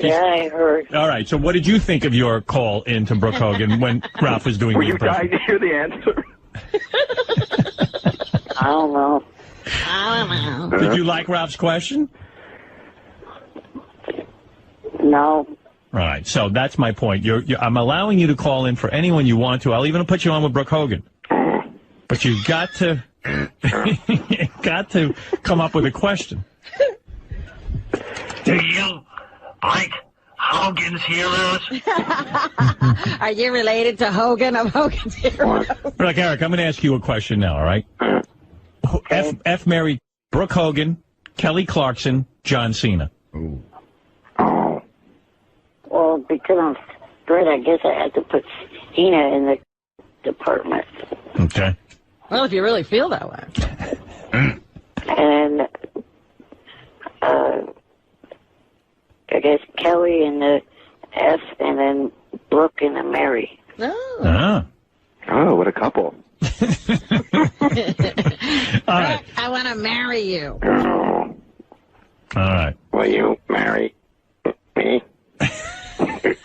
Yeah, I heard. All right, so what did you think of your call into Brooke Hogan when Ralph was doing the impression? Were you dying to hear the answer? I don't know. Did you like Ralph's question? No. All right, so that's my point. I'm allowing you to call in for anyone you want to. I'll even put you on with Brooke Hogan. But you've got to, come up with a question. Do you like Hogan's Heroes? Are you related to Hogan of Hogan's Heroes? Look, Eric, I'm going to ask you a question now, all right? F married Brooke Hogan, Kelly Clarkson, John Cena. Ooh. Oh. Well, because I'm straight, I guess I had to put Cena in the department. Okay. Well, if you really feel that way. And, I guess Kelly in the F, and then Brooke in the Mary. Oh. Oh, what a couple. All right. I want to marry you. Oh, All right. will you marry me?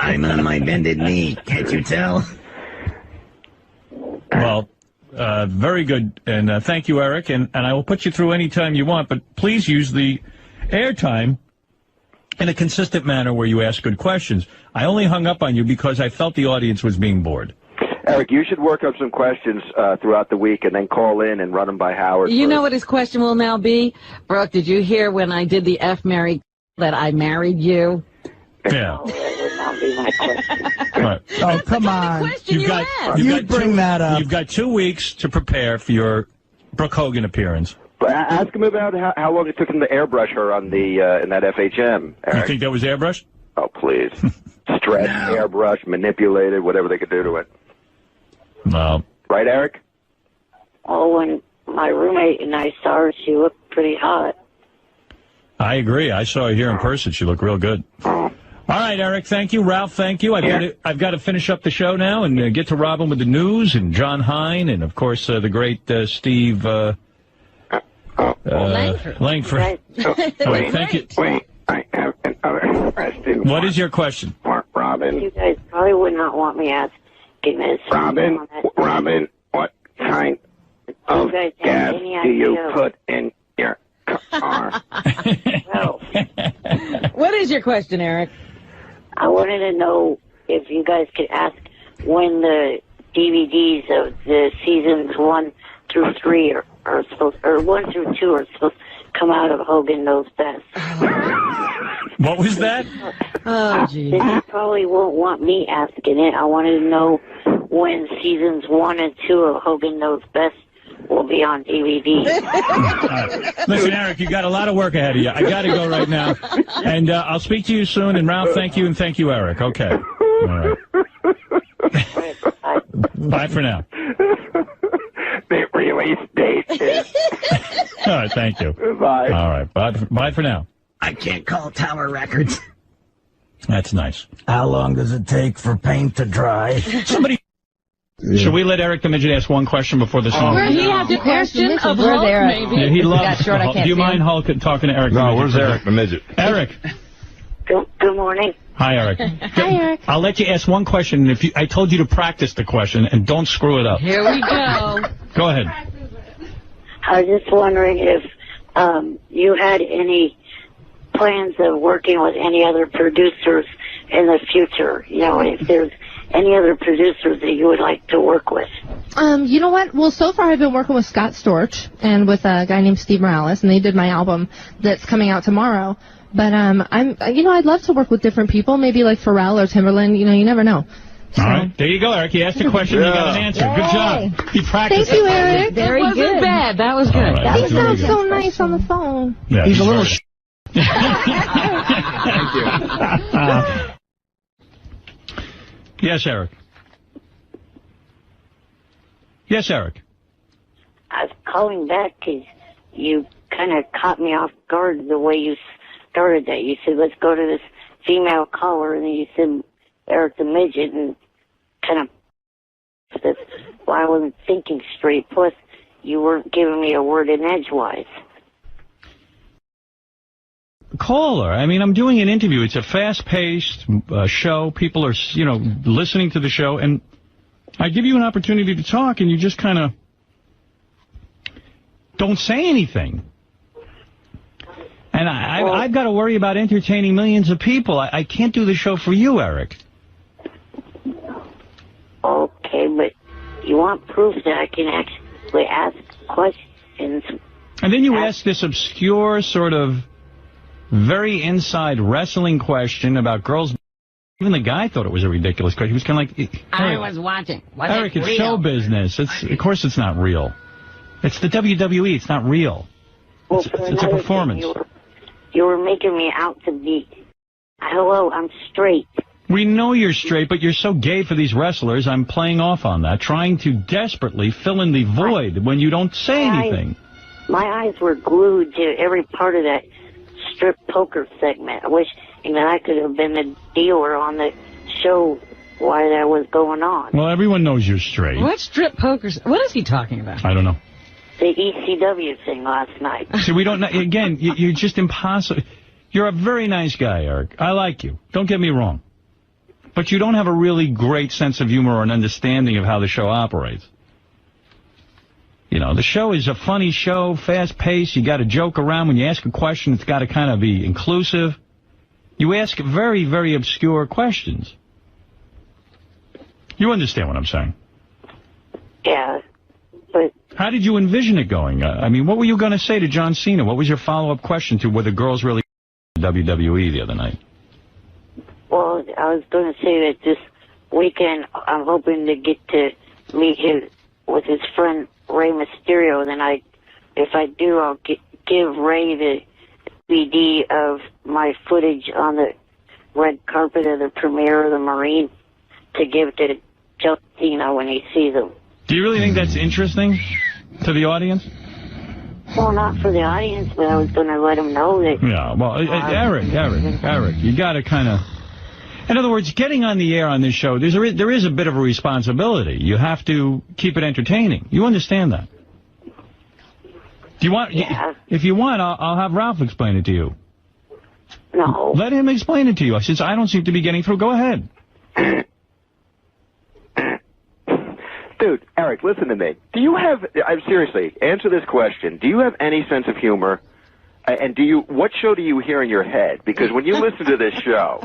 I'm on my bended knee. Can't you tell? Well, very good. And thank you, Eric. And I will put you through any time you want, but please use the airtime in a consistent manner where you ask good questions. I only hung up on you because I felt the audience was being bored. Eric, you should work up some questions throughout the week and then call in and run them by Howard. You know what his question will now be? Brooke, did you hear when I did the F Mary that I married you? Yeah. Oh, that would not be my question. Right. Oh, come on. You bring that up. You've got 2 weeks to prepare for your Brooke Hogan appearance. But ask him about how long it took him to airbrush her on the in that FHM, Eric. You think that was airbrushed? Oh, please. Stretch, airbrush, manipulated, whatever they could do to it. No. Right, Eric? Oh, when my roommate and I saw her, she looked pretty hot. I agree. I saw her here in person. She looked real good. All right, Eric, thank you. Ralph, thank you. I've got to finish up the show now and get to Robin with the news and John Hine and, of course, the great Steve Langford. Right. Wait, thank you. Wait, I have another question. What is your question? Robin. You guys probably would not want me asking this. Robin, what kind of guys have gas any do you idea? put in your car? Well, What is your question, Eric? I wanted to know if you guys could ask when the DVDs of the seasons 1 through 3 are supposed, or 1 through 2 are supposed to come out of Hogan Knows Best. What was that? Oh, geez. You probably won't want me asking it. I wanted to know when seasons 1 and 2 of Hogan Knows Best will be on DVD. Listen, Eric, you got a lot of work ahead of you. I got to go right now. And I'll speak to you soon. And Ralph, thank you. And thank you, Eric. Okay. All right. Bye for now. The release date is... All right. Thank you. Bye. All right. Bye for now. I can't call Tower Records. That's nice. How long does it take for paint to dry? Somebody... Yeah. Should we let Eric the Midget ask one question before the song? He has a question of Hulk, maybe. Yeah, he loves short, Hulk. Do you mind Hulk talking to Eric? No, where's Eric the Midget? Eric. Good morning. Hi, Eric. Hi, Eric. I'll let you ask one question. And I told you to practice the question, and don't screw it up. Here we go. Go ahead. I was just wondering if you had any plans of working with any other producers in the future. You know, if there's any other producers that you would like to work with. You know what? Well, so far I've been working with Scott Storch and with a guy named Steve Morales, and they did my album that's coming out tomorrow. But I'd love to work with different people, maybe like Pharrell or Timberland. You know, you never know. So. All right, there you go, Eric. You asked a question, you got an answer. Good job. You practiced. Thank you, Eric. Very good. Wasn't bad. That was good. All right, He sounds so nice on the phone. Yeah, He's a little... Thank you. Yes, Eric. Yes, Eric. I was calling back because you kind of caught me off guard the way you started that. You said, let's go to this female caller, and then you said Eric the Midget, and kind of that's why I wasn't thinking straight. Plus, you weren't giving me a word in edgewise. caller. I mean, I'm doing an interview. It's a fast-paced show. People are, listening to the show, and I give you an opportunity to talk, and you just kind of don't say anything. And I've got to worry about entertaining millions of people. I can't do the show for you, Eric. Okay, but you want proof that I can actually ask questions. And then you ask this obscure sort of very inside wrestling question about girls. Even the guy thought it was a ridiculous question. He was kind of like... I was watching. Eric, it's show business. Of course it's not real. It's the WWE. It's not real. Well, it's a performance. You were making me out to be... Hello, I'm straight. We know you're straight, but you're so gay for these wrestlers. I'm playing off on that, trying to desperately fill in the void when you don't say anything. My eyes were glued to every part of that strip poker segment. I wish I could have been the dealer on the show while that was going on. Well, everyone knows you're straight. What strip poker? What is he talking about? I don't know. The ECW thing last night. See, we don't know. Again, you're just impossible. You're a very nice guy, Eric. I like you. Don't get me wrong. But you don't have a really great sense of humor or an understanding of how the show operates. The show is a funny show, fast-paced. You got to joke around. When you ask a question, it's got to kind of be inclusive. You ask very, very obscure questions. You understand what I'm saying? Yeah, but... How did you envision it going? What were you going to say to John Cena? What was your follow-up question to were the girls really WWE the other night? Well, I was going to say that this weekend I'm hoping to get to meet him with his friend Rey Mysterio. Then if I do, I'll give Rey the DVD of my footage on the red carpet of the premiere of the Marine to give to John Cena when he sees him. Do you really think that's interesting to the audience? Well, not for the audience, but I was going to let him know that... Yeah, well, Eric, you got to kind of... In other words, getting on the air on this show, there is a bit of a responsibility. You have to keep it entertaining. You understand that? Do you want? Yeah. If you want, I'll have Ralph explain it to you. No. Let him explain it to you. Since I don't seem to be getting through, go ahead. Dude, Eric, listen to me. Do you have... seriously, answer this question. Do you have any sense of humor? And what show do you hear in your head? Because when you listen to this show...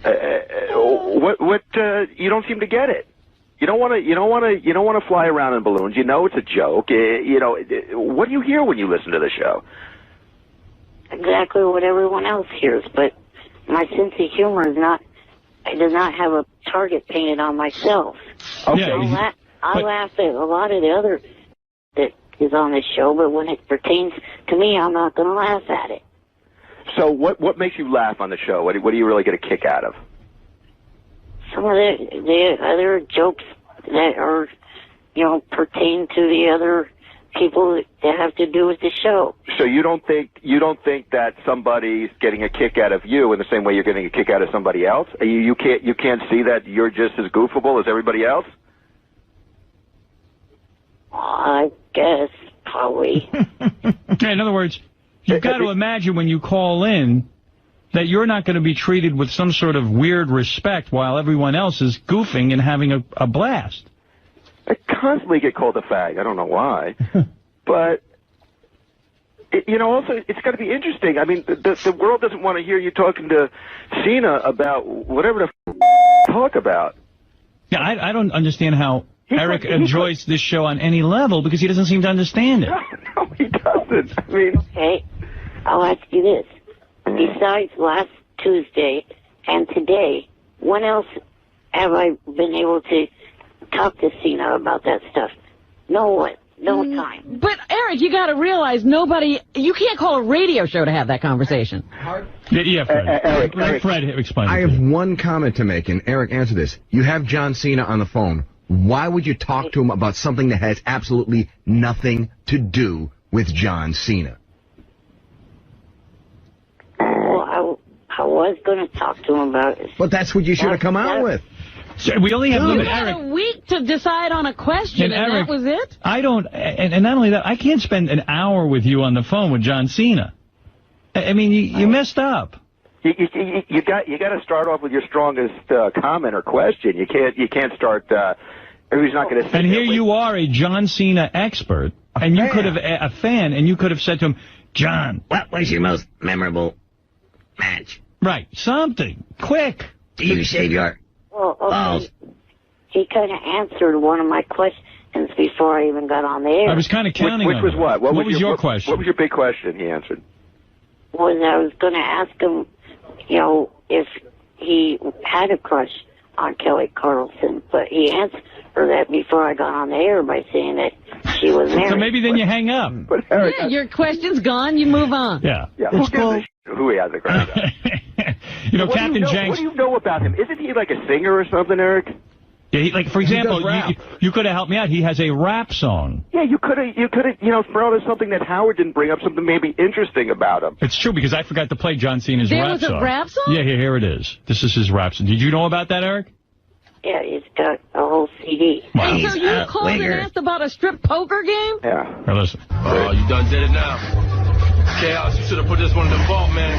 you don't seem to get it. You don't want to fly around in balloons. You know it's a joke. What do you hear when you listen to the show? Exactly what everyone else hears, but my sense of humor is not. I do not have a target painted on myself. Okay. Yeah, I laugh at a lot of the other that is on this show, but when it pertains to me, I'm not going to laugh at it. So what makes you laugh on the show? What do you really get a kick out of? Some of the other jokes that are, pertain to the other people that have to do with the show. So you don't think that somebody's getting a kick out of you in the same way you're getting a kick out of somebody else? You can't see that you're just as goofable as everybody else? I guess probably. In other words, you've got to imagine when you call in that you're not going to be treated with some sort of weird respect while everyone else is goofing and having a blast. I constantly get called a fag. I don't know why. But, also, it's got to be interesting. I mean, the world doesn't want to hear you talking to Cena about whatever the talk about. Yeah, I don't understand how Eric enjoys this show on any level because he doesn't seem to understand it. No, he doesn't. I mean... Okay, I'll ask you this. Besides last Tuesday and today, when else have I been able to talk to Cena about that stuff? No one. No time. But, Eric, you got to realize you can't call a radio show to have that conversation. Yeah, Fred. Let Fred explain. I have one comment to make, and Eric, answer this. You have John Cena on the phone. Why would you talk to him about something that has absolutely nothing to do with John Cena? Well, I was going to talk to him about it. But that's what you should have come out with. So we only have You had a week to decide on a question, and Eric, that was it? I don't, and not only that, I can't spend an hour with you on the phone with John Cena. I mean, you messed up. You got to start off with your strongest comment or question. You can't start. Who's not going to? And here you are, a John Cena expert, and you could have a fan, and you could have said to him, John, What was your most memorable match? right, something quick. Do you shave your Well, okay. balls? He kind of answered one of my questions before I even got on the air. I was kind of counting Which on was you. what? What was your question? What was your big question? He answered. Was I was going to ask him, you know, if he had a crush on Kelly Carlson, but he answered that before I got on the air by saying that she was married. So maybe then you hang up. But Eric, Yeah, your question's gone. You move on. Yeah. who gives a shit who he has a crush on? You know, What do Captain you know- Jenks. What do you know about him? Isn't he like a singer or something, Eric? Yeah, like for example, does rap. you could have helped me out. He has a rap song. Yeah, you could have, thrown out something that Howard didn't bring up, something maybe interesting about him. It's true because I forgot to play John Cena's There rap was a song. rap song? Yeah, here it is. This is his rap song. Did you know about that, Eric? Yeah, he's got a whole CD. Wow. And so He's you a called and wigger. asked about a strip poker game? Yeah. Now listen. Oh, you done did it now. Chaos, you should have put this one in the vault, man.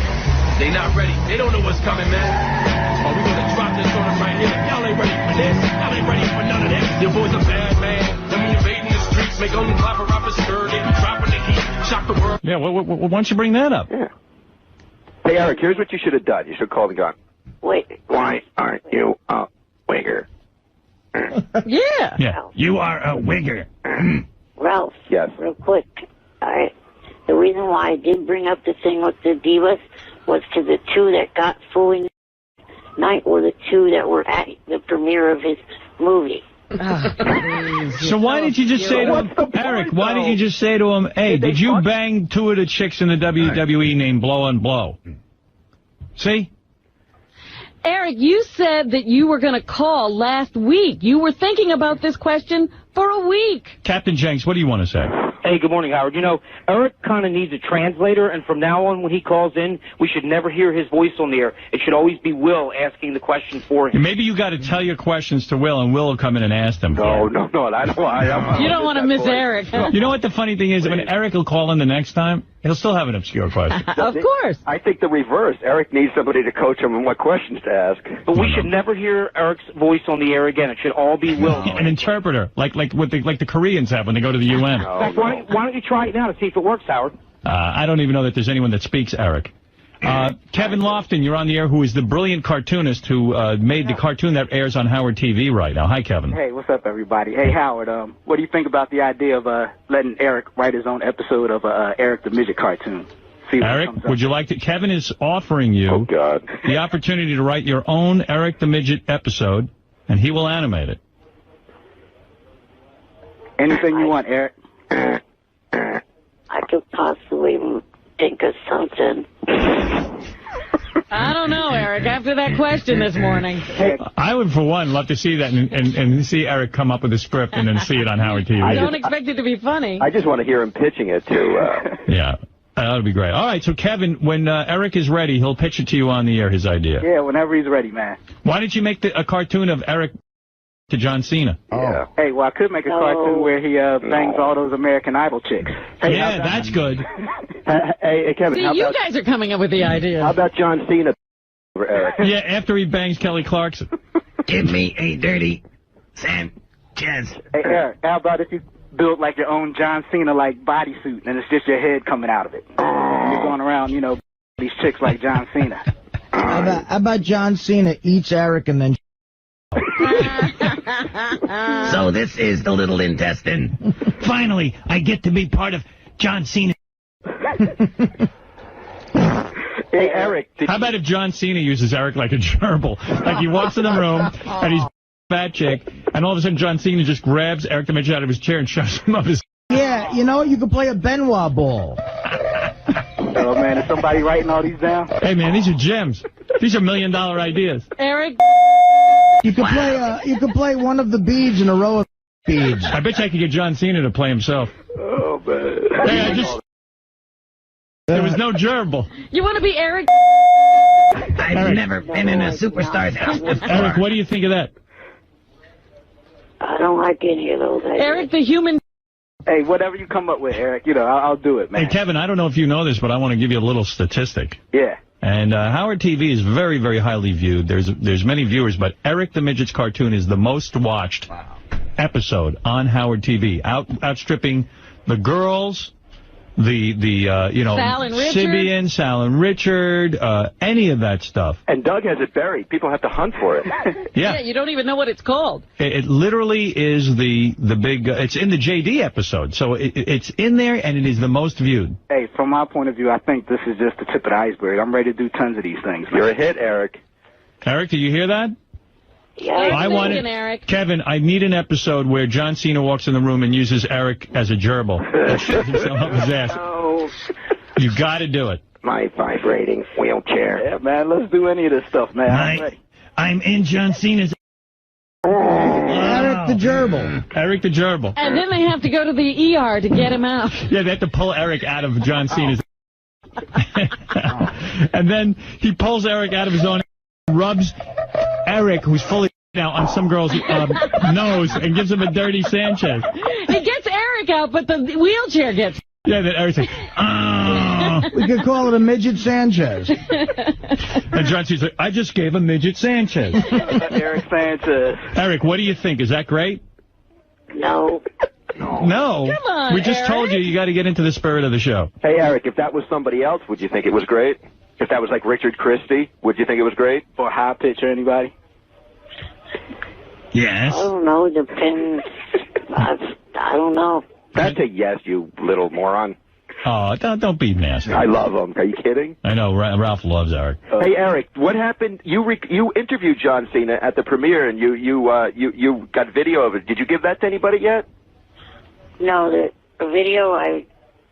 They not ready. They don't know what's coming, man. Oh, we gonna drop this on them right here. Y'all ain't ready for this. Y'all ain't ready for none of this. Your boy's a bad man. Let me invading the streets. Make only clap a rapper skirt. They be dropping the heat. Shock the world. Yeah, why don't you bring that up? Yeah. Hey, Eric, here's what you should have done. You should have called and gone, Wait. why aren't you a wigger? Yeah. Yeah. You are a wigger. Ralph. Yes. Real quick. All right. The reason why I did bring up the thing with the divas was because the two that got fully night were the two that were at the premiere of his movie. So why did you just say to him, Eric, why didn't you just say to him, hey, did you bang two of the chicks in the WWE named Blow and Blow? See? Eric, you said that you were going to call last week. You were thinking about this question for a week. Captain Jenks, what do you want to say? Hey, good morning, Howard. You know, Eric kind of needs a translator, and from now on when he calls in, we should never hear his voice on the air. It should always be Will asking the question for him. Maybe you got to tell your questions to Will, and Will will come in and ask them. No, for you. no, I don't. You don't want to miss Eric. You know what the funny thing is? When Eric will call in the next time, he'll still have an obscure question. Of course. I think the reverse. Eric needs somebody to coach him on what questions to ask. But we should never hear Eric's voice on the air again. It should all be Will. An interpreter, like the Koreans have when they go to the UN. In fact, why don't you try it now to see if it works, Howard? I don't even know that there's anyone that speaks Eric. Kevin Lofton, you're on the air, who is the brilliant cartoonist who made the cartoon that airs on Howard TV right now. Hi, Kevin. Hey, what's up, everybody? Hey, Howard, what do you think about the idea of letting Eric write his own episode of Eric the Midget cartoon? See what Eric, comes up. would you like to? Kevin is offering you the opportunity to write your own Eric the Midget episode, and he will animate it. Anything you want, Eric. I could possibly think of something. I don't know, Eric, after that question this morning. I would, for one, love to see that and see Eric come up with a script and then see it on Howard TV. I don't expect it to be funny. I just want to hear him pitching it to. Yeah, that would be great. All right, so Kevin, when Eric is ready, he'll pitch it to you on the air, his idea. Yeah, whenever he's ready, man. Why didn't you make a cartoon of Eric to John Cena? Yeah. Hey, well, I could make a cartoon where he bangs all those American Idol chicks. Hey, Yeah, that's good. Hey, Kevin, See, how you about, guys are coming up with the idea. how about John Cena over Eric? Yeah, after he bangs Kelly Clarkson. Give me a dirty Sanchez. Hey, Eric, how about if you build like your own John Cena-like bodysuit, and it's just your head coming out of it? And you're going around, these chicks like John Cena. How about John Cena eats Eric and then... So this is the little intestine. Finally, I get to be part of John Cena. Hey, Eric. How about if John Cena uses Eric like a gerbil? Like he walks in the room and he's a fat chick, and all of a sudden John Cena just grabs Eric the Midget out of his chair and shoves him up his... Yeah, you could play a Benoit ball. Oh, man, is somebody writing all these down? Hey, man, these are gems. These are $1 million ideas. Eric? You could play one of the beads in a row of beads. I bet you I could get John Cena to play himself. Oh, man. Hey, there was no gerbil. You want to be Eric? I've never been in a superstar's house before. Eric, what do you think of that? I don't like any of those ideas. Eric the human... Hey, whatever you come up with, Eric, I'll do it, man. Hey, Kevin, I don't know if you know this, but I want to give you a little statistic. Yeah. And Howard TV is very, very highly viewed. There's many viewers, but Eric the Midget's cartoon is the most watched episode on Howard TV, outstripping The Girls, Sal and Richard. Sibian, Sal and Richard, any of that stuff. And Doug has it buried. People have to hunt for it. Yeah, you don't even know what it's called. It literally is the big, it's in the JD episode, so it's in there, and it is the most viewed. Hey, from my point of view, I think this is just the tip of the iceberg. I'm ready to do tons of these things. You're a hit, Eric. Eric, did you hear that? Yeah, I want it, Eric. Kevin, I need an episode where John Cena walks in the room and uses Eric as a gerbil. And shoves himself up his ass. No. You got to do it. My vibrating wheelchair. Yeah, man, let's do any of this stuff, man. I'm ready. I'm in John Cena's... Eric the gerbil. Eric the gerbil. And then they have to go to the ER to get him out. Yeah, they have to pull Eric out of John Cena's... And then he pulls Eric out of his own... rubs Eric, who's fully now on some girl's nose, and gives him a dirty Sanchez. He gets Eric out, but the wheelchair gets... Yeah, then Eric's like, We could call it a Midget Sanchez. And John Cena's like, I just gave a Midget Sanchez. Eric Sanchez. Eric, what do you think? Is that great? No. No. Come on, we just Eric. told you got to get into the spirit of the show. Hey, Eric, if that was somebody else, would you think it was great? If that was like Richard Christie, would you think it was great? Or High Pitch or anybody? Yes. I don't know. Depends. I don't know. That's a yes, you little moron. Oh, don't be nasty. I love him. Are you kidding? I know, Ralph loves Eric. Hey, Eric, what happened? You interviewed John Cena at the premiere, and you got video of it. Did you give that to anybody yet? No, the video I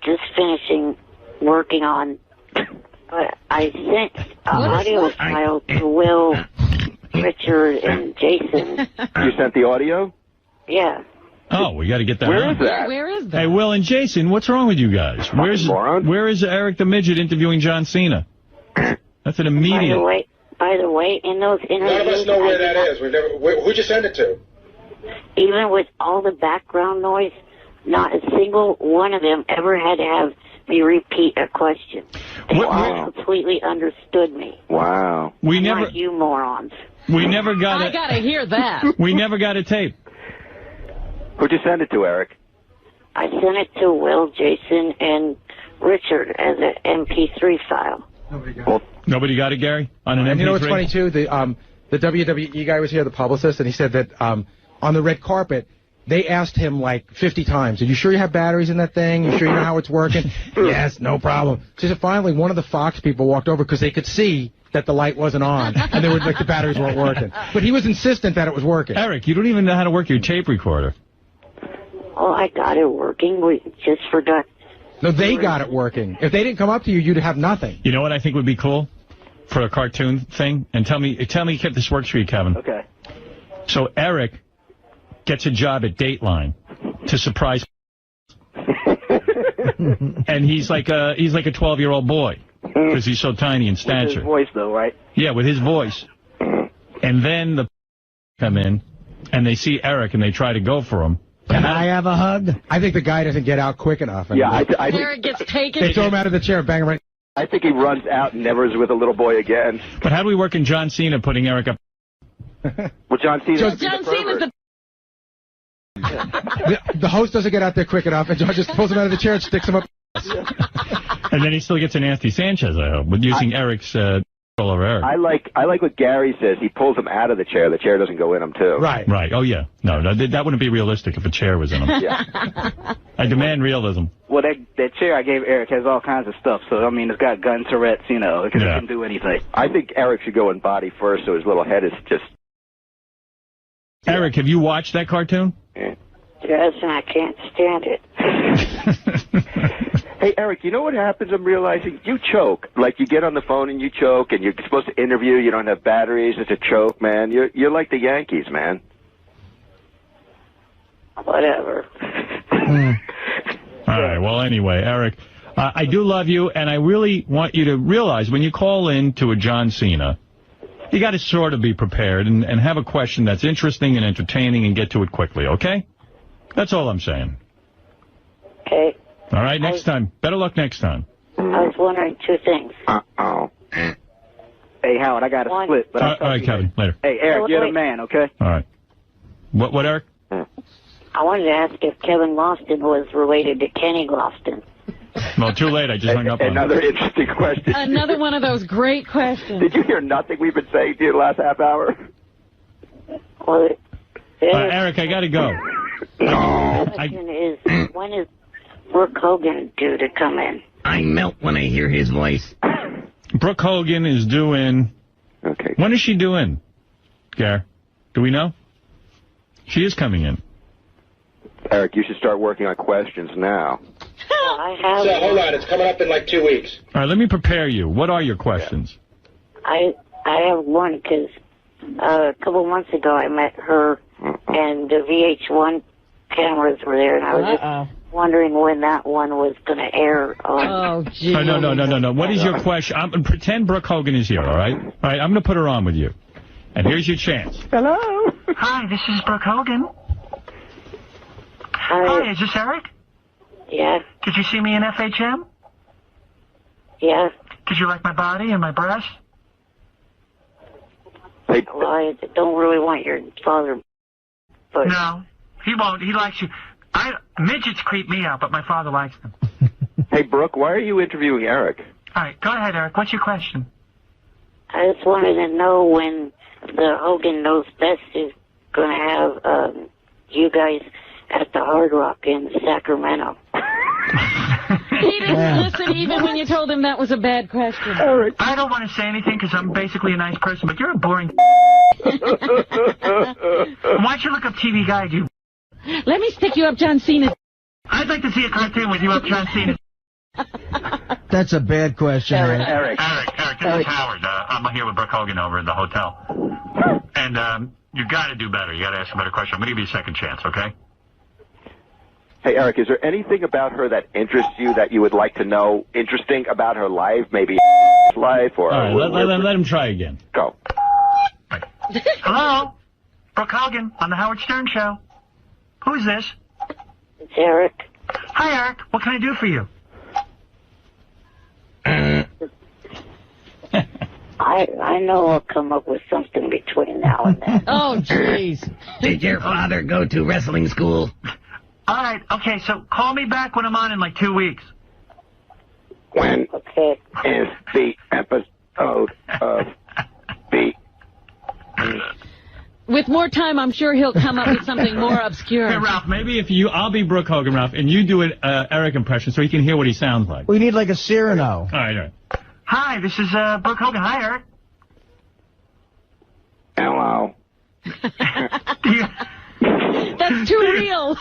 just finishing working on. But I sent an audio file to Will, Richard, and Jason. You sent the audio? Yeah. Oh, we got to get that. Where is that? Where is that? Hey, Will and Jason, what's wrong with you guys? Where is Eric the Midget interviewing John Cena? That's an immediate... By the way, in those interviews... None of us know where that is. Who'd you send it to? Even with all the background noise, not a single one of them ever had to have me repeat a question. They all completely understood me. Wow. Unlike you morons. We never got I gotta hear that. We never got a tape. Who'd you send it to, Eric? I sent it to Will, Jason, and Richard as an MP3 file. Nobody got it, Gary? On an MP3? And you know what's funny, too? The WWE guy was here, the publicist, and he said that on the red carpet, they asked him like 50 times, are you sure you have batteries in that thing? You sure you know how it's working? Yes, no problem. So finally, one of the Fox people walked over because they could see that the light wasn't on, and they were like the batteries weren't working. But he was insistent that it was working. Eric, you don't even know how to work your tape recorder. Oh, I got it working. We just forgot. No, they got it working. If they didn't come up to you, you'd have nothing. You know what I think would be cool for a cartoon thing? And tell me if this works for you, Kevin. Okay. So Eric gets a job at Dateline to surprise and he's like a 12-year-old boy because he's so tiny in stature. With his voice, though, right? Yeah, with his voice. And then the come in and they see Eric and they try to go for him. Can I have a hug? I think the guy doesn't get out quick enough. Yeah, I think Eric gets taken. They throw him out of the chair and bang him right. I think he runs out and never is with a little boy again. But how do we work in John Cena putting Eric up? Well, John Cena. John Cena's the... The host doesn't get out there quick enough, and John just pulls him out of the chair and sticks him up. And then he still gets a nasty Sanchez, I hope, with using Eric's all over Eric. I like what Gary says. He pulls him out of the chair. The chair doesn't go in him, too. Right. Right. Oh, yeah. No, that wouldn't be realistic if a chair was in him. Yeah. I demand realism. Well, that chair I gave Eric has all kinds of stuff. So, I mean, it's got gun Tourette's, it can do anything. I think Eric should go in body first so his little head is just... Eric, have you watched that cartoon? Yeah. Yes, and I can't stand it. Hey, Eric, you know what happens? I'm realizing you choke. Like, you get on the phone and you choke, and you're supposed to interview. You don't have batteries. It's a choke, man. You're like the Yankees, man. Whatever. All right. Well, anyway, Eric, I do love you, and I really want you to realize when you call in to a John Cena, you got to sort of be prepared and have a question that's interesting and entertaining and get to it quickly, okay? That's all I'm saying. Okay. All right, next time. Better luck next time. I was wondering two things. Uh-oh. Hey, Howard, I got a split. But All right, Kevin, later. Hey, Eric, you're the man, okay? All right. What, Eric? I wanted to ask if Kevin Lofton was related to Kenny Lofton. Well, too late. I just hung up on Another interesting question. Another one of those great questions. Did you hear nothing we've been saying to you the last half hour? Well, Eric, I got to go. The question is, when is Brooke Hogan due to come in? I melt when I hear his voice. Brooke Hogan is due in. Okay. When is she due in, Gare? Do we know? She is coming in. Eric, you should start working on questions now. I have. So, hold on. It's coming up in like 2 weeks. All right, let me prepare you. What are your questions? I have one because a couple months ago I met her and the VH1 cameras were there, and I was just wondering when that one was going to air. Oh, geez. No. What is your question? Pretend Brooke Hogan is here, all right? All right, I'm going to put her on with you. And here's your chance. Hello? Hi, this is Brooke Hogan. Hi, is this Eric? Yeah. Did you see me in FHM? Yeah. Did you like my body and my breasts? Well, I don't really want your father. But No, he won't. He likes you. Midgets creep me out, but my father likes them. Hey, Brooke, why are you interviewing Eric? All right, go ahead, Eric. What's your question? I just wanted to know when the Hogan Knows Best is going to have you guys at the Hard Rock in Sacramento. He didn't listen even when you told him that was a bad question. Eric. I don't want to say anything because I'm basically a nice person, but you're a boring Why don't you look up TV Guide, you? Let me stick you up John Cena. I'd like to see a cartoon with you up John Cena. That's a bad question, Eric, this is Howard. I'm here with Brooke Hogan over at the hotel. And you got to do better. You got to ask a better question. I'm going to give you a second chance, okay? Hey, Eric, is there anything about her that interests you that you would like to know? Interesting about her life? Maybe life or... All right, let him try again. Go. Hello? Brooke Hogan on the Howard Stern Show. Who's this? It's Eric. Hi, Eric. What can I do for you? I know I'll come up with something between now and then. Oh, jeez. Did your father go to wrestling school? All right, okay, so call me back when I'm on in like 2 weeks. When is the episode of the... With more time, I'm sure he'll come up with something more obscure. Hey, Ralph, maybe if I'll be Brooke Hogan, Ralph, and you do an Eric impression so he can hear what he sounds like. We need like a Cyrano. All right. Hi, this is Brooke Hogan. Hi, Eric. Hello. That's too real.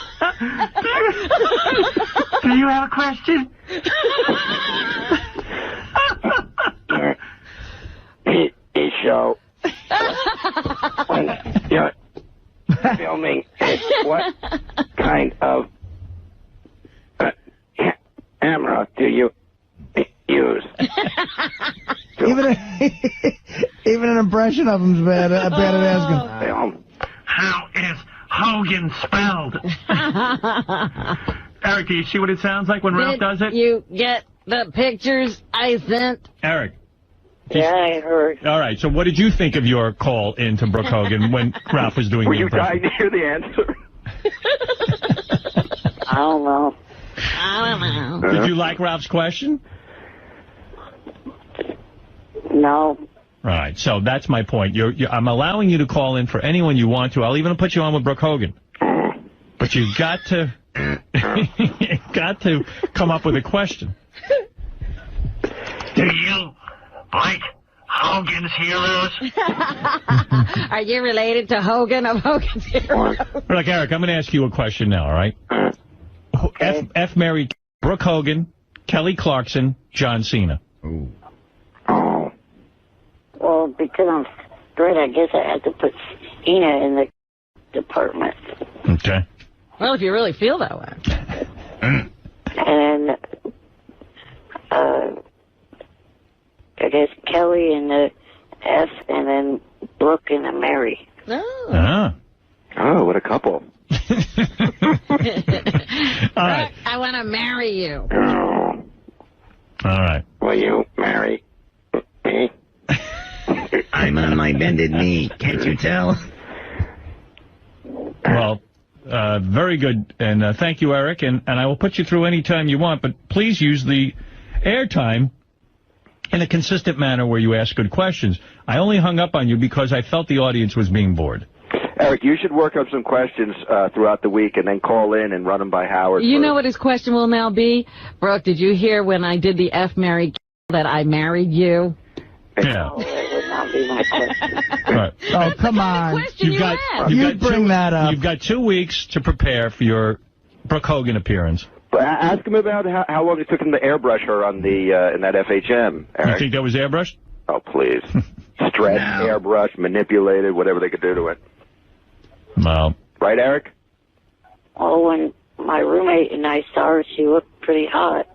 Do you have a question? The show. When you're filming, what kind of camera do you use? Even an impression of him's bad at asking. How is Hogan spelled? Eric, do you see what it sounds like when Ralph does it? You get the pictures I sent? Eric. Yeah, I heard. All right, so what did you think of your call into Brooke Hogan when Ralph was doing Were the you impression? dying to hear the answer? I don't know. Did you like Ralph's question? No. All right, so that's my point. I'm allowing you to call in for anyone you want to. I'll even put you on with Brooke Hogan. But you got to come up with a question. Do you like Hogan's Heroes? Are you related to Hogan of Hogan's Heroes? Look, Eric, I'm going to ask you a question now, all right? F married Brooke Hogan, Kelly Clarkson, John Cena. Ooh. Well, because I'm straight, I guess I had to put Ina in the department. Okay. Well, if you really feel that way. And I guess Kelly in the F, and then Brooke in the Mary. Oh. Ah. Oh, what a couple. All All right. I want to marry you. Oh, All right. will you marry me? I'm on my bended knee. Can't you tell? Well, very good. And thank you, Eric. And I will put you through any time you want, but please use the airtime in a consistent manner where you ask good questions. I only hung up on you because I felt the audience was being bored. Eric, you should work up some questions throughout the week and then call in and run them by Howard. You know what his question will now be? Brooke, did you hear when I did the F married that I married you? Yeah. Oh, that would not be my question. Right. Oh, come on. You bring that up. You've got 2 weeks to prepare for your Brooke Hogan appearance. But ask him about how long it took him to airbrush her on the in that FHM, Eric. You think that was airbrushed? Oh, please. Stretched, airbrush, manipulated, whatever they could do to it. Well. Right, Eric? Oh, when my roommate and I saw her, she looked pretty hot.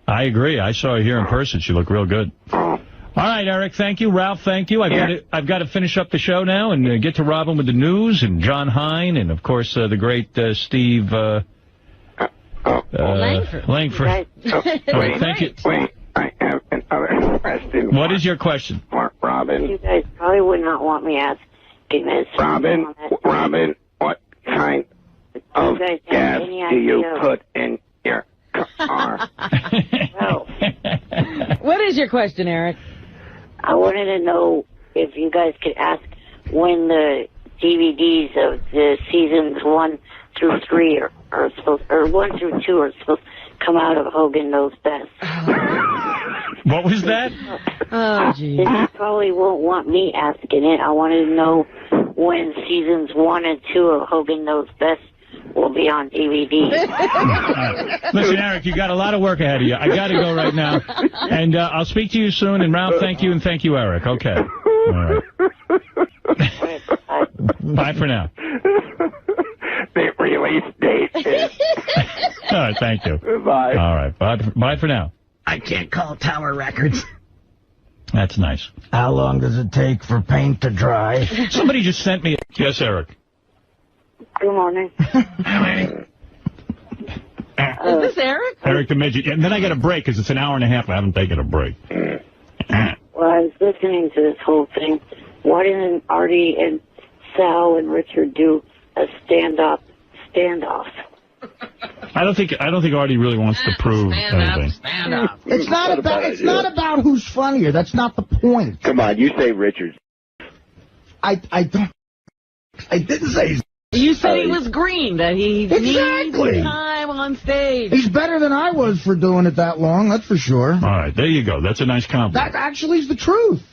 I agree. I saw her here in person. She looked real good. All right, Eric, thank you. Ralph, thank you. I've got to finish up the show now and get to Robin with the news and John Hine and, of course, the great Steve Langford. Right. Wait, thank you. Wait, I have another question. What is your question? Robin. You guys probably would not want me asking this. Robin, what kind of gas do you put in your car? Well, What is your question, Eric? I wanted to know if you guys could ask when the DVDs of the seasons 1 through 3 are supposed, or 1 through 2 are supposed to come out of Hogan Knows Best. What was that? Oh, geez. You probably won't want me asking it. I wanted to know when seasons 1 and 2 of Hogan Knows Best will be on DVD. Listen, Eric, you got a lot of work ahead of you. I got to go right now. And I'll speak to you soon. And Ralph, thank you, and thank you, Eric. Okay. All right. Bye for now. The release date is... All right, thank you. Bye. All right, bye for now. I can't call Tower Records. That's nice. How long does it take for paint to dry? Somebody just sent me... Yes, Eric. Good morning. Is this Eric? Eric the Midget. And then I got a break because it's an hour and a half. I haven't taken a break. Well, I was listening to this whole thing. Why didn't Artie and Sal and Richard do a standoff? I don't think Artie really wants to prove anything. Stand up. It's not about who's funnier. That's not the point. Come on, you say Richards. I didn't say. You said he was green, that he Exactly. needs time on stage. He's better than I was for doing it that long. That's for sure. All right, there you go. That's a nice compliment. That actually is the truth.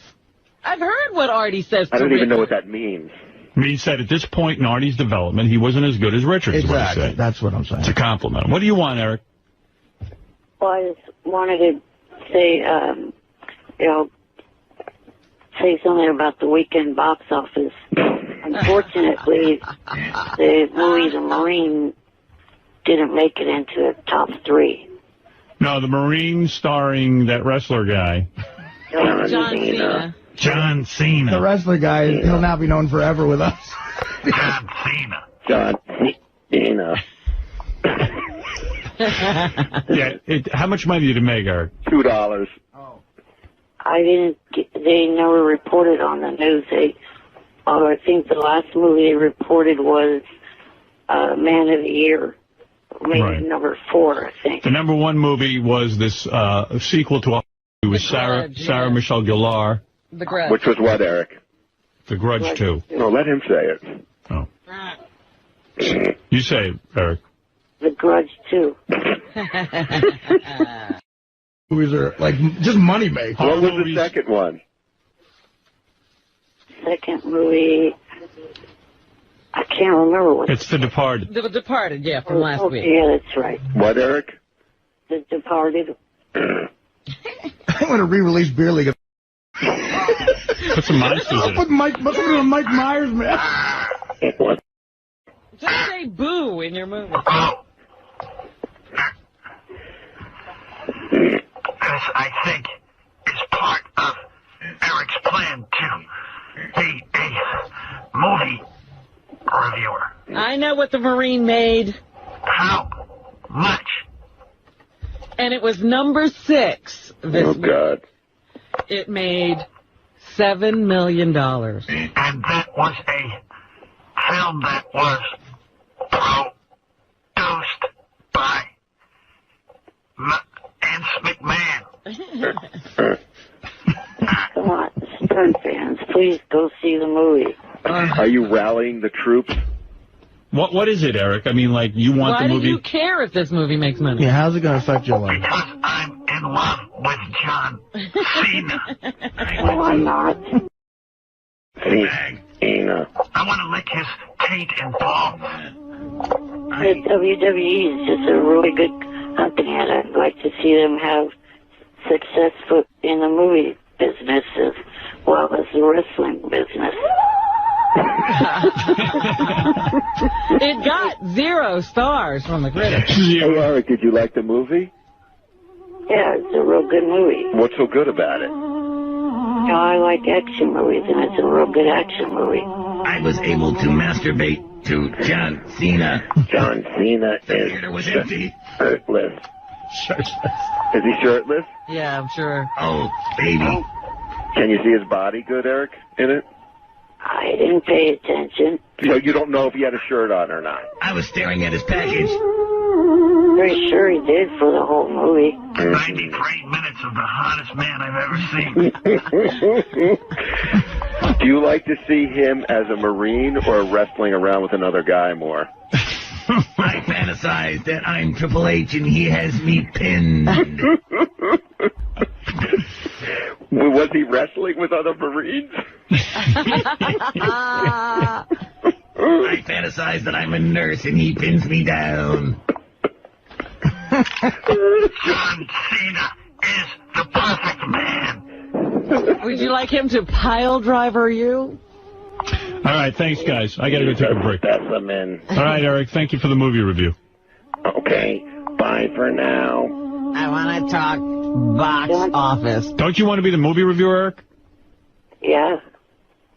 I've heard what Artie says to I don't even Richard. know what that means. He said at this point in Artie's development, he wasn't as good as Richards. Exactly. What he said. That's what I'm saying. It's a compliment. What do you want, Eric? Well, I just wanted to say, say something about the weekend box office. Unfortunately, the movie The Marine didn't make it into the top 3. No, the Marine starring that wrestler guy. John Cena. John Cena. The wrestler guy, he'll now be known forever with us. John Cena. John Cena. Yeah. How much money did it make, Eric? $2. They never reported on the news. I think the last movie they reported was Man of the Year, maybe Right. number 4, I think. The number 1 movie was this sequel to it was Sarah Michelle Gellar. The Grudge. Which was what, Eric? The Grudge 2. No, let him say it. Oh. You say it, Eric. The Grudge 2. Movies are like just money makers. What was the second one? Second movie, I can't remember what. It's The Departed. The Departed, yeah, from last week. Yeah, that's right. What, Eric? The Departed. I'm going to re-release Beer League. Put some monsters in it. Put Mike Myers, man. Just say boo in your movie. This, I think, is part of Eric's plan to be a movie reviewer. I know what the Marine made. How much. And it was number 6 this week. God. It made $7 million. And that was a film that was produced by Vince McMahon. Come on, Stunt fans, please go see the movie. Are you rallying the troops? What is it, Eric? I mean, like, you want Why the movie... do you care if this movie makes money? Yeah, how's it going to affect your life? Because I'm in love with John Cena. No, I'm not. Cena. I want to lick his taint and balls. The WWE is just a really good company, and I'd like to see them have success in the movie business as well as the wrestling business. It got 0 stars from the critics. Hey, Eric, did you like the movie? Yeah, it's a real good movie. What's so good about it? You know, I like action movies, and it's a real good action movie. I was able to masturbate to John Cena. John Cena is was empty. shirtless. Is he shirtless? Yeah, I'm sure. Oh, baby. Can you see his body good, Eric, in it? I didn't pay attention. So you don't know if he had a shirt on or not? I was staring at his package. Pretty sure he did for the whole movie. 93 minutes of the hottest man I've ever seen. Do you like to see him as a Marine or wrestling around with another guy more? I fantasize that I'm Triple H and he has me pinned. Was he wrestling with other Marines? I fantasize that I'm a nurse and he pins me down. John Cena is the perfect man. Would you like him to pile driver you? All right, thanks, guys. I got to go take a break. Specimen. All right, Eric, thank you for the movie review. Okay, bye for now. I want to talk box office. Don't you want to be the movie reviewer, Eric? Yeah.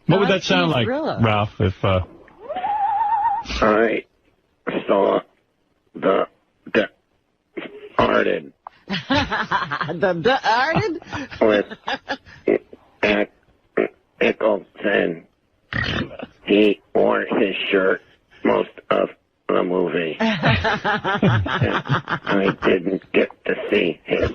What would that sound like, Ralph, if... I saw the Arden. The Arden? With Eccleston. He wore his shirt most of the movie. I didn't get to see his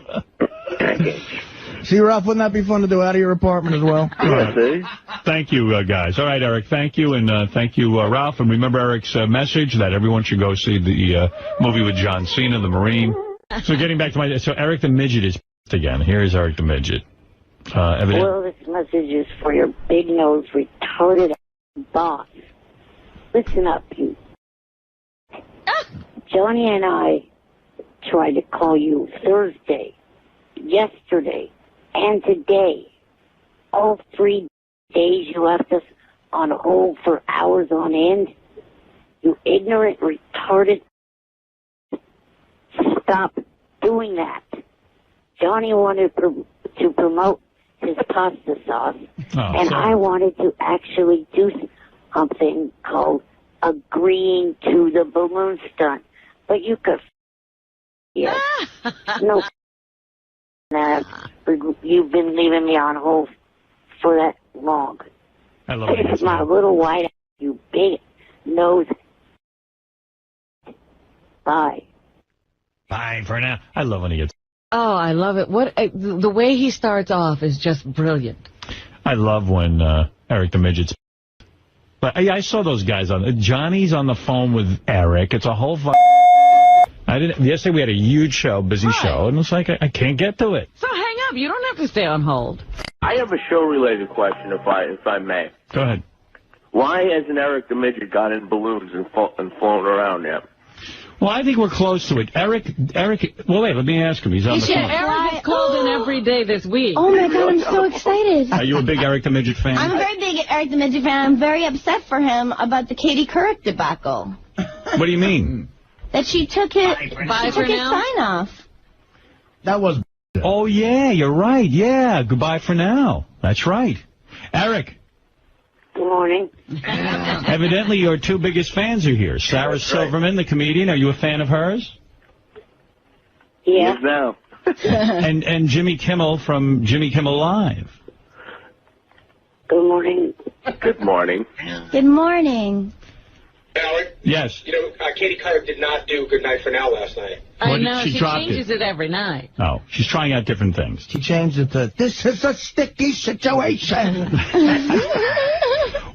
package. See, Ralph, wouldn't that be fun to do out of your apartment as well? See? Thank you, guys. All right, Eric, thank you, and thank you, Ralph. And remember Eric's message that everyone should go see the movie with John Cena, the Marine. So getting back to so Eric the Midget is again. Here's Eric the Midget. Well, this message is for your big-nosed, retarded boss. Listen up, you. Johnny and I tried to call you Thursday, yesterday, and today. All 3 days you left us on hold for hours on end. You ignorant, retarded. Stop doing that. Johnny wanted to promote his pasta sauce, and I wanted to actually do something called agreeing to the balloon stunt. But you could... Yes. No. You've been leaving me on hold for that long. I love This is my little white, you big nose. Bye. Bye for now. I love when he gets... Oh, I love it. The way he starts off is just brilliant. I love when Eric the Midget's... But I saw those guys on... Johnny's on the phone with Eric. It's a whole... Yesterday we had a huge show, busy show, and it's like, I can't get to it. So hang up. You don't have to stay on hold. I have a show-related question, if I may. Go ahead. Why hasn't Eric the Midget got in balloons and flown around yet? Well, I think we're close to it. Eric, well, wait, let me ask him. He's on the phone. Eric has called in every day this week. Oh, my God, I'm so excited. Are you a big Eric the Midget fan? I'm a very big Eric the Midget fan. I'm very upset for him about the Katie Couric debacle. What do you mean? That she took his sign-off. That was... Oh, yeah, you're right. Yeah, goodbye for now. That's right. Eric. Good morning. Evidently, your 2 biggest fans are here. Sarah Silverman, the comedian. Are you a fan of hers? Yeah. Yes, now. and Jimmy Kimmel from Jimmy Kimmel Live. Good morning. Good morning. Good morning. Howard? Yes. You know, Katie Couric did not do Good Night for Now last night. I know, she she dropped changes it every night. Oh, she's trying out different things. She changed it to, this is a sticky situation.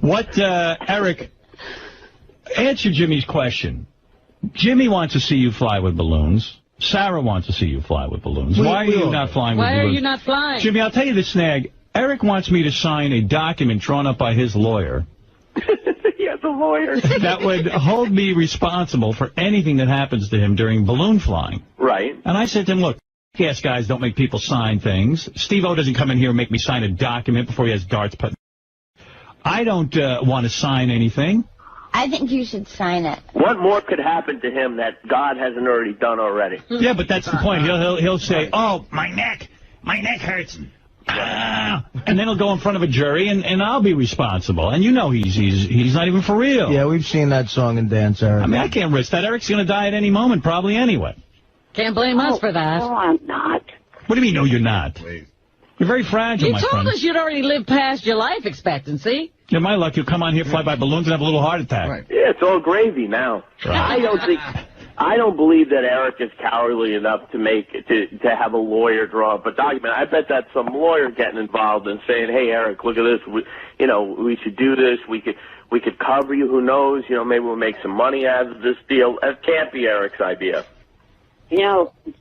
What, Eric, answer Jimmy's question. Jimmy wants to see you fly with balloons. Sarah wants to see you fly with balloons. Why are you not flying with balloons? Why are you not flying? Jimmy, I'll tell you the snag. Eric wants me to sign a document drawn up by his lawyer. He has a lawyer. That would hold me responsible for anything that happens to him during balloon flying. Right. And I said to him, look, yes, guys don't make people sign things. Steve-O doesn't come in here and make me sign a document before he has darts put. I don't want to sign anything. I think you should sign it. What more could happen to him that God hasn't already done already? Yeah, but that's the point. He'll say, oh, my neck hurts. And then he'll go in front of a jury, and I'll be responsible. And you know he's not even for real. Yeah, we've seen that song and dance, Eric. I mean, I can't risk that. Eric's going to die at any moment, probably anyway. Can't blame us for that. No, I'm not. What do you mean, no, you're not? Please. You're very fragile, You my told friend. us you'd already lived past your life expectancy. Yeah, my luck, you'll come on here, fly by balloons, and have a little heart attack. Right. Yeah, it's all gravy now. Right. I don't believe that Eric is cowardly enough to have a lawyer draw up a document. I bet that's some lawyer getting involved and saying, "Hey, Eric, look at this. We should do this. We could cover you. Who knows? Maybe we'll make some money out of this deal." That can't be Eric's idea.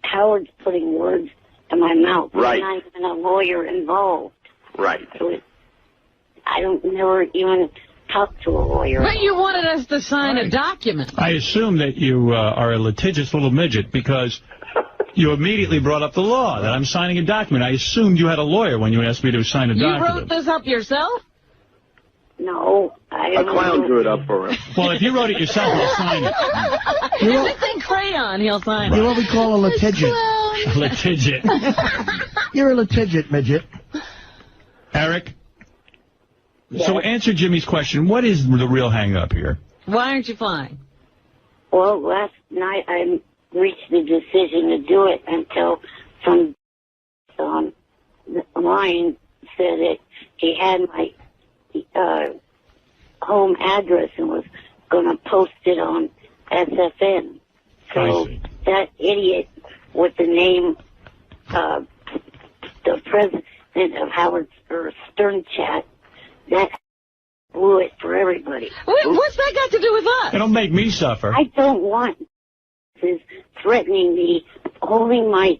Howard's putting words in my mouth. Right. There's not even a lawyer involved. Right. So I don't never even talk to a lawyer. But you wanted us to sign a document. I assume that you are a litigious little midget because you immediately brought up the law, that I'm signing a document. I assumed you had a lawyer when you asked me to sign a document. You wrote this up yourself? No, A clown drew it up for him. Well, if you wrote it yourself, you'll sign it. If it's in crayon, he'll sign it. You're what we call a litigious. Litigious. You're a litigious, midget. Eric? So answer Jimmy's question. What is the real hang-up here? Why aren't you flying? Well, last night I reached the decision to do it until some line said that he had my home address and was going to post it on SFN. So that idiot with the name, the president of Howard Stern Chat, that blew it for everybody. What's that got to do with us? It'll make me suffer. I don't want this threatening me, holding my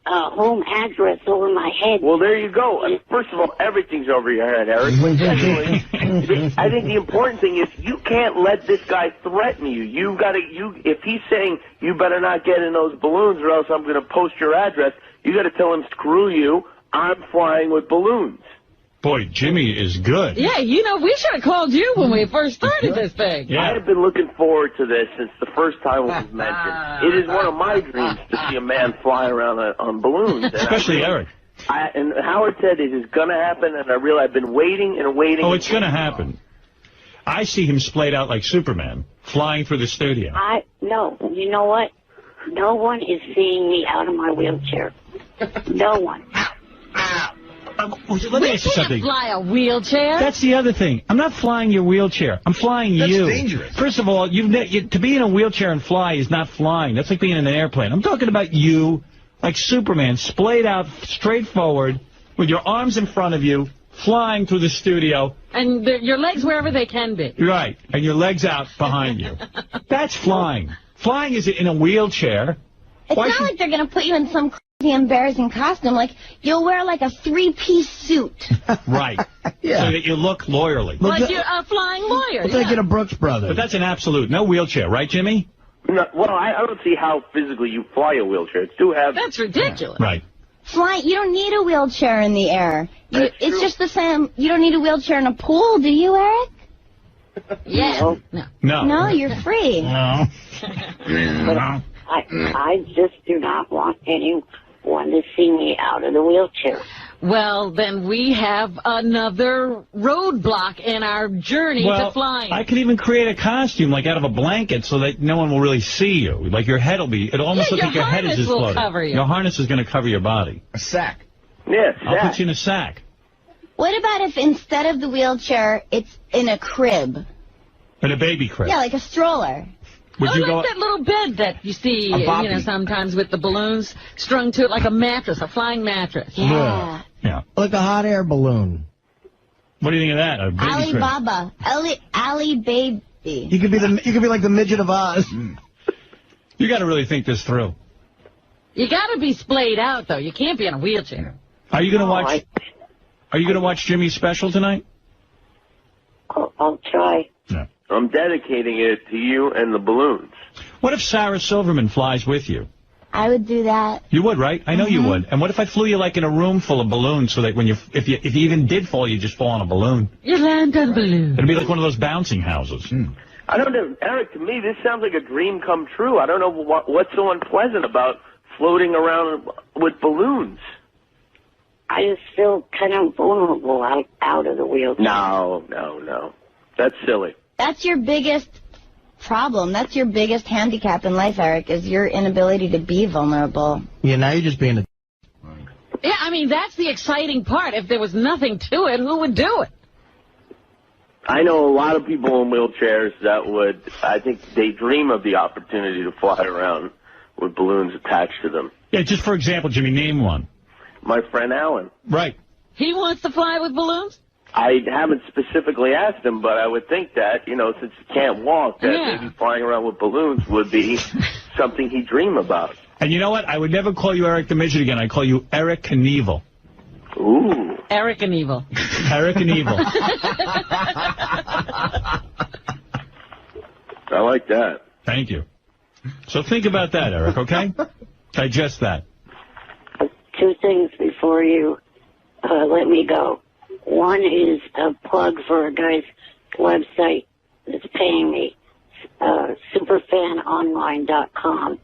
home address over my head. Well, there you go. First of all, everything's over your head, Eric. Secondly, I think the important thing is you can't let this guy threaten you. If he's saying you better not get in those balloons or else I'm going to post your address, you got to tell him, screw you, I'm flying with balloons. Boy, Jimmy is good. Yeah, we should have called you when we first started this thing. Yeah. I have been looking forward to this since the first time it was mentioned. It is one of my dreams to see a man fly around on balloons. Especially Eric. And Howard said it is going to happen, and I've been waiting and waiting. Oh, it's going to happen. I see him splayed out like Superman, flying through the studio. No, you know what? No one is seeing me out of my wheelchair. No one. Let me ask you something. You can't fly a wheelchair. That's the other thing. I'm not flying your wheelchair. I'm flying you. That's dangerous. First of all, to be in a wheelchair and fly is not flying. That's like being in an airplane. I'm talking about you, like Superman, splayed out, straight forward, with your arms in front of you, flying through the studio. And your legs wherever they can be. Right. And your legs out behind you. That's flying. Flying is in a wheelchair. It's not like they're going to put you in some crazy embarrassing costume. Like, you'll wear like a 3-piece suit. Right. Yeah. So that you look lawyerly. Like you're a flying lawyer. We'll take it to Brooks Brothers. But that's an absolute. No wheelchair, right, Jimmy? No, well, I don't see how physically you fly a wheelchair. It's too heavy. That's ridiculous. Right. You don't need a wheelchair in the air. It's just the same. You don't need a wheelchair in a pool, do you, Eric? Yeah. No. No, you're free. No. But I just do not want anyone to see me out of the wheelchair. Well, then we have another roadblock in our journey to flying. I could even create a costume, like out of a blanket, so that no one will really see you. Like your head will be, it'll almost look like your head is just floating. Cover you. Your harness is going to cover your body. A sack. Yeah, I'll put you in a sack. What about if instead of the wheelchair, it's in a crib? In a baby crib. Yeah, like a stroller. Would you like go? that little bed that you see, sometimes with the balloons strung to it like a mattress, a flying mattress. Yeah. Like a hot air balloon. What do you think of that? A baby crib. Alibaba. Ali Baby. You could be like the Midget of Oz. You got to really think this through. You got to be splayed out, though. You can't be in a wheelchair. Are you going to watch? Are you going to watch Jimmy's special tonight? I'll try. No. I'm dedicating it to you and the balloons. What if Sarah Silverman flies with you? I would do that. You would, right? I know you would. And what if I flew you like in a room full of balloons, so that when if you even did fall, you just fall on a balloon? You land on a balloon. It'd be like one of those bouncing houses. I don't know, Eric. To me, this sounds like a dream come true. I don't know what's so unpleasant about floating around with balloons. I just feel kind of vulnerable out of the wheelchair. No. That's silly. That's your biggest problem. That's your biggest handicap in life, Eric, is your inability to be vulnerable. Yeah, now you're just being a... Yeah, I mean, that's the exciting part. If there was nothing to it, who would do it? I know a lot of people in wheelchairs that would, I think they dream of the opportunity to fly around with balloons attached to them. Yeah, just for example, Jimmy, name one. My friend Alan. Right. He wants to fly with balloons? I haven't specifically asked him, but I would think that, since he can't walk, that maybe flying around with balloons would be something he'd dream about. And you know what? I would never call you Eric the Midget again. I'd call you Eric Knievel. Ooh. Eric and Evil. Eric and Evil. I like that. Thank you. So think about that, Eric, okay? Digest that. Two things before you let me go. One is a plug for a guy's website that's paying me, superfanonline.com.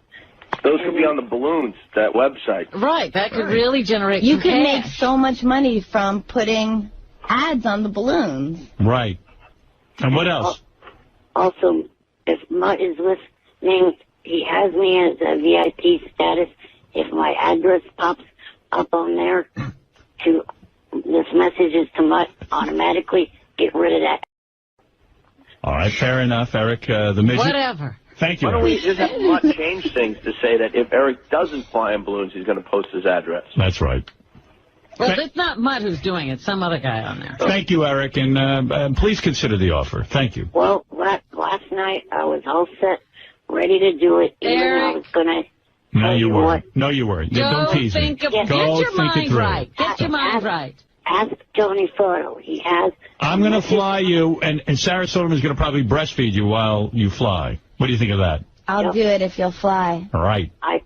Those could be on the balloons, that website. Right, that could really generate You some could cash. make so much money from putting ads on the balloons. Right. And what else? Also, if Mutt is listening, he has me as a VIP status. If my address pops up on there, this message is to Mutt, automatically get rid of that. All right, fair enough, Eric, the Midget. Whatever. Thank you. Why don't we just have Mutt change things to say that if Eric doesn't fly in balloons, he's going to post his address? That's right. Well, it's not Mutt who's doing it. Some other guy on there. Thank you, Eric, and please consider the offer. Thank you. Well, last night I was all set, ready to do it. Even I was going to... No, you weren't. No, you weren't. Don't tease me. Get your mind right. Get your mind right. Ask Tony Frodo. He has... I'm going to fly you, and Sarah Silverman's going to probably breastfeed you while you fly. What do you think of that? I'll do it if you'll fly. All right. I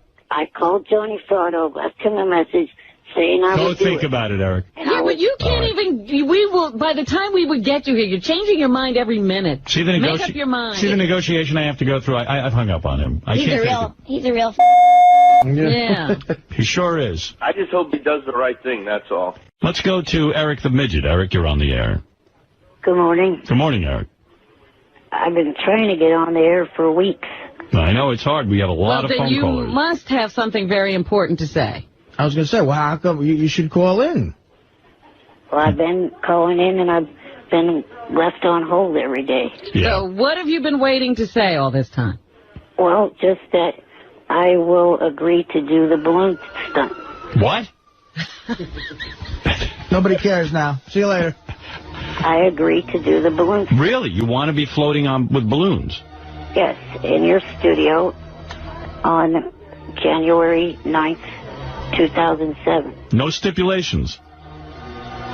called Tony Frodo, left him a message saying I would do it. Go think about it, Eric. Yeah, but you can't even... We will... By the time we would get you here, you're changing your mind every minute. See the Make up your mind. See the negotiation I have to go through? I've hung up on him. He's a real... Yeah. He sure is. I just hope he does the right thing, that's all. Let's go to Eric the Midget. Eric, you're on the air. Good morning. Good morning, Eric. I've been trying to get on the air for weeks. I know it's hard. We have a lot of phone you callers. must have something very important to say. I was going to say, well, how come you should call in? Well, I've been calling in and I've been left on hold every day. Yeah. So what have you been waiting to say all this time? Well, just that I will agree to do the balloon stunt. What? Nobody cares now. See you later. I agree to do the balloon stunt. Really? You want to be floating on with balloons? Yes, in your studio on January 9th, 2007. No stipulations.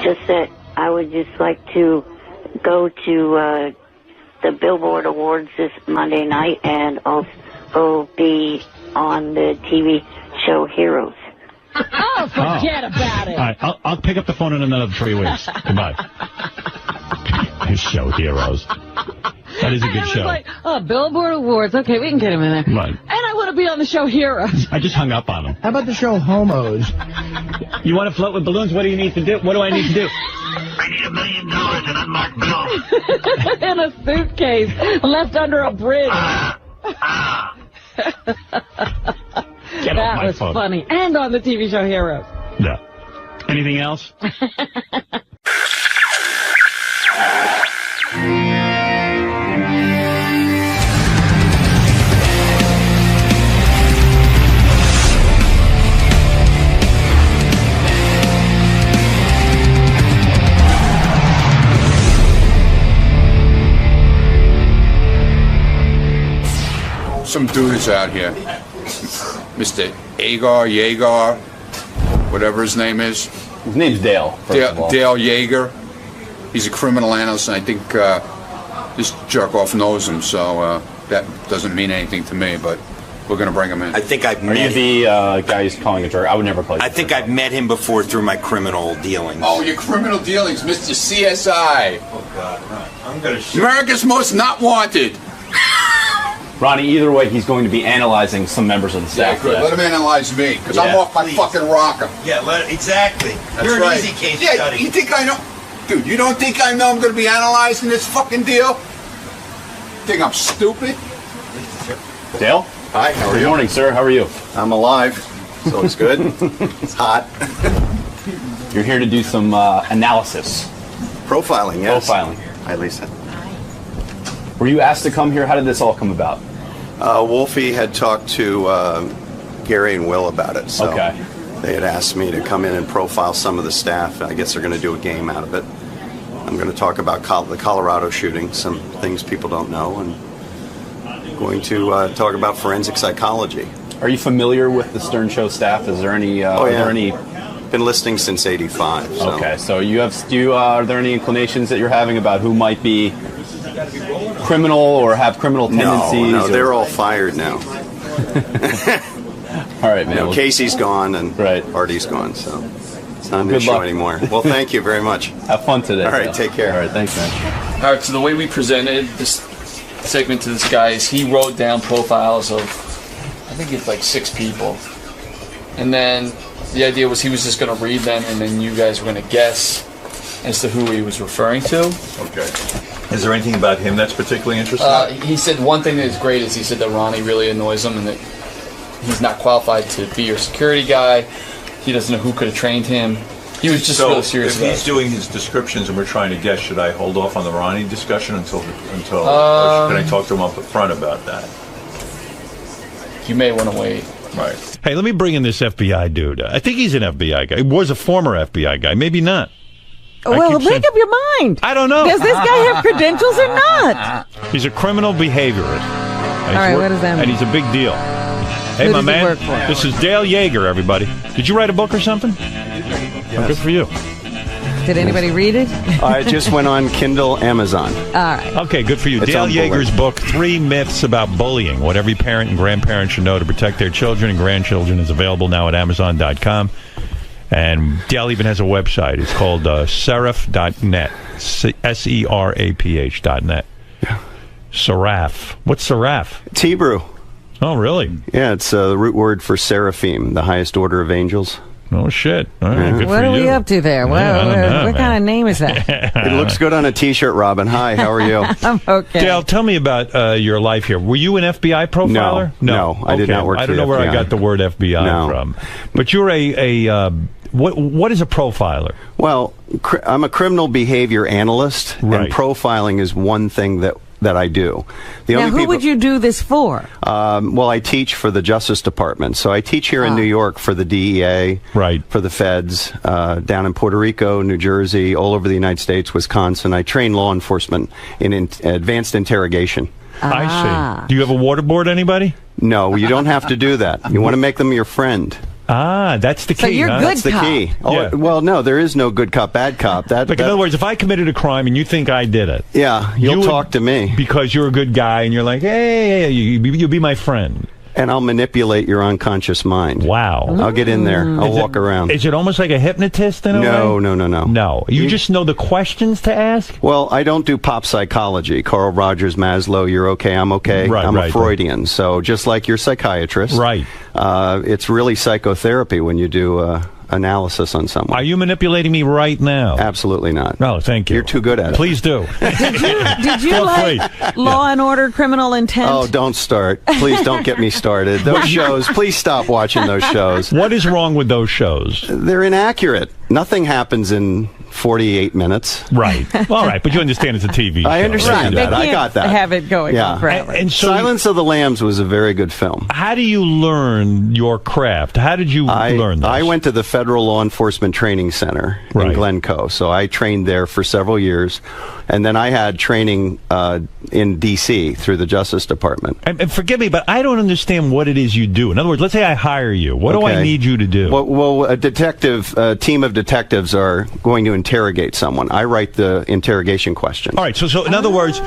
Just that I would just like to go to the Billboard Awards this Monday night and also be on the TV show Heroes. Oh, forget about it. All right, I'll pick up the phone in another 3 weeks. Goodbye. His show Heroes. That is a good show. Like, Billboard Awards. Okay, we can get him in there. Right. And I want to be on the show Heroes. I just hung up on him. How about the show Homos? You want to float with balloons? What do you need to do? What do I need to do? I need $1 million in unmarked bills. In a suitcase left under a bridge. Get off my was phone. funny. And on the TV show Heroes. Yeah. Anything else? Some dude is out here, Mr. Jaeger, whatever his name is. His name's Dale. Dale Jaeger. He's a criminal analyst, and I think this jerk-off knows him, so that doesn't mean anything to me, but we're going to bring him in. I think I've met Are you the guy who's calling a jerk? I would never call you. I think I've met him before through my criminal dealings. Oh, your criminal dealings, Mr. CSI. Oh, God, right. I'm going to America's Most Not Wanted. Ronnie, either way, he's going to be analyzing some members of the staff. Yeah, good. Let him analyze me, because I'm off my fucking rocker. Yeah, exactly. That's You're an right. easy case Yeah, study. you think I know? Dude, you don't think I know I'm going to be analyzing this fucking deal? Think I'm stupid? Dale? Hi, how are Good you? morning, sir. How are you? I'm alive, so it's good. It's hot. You're here to do some analysis. Profiling, yes. Profiling. Hi, Lisa. Were you asked to come here? How did this all come about? Wolfie had talked to Gary and Will about it, so Okay. they had asked me to come in and profile some of the staff. I guess they're going to do a game out of it. I'm going to talk about the Colorado shooting, some things people don't know, and going to talk about forensic psychology. Are you familiar with the Stern Show staff? Is there any? Oh, yeah. Are there any? Been listening since '85. So. Okay, so you have. Are there any inclinations that you're having about who might be criminal or have criminal tendencies? No, they're all fired now. All right, man. No, Casey's gone and Artie's gone, so it's not an issue anymore. Well, thank you very much. Have fun today. All right, take care. All right, thanks, man. All right, so the way we presented this segment to this guy is he wrote down profiles of, I think it's like 6 people. And then the idea was he was just going to read them, and then you guys were going to guess as to who he was referring to. Okay. Is there anything about him that's particularly interesting? He said one thing that is great is he said that Ronnie really annoys him and that he's not qualified to be your security guy. He doesn't know who could have trained him. He was just really serious if about he's it. doing his descriptions and we're trying to guess, should I hold off on the Ronnie discussion until or can I talk to him up front about that? You may want to wait. Right. Hey, let me bring in this FBI dude. I think he's an FBI guy. He was a former FBI guy. Maybe not. Well, make up your mind. I don't know. Does this guy have credentials or not? He's a criminal behaviorist. All right, what does that mean? And he's a big deal. Hey, Who my does he man, work for? this is Dale Jaeger, everybody. Did you write a book or something? Oh, good for you. Did anybody read it? I just went on Kindle, Amazon. All right. Okay, good for you. It's Dale on Jaeger's Bullet. book, 3 Myths About Bullying, What Every Parent and Grandparent Should Know to Protect Their Children and Grandchildren, is available now at Amazon.com. And Dale even has a website. It's called seraph.net. Seraph.net. Seraph. What's Seraph? It's Hebrew. Oh, really? Yeah, it's the root word for seraphim, the highest order of angels. Oh, shit. All right, good What for are you. we up to there? Yeah, I don't know, What kind of name is that? It looks good on a T-shirt, Robin. Hi, how are you? I'm okay. Dale, tell me about your life here. Were you an FBI profiler? No, I did not work I for don't the know where I FBI. got the word FBI from. But you're what is a profiler? Well, I'm a criminal behavior analyst, and profiling is one thing that I do. Now, who would you do this for? Well, I teach for the Justice Department. So I teach here in New York for the DEA, for the feds, down in Puerto Rico, New Jersey, all over the United States, Wisconsin. I train law enforcement in advanced interrogation. I see. Do you have a waterboard, anybody? No, you don't have to do that. You want to make them your friend. Ah, that's the key. So you're huh? good That's the cop. key. Oh, Yeah. well, no, there is no good cop, bad cop. In other words, if I committed a crime and you think I did it, yeah, you'll talk to me because you're a good guy and you're like, hey, you'll be my friend. and I'll manipulate your unconscious mind. Wow. I'll get in there. I'll walk around. Is it almost like a hypnotist in a way? No. No. You just know the questions to ask? Well, I don't do pop psychology. Carl Rogers, Maslow, you're okay, I'm okay. I'm a Freudian. So just like your psychiatrist. Right. It's really psychotherapy when you do analysis on someone. Are you manipulating me right now? Absolutely not. No, thank you. You're too good at it. Please do. Did you like Law and Order Criminal Intent? Oh, don't start. Please don't get me started. Those shows, please stop watching those shows. What is wrong with those shows? They're inaccurate. Nothing happens in 48 minutes. Right. All right, but you understand it's a TV show. I understand that. I got that. Have it going on forever. And so Silence of the Lambs was a very good film. How do you learn your craft? How did you learn this? I went to the Federal Law Enforcement Training Center in Glencoe, so I trained there for several years, and then I had training in D.C. through the Justice Department. And forgive me, but I don't understand what it is you do. In other words, let's say I hire you. What do I need you to do? Well, a team of detectives are going to interrogate someone. I write the interrogation questions. All right, so in other words,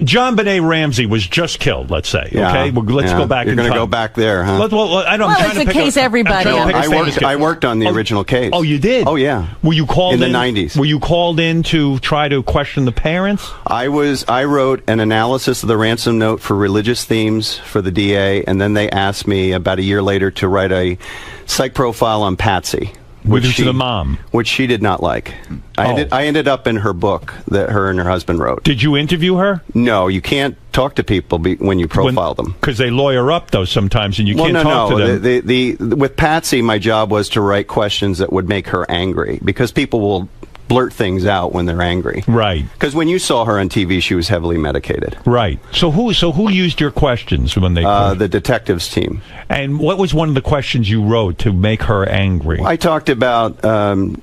John Benet Ramsey was just killed, let's say. Okay, let's go back. You're going to go back there, huh? It's a case everybody. I worked on the original case. Oh, you did? Oh, yeah. Were you called in the 90s? Were you called in to try to question the parents? I wrote an analysis of the ransom note for religious themes for the DA, and then they asked me about a year later to write a psych profile on Patsy. Which the mom. Which she did not like. I ended up in her book that her and her husband wrote. Did you interview her? No, you can't talk to people when you profile them. Because they lawyer up, though, sometimes, and you can't talk to them. With Patsy, my job was to write questions that would make her angry, because people will blurt things out when they're angry. Right. Because when you saw her on TV, she was heavily medicated. Right. So who used your questions when they... the detectives team. And what was one of the questions you wrote to make her angry? I talked about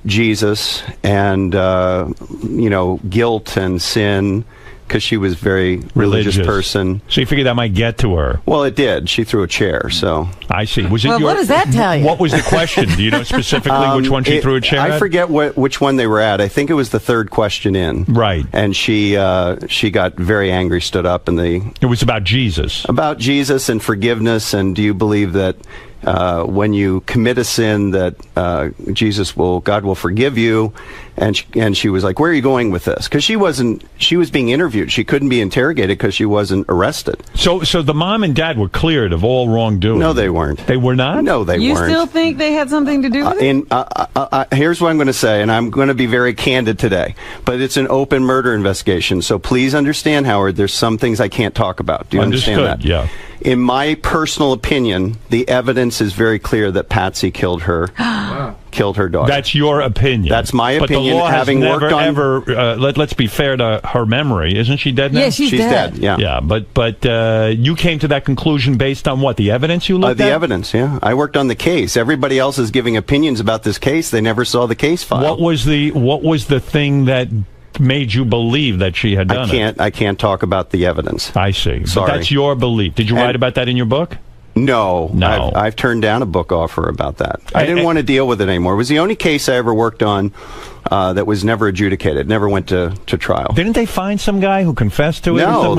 Jesus and, guilt and sin, because she was a very religious person. So you figured that might get to her? Well, it did. She threw a chair, so... I see. Was it what does that tell you? What was the question? Do you know specifically which one she threw a chair at? I forget which one they were at. I think it was the third question in. Right. And she got very angry, stood up, and It was about Jesus. About Jesus and forgiveness, and do you believe that when you commit a sin that God will forgive you? And she was like, where are you going with this? Because she was being interviewed. She couldn't be interrogated because she wasn't arrested. So the mom and dad were cleared of all wrongdoing? No, they weren't. They were not? No, they weren't. You still think they had something to do with it? Here's what I'm going to say, and I'm going to be very candid today, but it's an open murder investigation, so please understand, Howard, there's some things I can't talk about. Do you understand that? Yeah. In my personal opinion, the evidence is very clear that Patsy killed her daughter. That's your opinion. That's my opinion. But the law having has never, worked on... let's be fair to her memory. Isn't she dead now? Yeah, she's dead. Yeah. Yeah, but you came to that conclusion based on what? The evidence you looked at? The evidence, yeah. I worked on the case. Everybody else is giving opinions about this case. They never saw the case file. What was the thing that made you believe that she had done it? I can't talk about the evidence. I see. Sorry. But that's your belief. Did you write about that in your book? No. I've turned down a book offer about that. I didn't want to deal with it anymore. It was the only case I ever worked on that was never adjudicated, never went to trial. Didn't they find some guy who confessed to it? No.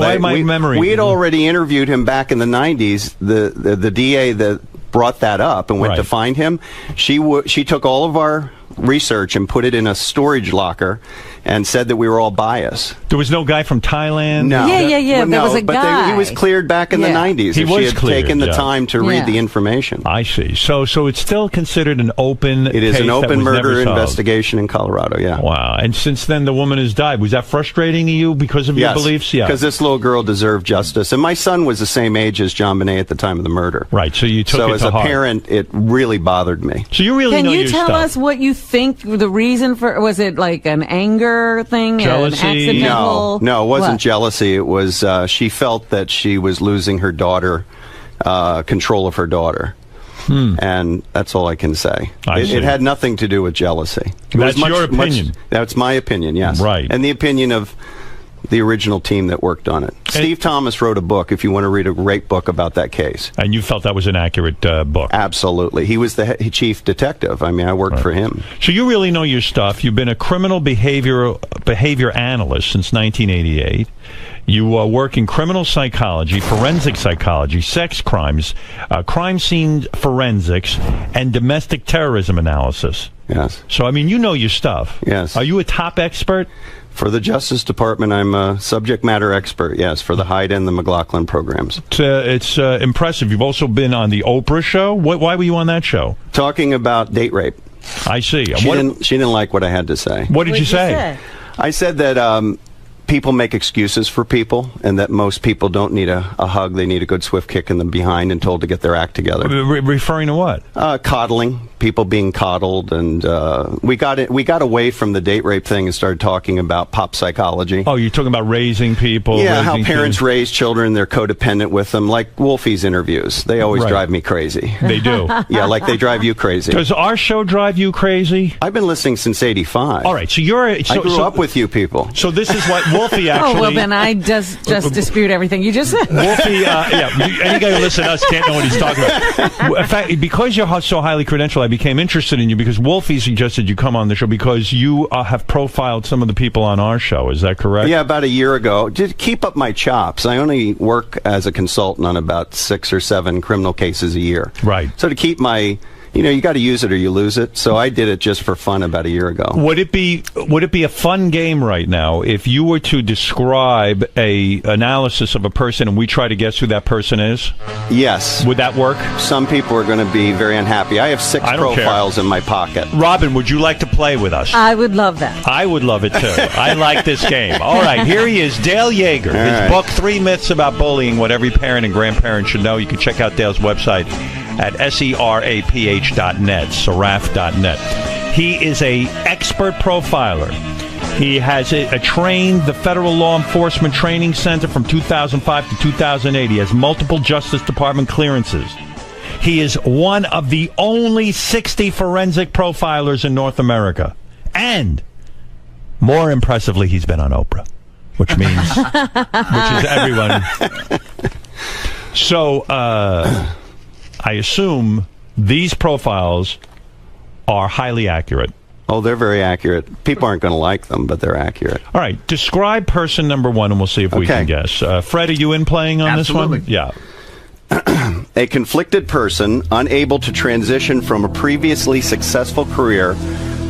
We had already interviewed him back in the 90s. The DA that brought that up and went to find him, she took all of our research and put it in a storage locker and said that we were all biased. There was no guy from Thailand? No. Yeah. Well, there was a guy. He was cleared back in the 90s. He was had cleared, taken the time to read the information. I see. So it's still considered an open It is case an open murder never investigation in Colorado, yeah. Wow. And since then, the woman has died. Was that frustrating to you because of your beliefs? Yeah. Because this little girl deserved justice. And my son was the same age as John Benet at the time of the murder. Right. So you took it to heart. So as a parent, it really bothered me. So you really know your stuff. Can you tell us what you think the reason for... Was it like an anger thing? Jealousy? Accidental... No, it wasn't jealousy. It was she felt that she was losing her daughter, control of her daughter. And that's all I can say. It had nothing to do with jealousy. That's your opinion. That's my opinion, yes. Right. And the opinion of the original team that worked on it. Steve Thomas wrote a book, if you want to read a great book about that case. And you felt that was an accurate book? Absolutely. He was the chief detective. I mean, I worked for him. So you really know your stuff. You've been a criminal behavior analyst since 1988. You work in criminal psychology, forensic psychology, sex crimes, crime scene forensics, and domestic terrorism analysis. Yes. So, I mean, you know your stuff. Yes. Are you a top expert? For the Justice Department, I'm a subject matter expert, yes, for the Hyde and the McLaughlin programs. It's impressive. You've also been on the Oprah show. Why were you on that show? Talking about date rape. I see. She didn't like what I had to say. What did you say? I said that people make excuses for people, and that most people don't need a hug. They need a good swift kick in the behind and told to get their act together. Referring to what? Coddling. People being coddled, and we got away from the date rape thing and started talking about pop psychology. Oh, you're talking about raising people? Yeah, how parents raise children, they're codependent with them, like Wolfie's interviews. They always drive me crazy. They do? Yeah, like they drive you crazy. Does our show drive you crazy? I've been listening since ¡85. All right, so I grew up with you people. So this is what Wolfie actually... Oh, well, then I just dispute everything you just said. Wolfie, any guy who listens to us can't know what he's talking about. In fact, because you're so highly credentialed, I became interested in you because Wolfie suggested you come on the show because you have profiled some of the people on our show. Is that correct? Yeah, about a year ago. Just keep up my chops. I only work as a consultant on about 6 or 7 criminal cases a year. Right. So to keep my... you got to use it or you lose it. So I did it just for fun about a year ago. Would it be a fun game right now if you were to describe a analysis of a person and we try to guess who that person is? Yes. Would that work? Some people are going to be very unhappy. I have 6 profiles in my pocket. Robin, would you like to play with us? I would love that. I would love it too. I like this game. All right, here he is, Dale Yeager. His book, 3 Myths About Bullying, What Every Parent and Grandparent Should Know. You can check out Dale's website at seraph.net, seraph.net. He is a expert profiler. He has trained the Federal Law Enforcement Training Center from 2005 to 2008. He has multiple Justice Department clearances. He is one of the only 60 forensic profilers in North America. And, more impressively, he's been on Oprah, which is everyone. So, I assume these profiles are highly accurate. Oh, they're very accurate. People aren't going to like them, but they're accurate. All right. Describe person number 1, and we'll see if we can guess. Fred, are you in playing on this one? Yeah. A conflicted person unable to transition from a previously successful career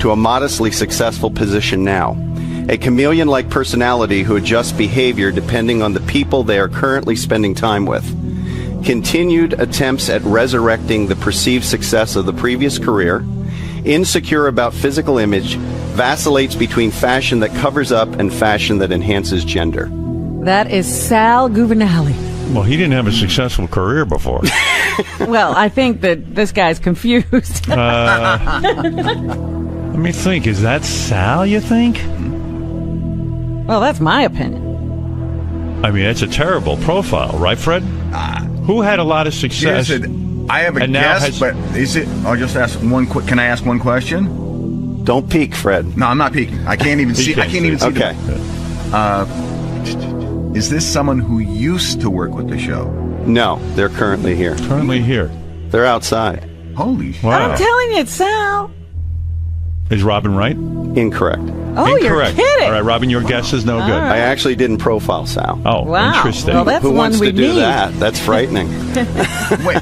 to a modestly successful position now. A chameleon-like personality who adjusts behavior depending on the people they are currently spending time with. Continued attempts at resurrecting the perceived success of the previous career, insecure about physical image, vacillates between fashion that covers up and fashion that enhances gender. That is Sal Governale. Well, he didn't have a successful career before. Well, I think that this guy's confused. Let me think. Is that Sal, you think? Well, that's my opinion. I mean, it's a terrible profile, right, Fred? Who had a lot of success? I have a guess, but is it? I'll just ask one quick. Can I ask one question? Don't peek, Fred. No, I'm not peeking. I can't even see. I can't even see. Okay. Is this someone who used to work with the show? No, they're currently here. Currently here. They're outside. Holy shit! Wow. I'm telling you, it's Sal. Is Robin right? Incorrect. Oh, Incorrect. You're kidding. All right, Robin, your guess is no good. All right. I actually didn't profile Sal. Oh, wow. Interesting. Well, that's Who the one wants we to do need. that? That's frightening.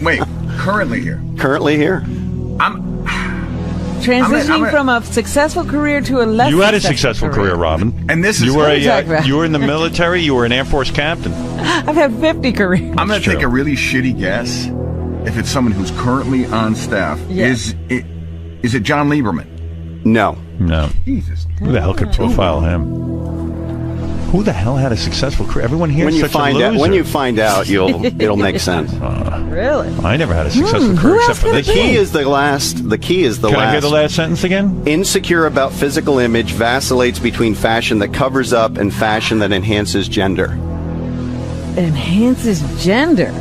Wait. Currently here. Currently here. Transitioning from a successful career to a less You had a successful career, Robin. And this is you were you were in the military. You were an Air Force captain. I've had 50 careers. I'm going to take a really shitty guess. If it's someone who's currently on staff, is it John Lieberman? No. Jesus. Who the hell could profile him? Who the hell had a successful career? Everyone here is such a loser. When you find out, it'll make sense. Really? I never had a successful career except for this. The key is the last. Can I hear the last sentence again? Insecure about physical image, vacillates between fashion that covers up and fashion that enhances gender. Enhances gender.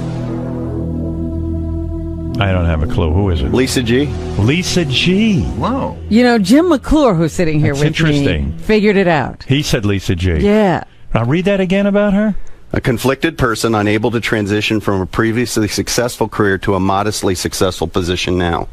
I don't have a clue. Who is it? Lisa G. Lisa G. Whoa. You know, Jim McClure, who's sitting here with interesting. me, figured it out. He said Lisa G. Yeah. Now read that again about her. A conflicted person unable to transition from a previously successful career to a modestly successful position now.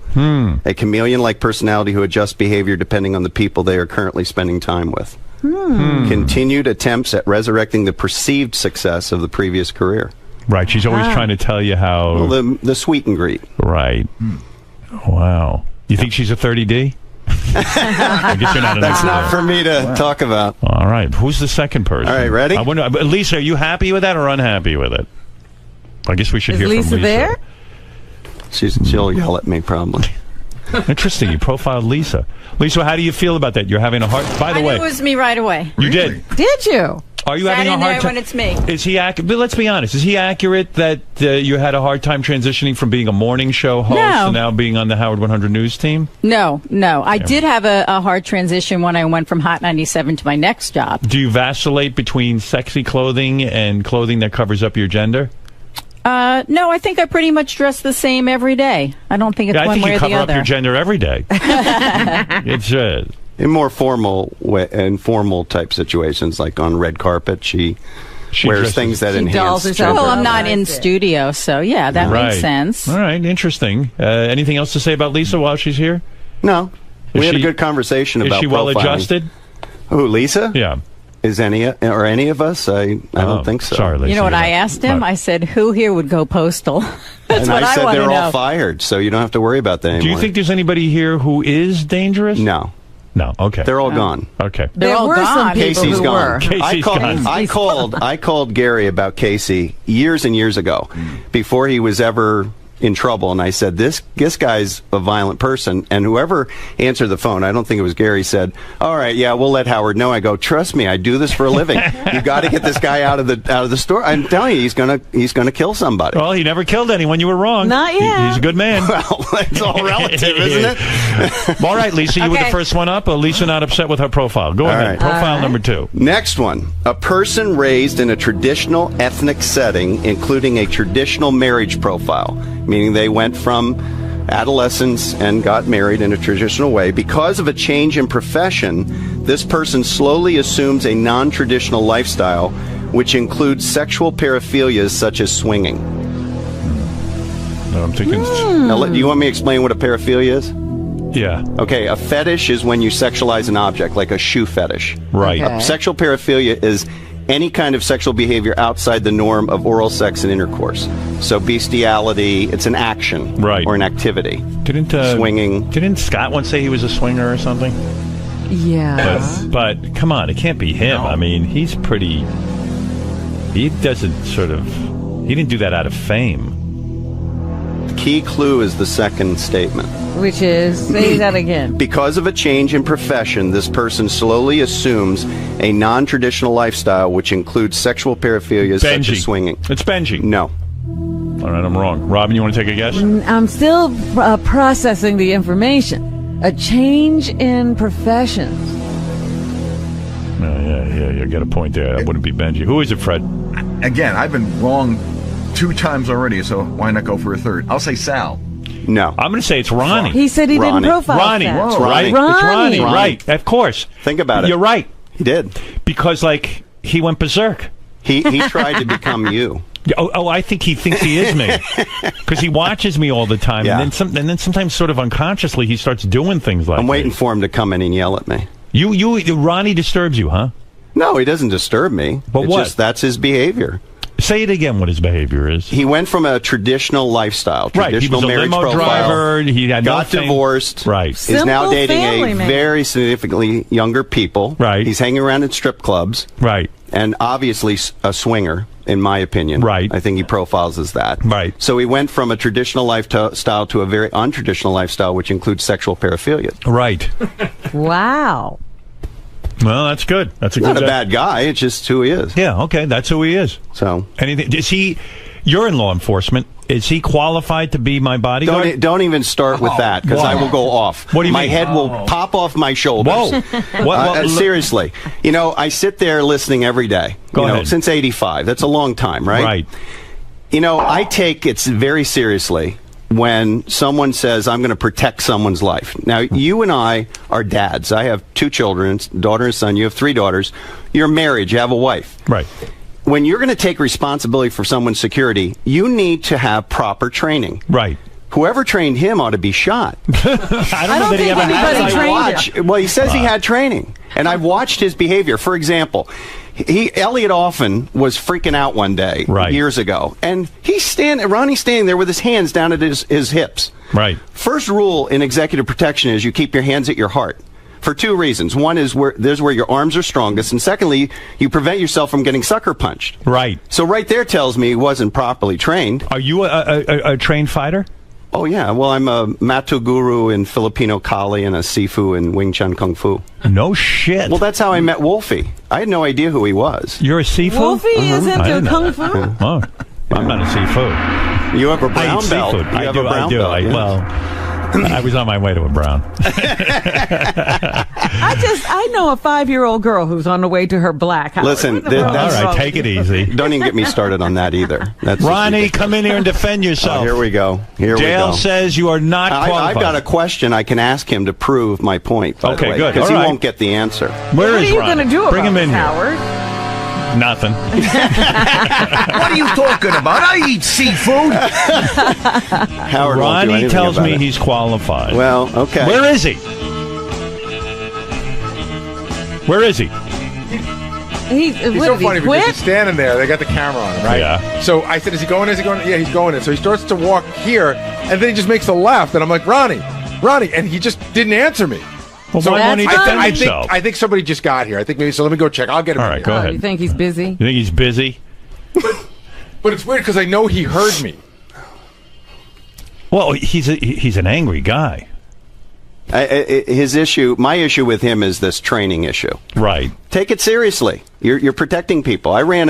A chameleon-like personality who adjusts behavior depending on the people they are currently spending time with. Continued attempts at resurrecting the perceived success of the previous career. Right, she's always trying to tell you how... Well, the sweet and greet. Right. Wow. You think she's a 30D? I guess you're not an That's not for me to talk about. All right. Who's the second person? All right, ready? I wonder, Lisa, are you happy with that or unhappy with it? I guess we should hear from Lisa. Is Lisa there? She'll yell at me, probably. Interesting. You profiled Lisa. Lisa, how do you feel about that? You're having a hard... By the I way... knew it was me right away. You did? Did you? Are you Sat having a in hard there time? when it's me. Is he accurate? But let's be honest. Is he accurate that you had a hard time transitioning from being a morning show host to now being on the Howard 100 News team? No. I did have a hard transition when I went from Hot 97 to my next job. Do you vacillate between sexy clothing and clothing that covers up your gender? No, I think I pretty much dress the same every day. I don't think it's one way or the other. I think you cover up your gender every day. It's in more formal informal type situations, like on red carpet, she wears things that enhance gender. Well, I'm not in studio, so yeah, that makes sense. All right, interesting. Anything else to say about Lisa while she's here? No. We had a good conversation about Is she profiling. well adjusted? Who, Lisa? Yeah. Is any of us? I don't think so. Sorry, Lisa. You know what I asked him? I said, who here would go postal? That's and what I said want to they're know. all fired, so you don't have to worry about that anymore. Do you think there's anybody here who is dangerous? No. No, okay. They're all gone. Okay. They're all gone. Casey's who gone. were. Casey's gone. I called Gary about Casey years and years ago, before he was ever in trouble, and I said, this guy's a violent person, and whoever answered the phone, I don't think it was Gary, said, all right, yeah, we'll let Howard know. I go, trust me, I do this for a living. You got to get this guy out of the store. I'm telling you, he's gonna kill somebody. Well, he never killed anyone. You were wrong. Not yet. He's a good man. Well, it's all relative, isn't it? All right, Lisa, you were the first one up. Lisa not upset with her profile. Go ahead. right. Profile number 2. Next one. A person raised in a traditional ethnic setting, including a traditional marriage profile, meaning they went from adolescence and got married in a traditional way. Because of a change in profession, this person slowly assumes a non-traditional lifestyle, which includes sexual paraphilias such as swinging. No, I'm thinking... Now, do you want me to explain what a paraphilia is? Yeah. Okay, a fetish is when you sexualize an object, like a shoe fetish. Right. A sexual paraphilia is any kind of sexual behavior outside the norm of oral sex and intercourse. So bestiality, it's an action, or an activity. Swinging. Didn't Scott once say he was a swinger or something? Yeah. But come on, it can't be him. I mean, he's pretty... He doesn't he didn't do that out of fame. Key clue is the second statement. Which is, say that again. Because of a change in profession, this person slowly assumes a non-traditional lifestyle, which includes sexual paraphilias such as swinging. It's Benji. No. All right, I'm wrong. Robin, you want to take a guess? I'm still processing the information. A change in professions. Yeah, you got a point there. That wouldn't be Benji. Who is it, Fred? Again, I've been wrong 2 times already, so why not go for a third? I'll say Sal. No. I'm going to say it's Ronnie. He said he didn't profile Ronnie. Sal. It's right. It's Ronnie. Right. Of course. Think about it. You're right. He did. Because, he went berserk. He tried to become you. Oh, I think he thinks he is me. Because he watches me all the time. Yeah. And then sometimes sort of unconsciously he starts doing things like I'm waiting for him to come in and yell at me. Ronnie disturbs you, huh? No, he doesn't disturb me. But it's what? Just, that's his behavior. Say it again, what his behavior is. He went from a traditional lifestyle, traditional he was a marriage limo profile, driver, he had got divorced, is now dating a very significantly younger people. Right. He's hanging around in strip clubs. Right. And obviously a swinger, in my opinion. Right. I think he profiles as that. Right. So he went from a traditional lifestyle to a very untraditional lifestyle, which includes sexual paraphilia. Right. Wow. Well, that's good. That's Not a bad guy. It's just who he is. Yeah, okay. That's who he is. So, you're in law enforcement. Is he qualified to be my bodyguard? Don't even start with that, because I will go off. What do you my mean? head will pop off my shoulders. Whoa. Seriously. I sit there listening every day. Go ahead. Since 85. That's a long time, right? Right. I take it very seriously when someone says, I'm going to protect someone's life. Now, you and I are dads. I have 2 children, daughter and son. You have 3 daughters. You're married. You have a wife. Right. When you're going to take responsibility for someone's security, you need to have proper training. Right. Whoever trained him ought to be shot. I don't know that he ever had. Well, he says he had training, and I've watched his behavior. For example, Elliot Offen was freaking out one day years ago, and Ronnie's standing there with his hands down at his hips. Right. First rule in executive protection is you keep your hands at your heart. For 2 reasons. One is where your arms are strongest, and secondly, you prevent yourself from getting sucker punched. Right. So right there tells me he wasn't properly trained. Are you a trained fighter? Oh, yeah. Well, I'm a Matu Guru in Filipino Kali and a Sifu in Wing Chun Kung Fu. No shit. Well, that's how I met Wolfie. I had no idea who he was. You're a Sifu? Wolfie is into Kung Fu? Oh, I'm not a Sifu. You have a I brown eat belt. seafood. You have a brown belt. Yeah. Well, I was on my way to a brown. I know a 5-year-old girl who's on the way to her black. Howard. Listen, What the fuck all is right, wrong take with it you? easy. Don't even get me started on that either. That's Ronnie, come in here and defend yourself. Oh, here we go. Here we Dale go. says you are not qualified. I've got a question. I can ask him to prove my point. By Okay, the way, good. Because All he right. won't get the answer. Where What is are you Ronnie? going to do Bring about him in this, here. Howard? Nothing. What are you talking about? I eat seafood. Howard won't do Ronnie anything tells about me it. he's qualified. Well, okay. Where is he? Where is he? He's so funny because quit? he's standing there. They got the camera on him, right? Yeah. So I said, is he going? Is he going? Yeah, he's going in. So he starts to walk here, and then he just makes a left, and I'm like, Ronnie, and he just didn't answer me. Well, so why won't he defend himself? I think somebody just got here. I think maybe so. Let me go check. I'll get him. All right, go ahead. You think he's busy? You think he's busy? But it's weird because I know he heard me. Well, he's an angry guy. My issue with him is this training issue. Right. Take it seriously. You're protecting people. I ran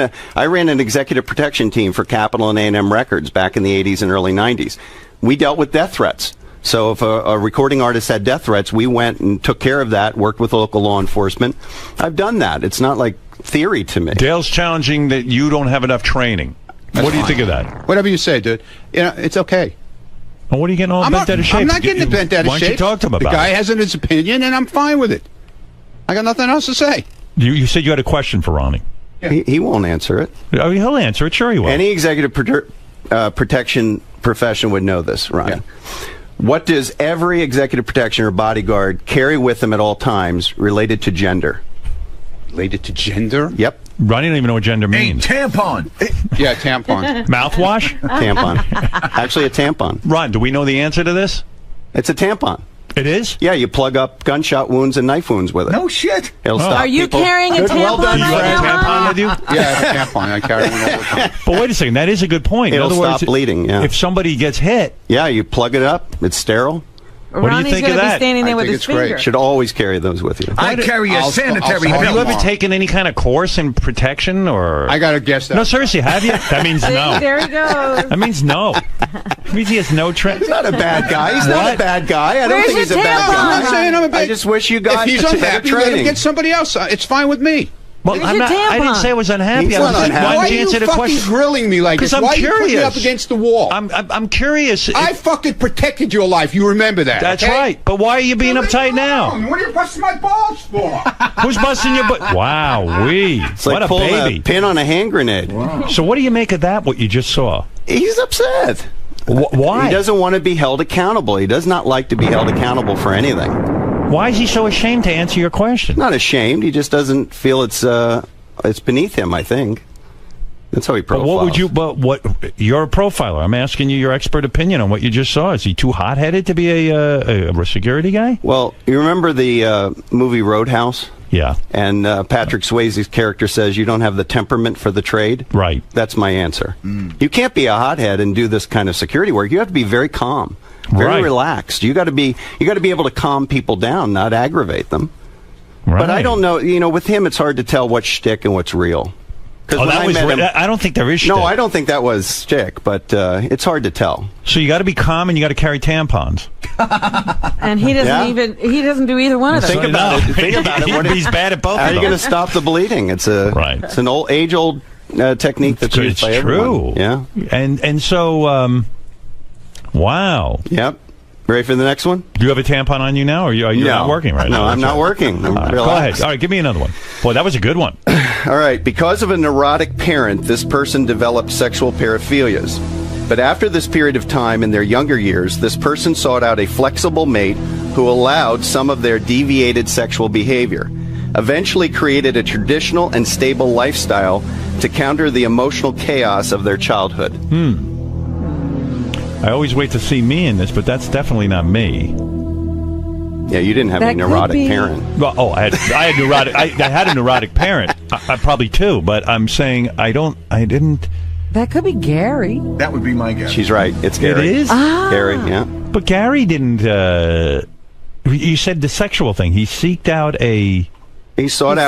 an executive protection team for Capitol and A&M Records back in the 80s and early 90s. We dealt with death threats. So if a recording artist had death threats, we went and took care of that, worked with local law enforcement. I've done that. It's not like theory to me. Dale's challenging that you don't have enough training. What do you think of that? Whatever you say, dude. You know, it's okay. Well, what are you getting all bent out of shape? I'm not getting bent out of shape. Why don't you talk to him about The guy it? has his opinion, and I'm fine with it. I got nothing else to say. You said you had a question for Ronnie. He won't answer it. Oh, he'll answer it. Sure he will. Any executive protection profession would know this, Ronnie. Yeah. What does every executive protection or bodyguard carry with them at all times related to gender? Related to gender? Yep. Ronnie don't even know what gender means. Tampon. Yeah, tampon. Mouthwash? Tampon. Actually, a tampon. Ron, do we know the answer to this? It's a tampon. It is? Yeah, you plug up gunshot wounds and knife wounds with it. No shit. It'll stop Are you people. carrying a Good, tampon? well done, Do you have a Fred. tampon with you? Yeah, I have a tampon. I carry one all the time. But wait a second, that is a good point. It'll In other stop words, bleeding, yeah. If somebody gets hit, Yeah, you plug it up. It's sterile. what do you Ronnie's think going of to be that? standing there I with think his it's great. finger. Should always carry those with you. I carry a sanitary I'll- Have you belt. ever taken any kind of course in protection or? I got to guess that. No, seriously, have you? That means See, no. there he goes. That means no. It means he has no training. He's not a bad guy. He's not a bad guy. I don't Where's think he's a your bad tampon? guy. I'm not saying I'm a bad. I just wish you guys If he's better unhappy, let him training. get somebody else. It's fine with me. Well, Where's I'm your not, I didn't tampon? say I was unhappy. He's I was not just unhappy. wanted Why to are answer you the fucking question. grilling me like this? I'm Why are you putting me curious. up against the wall? I'm curious. I fucking protected your life. You remember that? That's okay? right. But why are you being uptight now? What are you busting my balls for? Who's busting your butt? Wow, It's like what a pulling baby. a pin on a hand grenade. So what do you make of that, what you just saw? He's upset. Why? He doesn't want to be held accountable. He does not like to be held accountable for anything. Why is he so ashamed to answer your question? Not ashamed. He just doesn't feel it's beneath him, I think. That's how he profiles. What you're a profiler. I'm asking you your expert opinion on what you just saw. Is he too hot-headed to be a security guy? Well, you remember the movie Roadhouse? Yeah. And Patrick Swayze's character says you don't have the temperament for the trade. Right. That's my answer. You can't be a hothead and do this kind of security work. You have to be very calm, very relaxed. You got to be able to calm people down, not aggravate them. Right. But I don't know. With him, it's hard to tell what's shtick and what's real. Oh, that was. I don't think there is shtick. No, I don't think that was shtick, but it's hard to tell. So you got to be calm and you got to carry tampons. And he doesn't he doesn't do either one of those. Think about it. Think about it. He's bad at both How of are you them. going to stop the bleeding? It's it's an age-old technique that's used It's by true. everyone. Yeah. And so, wow. Yep. Ready for the next one? Do you have a tampon on you now, or are you not working right now? No, I'm not working. I'm Go relaxed. ahead. All right, give me another one. Boy, that was a good one. All right. Because of a neurotic parent, this person developed sexual paraphilias. But after this period of time in their younger years, this person sought out a flexible mate who allowed some of their deviated sexual behavior, eventually created a traditional and stable lifestyle to counter the emotional chaos of their childhood. I always wait to see me in this, but that's definitely not me. Yeah, you didn't have a neurotic parent. Well, I had neurotic. I had a neurotic parent. I probably too, but I'm saying I didn't. That could be Gary. That would be my guess. She's right. It's Gary. It is? Gary, yeah. But Gary didn't, you said the sexual thing. He sought out a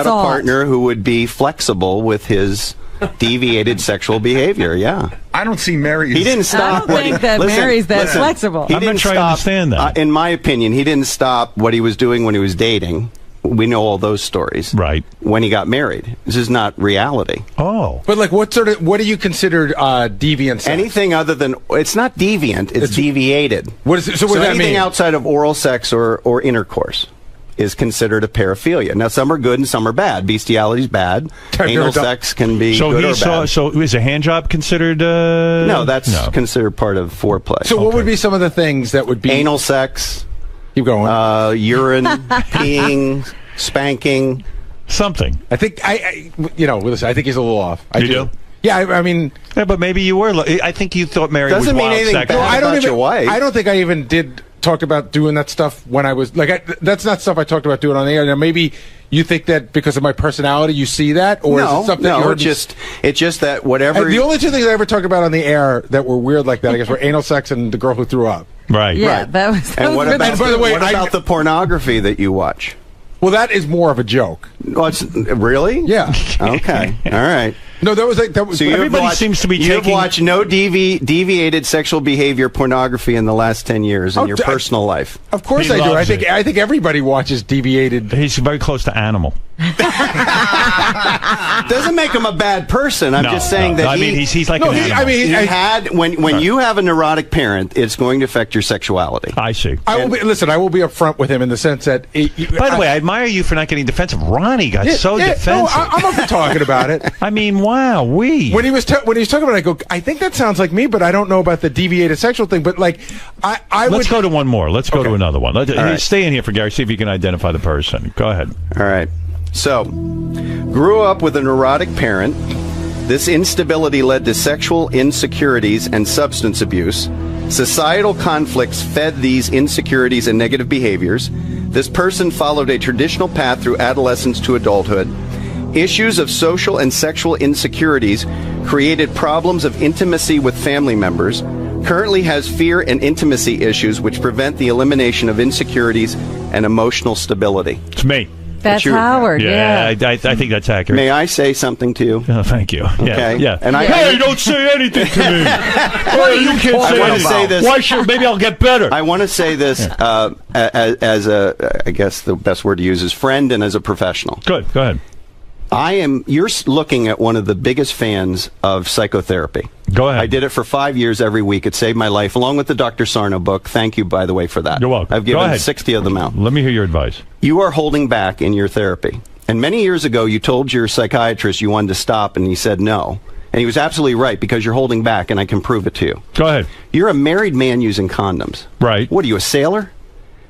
partner who would be flexible with his deviated sexual behavior, yeah. I don't see Mary. He didn't stop. I don't think that Mary's that flexible. He I'm didn't not sure I understand that. In my opinion, he didn't stop what he was doing when he was dating. We know all those stories. Right. When he got married. This is not reality. Oh. But like, what do you consider deviant sex? Anything other than, it's not deviant, it's deviated. What is it? So what does that anything mean? outside of oral sex or intercourse is considered a paraphilia. Now, some are good and some are bad. Bestiality is bad. Anal sex can be good or bad. So is a hand job considered? No, that's considered part of foreplay. So what would be some of the things that would be anal sex? Keep going. Urine, peeing, spanking, something. I think listen, I think he's a little off. I do. Yeah, I mean, yeah, but maybe you were. I think you thought Mary doesn't was mean wild anything sex. bad about your wife. I don't think I even did talk about doing that stuff when I was that's not stuff I talked about doing on the air. Now maybe you think that because of my personality you see that, or is it something you heard it's just that whatever. The only two things I ever talked about on the air that were weird like that, I guess, were anal sex and the girl who threw up. Right. Yeah, that was. And what about, by the way, what about the pornography that you watch? Well, that is more of a joke. Well, really? Yeah. Okay. All right. No, that was. So everybody seems to be You've taking. watched no deviated sexual behavior pornography in the last 10 years in your personal life. Of course I do. I think everybody watches deviated. He's very close to animal. Doesn't make him a bad person. I'm just saying that he's like an animal. When you have a neurotic parent, it's going to affect your sexuality. I see. I will be upfront with him in the sense that. By the way, I admire you for not getting defensive. Ronnie got defensive. No, I'm up for talking about it. I mean, wow, when he was talking about it, I go, I think that sounds like me, but I don't know about the deviated sexual thing. But like, let's go to one more. Let's go to another one. Right. Stay in here for Gary. See if you can identify the person. Go ahead. All right. So, grew up with a neurotic parent. This instability led to sexual insecurities and substance abuse. Societal conflicts fed these insecurities and negative behaviors. This person followed a traditional path through adolescence to adulthood. Issues of social and sexual insecurities created problems of intimacy with family members. Currently has fear and intimacy issues which prevent the elimination of insecurities and emotional stability. It's me. That's Howard. Yeah, I think that's accurate. May I say something to you? Oh, thank you. Okay. Yeah. And hey, don't say anything to me. Hey, you can't say anything. Say this. Why should? Maybe I'll get better. I want to say this as a, I guess the best word to use is friend and as a professional. Good. Go ahead. You're looking at one of the biggest fans of psychotherapy. Go ahead. I did it for 5 years every week. It saved my life, along with the Dr. Sarno book. Thank you, by the way, for that. You're welcome. I've given 60 of them out. Let me hear your advice. You are holding back in your therapy. And many years ago, you told your psychiatrist you wanted to stop, and he said no. And he was absolutely right, because you're holding back, and I can prove it to you. Go ahead. You're a married man using condoms. Right. What are you, a sailor?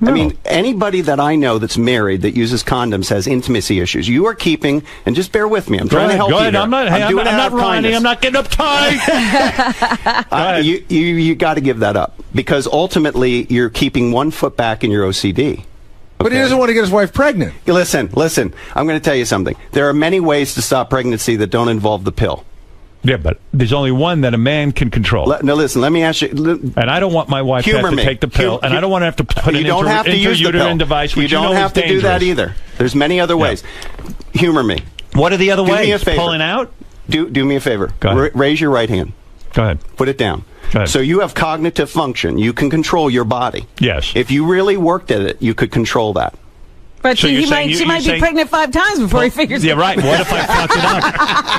No. I mean, anybody that I know that's married that uses condoms has intimacy issues. You are keeping, and just bear with me. I'm trying to help you. Go ahead. Here. I'm not Ronnie. I'm not getting uptight. You got to give that up, because ultimately you're keeping 1 foot back in your OCD. But he doesn't want to get his wife pregnant. Listen. I'm going to tell you something. There are many ways to stop pregnancy that don't involve the pill. Yeah, but there's only one that a man can control. No, listen, let me ask you. And I don't want my wife to have to take the pill, and I don't want to have to put an intrauterine device, which you don't have to do that either. There's many other ways. Humor me. What are the other ways? Do me a favor. Pulling out? Do me a favor. Go ahead. Raise your right hand. Go ahead. Put it down. Go ahead. So you have cognitive function. You can control your body. Yes. If you really worked at it, you could control that. But So she might be pregnant 5 times before he figures it out. Yeah, right. What if I fucked it up?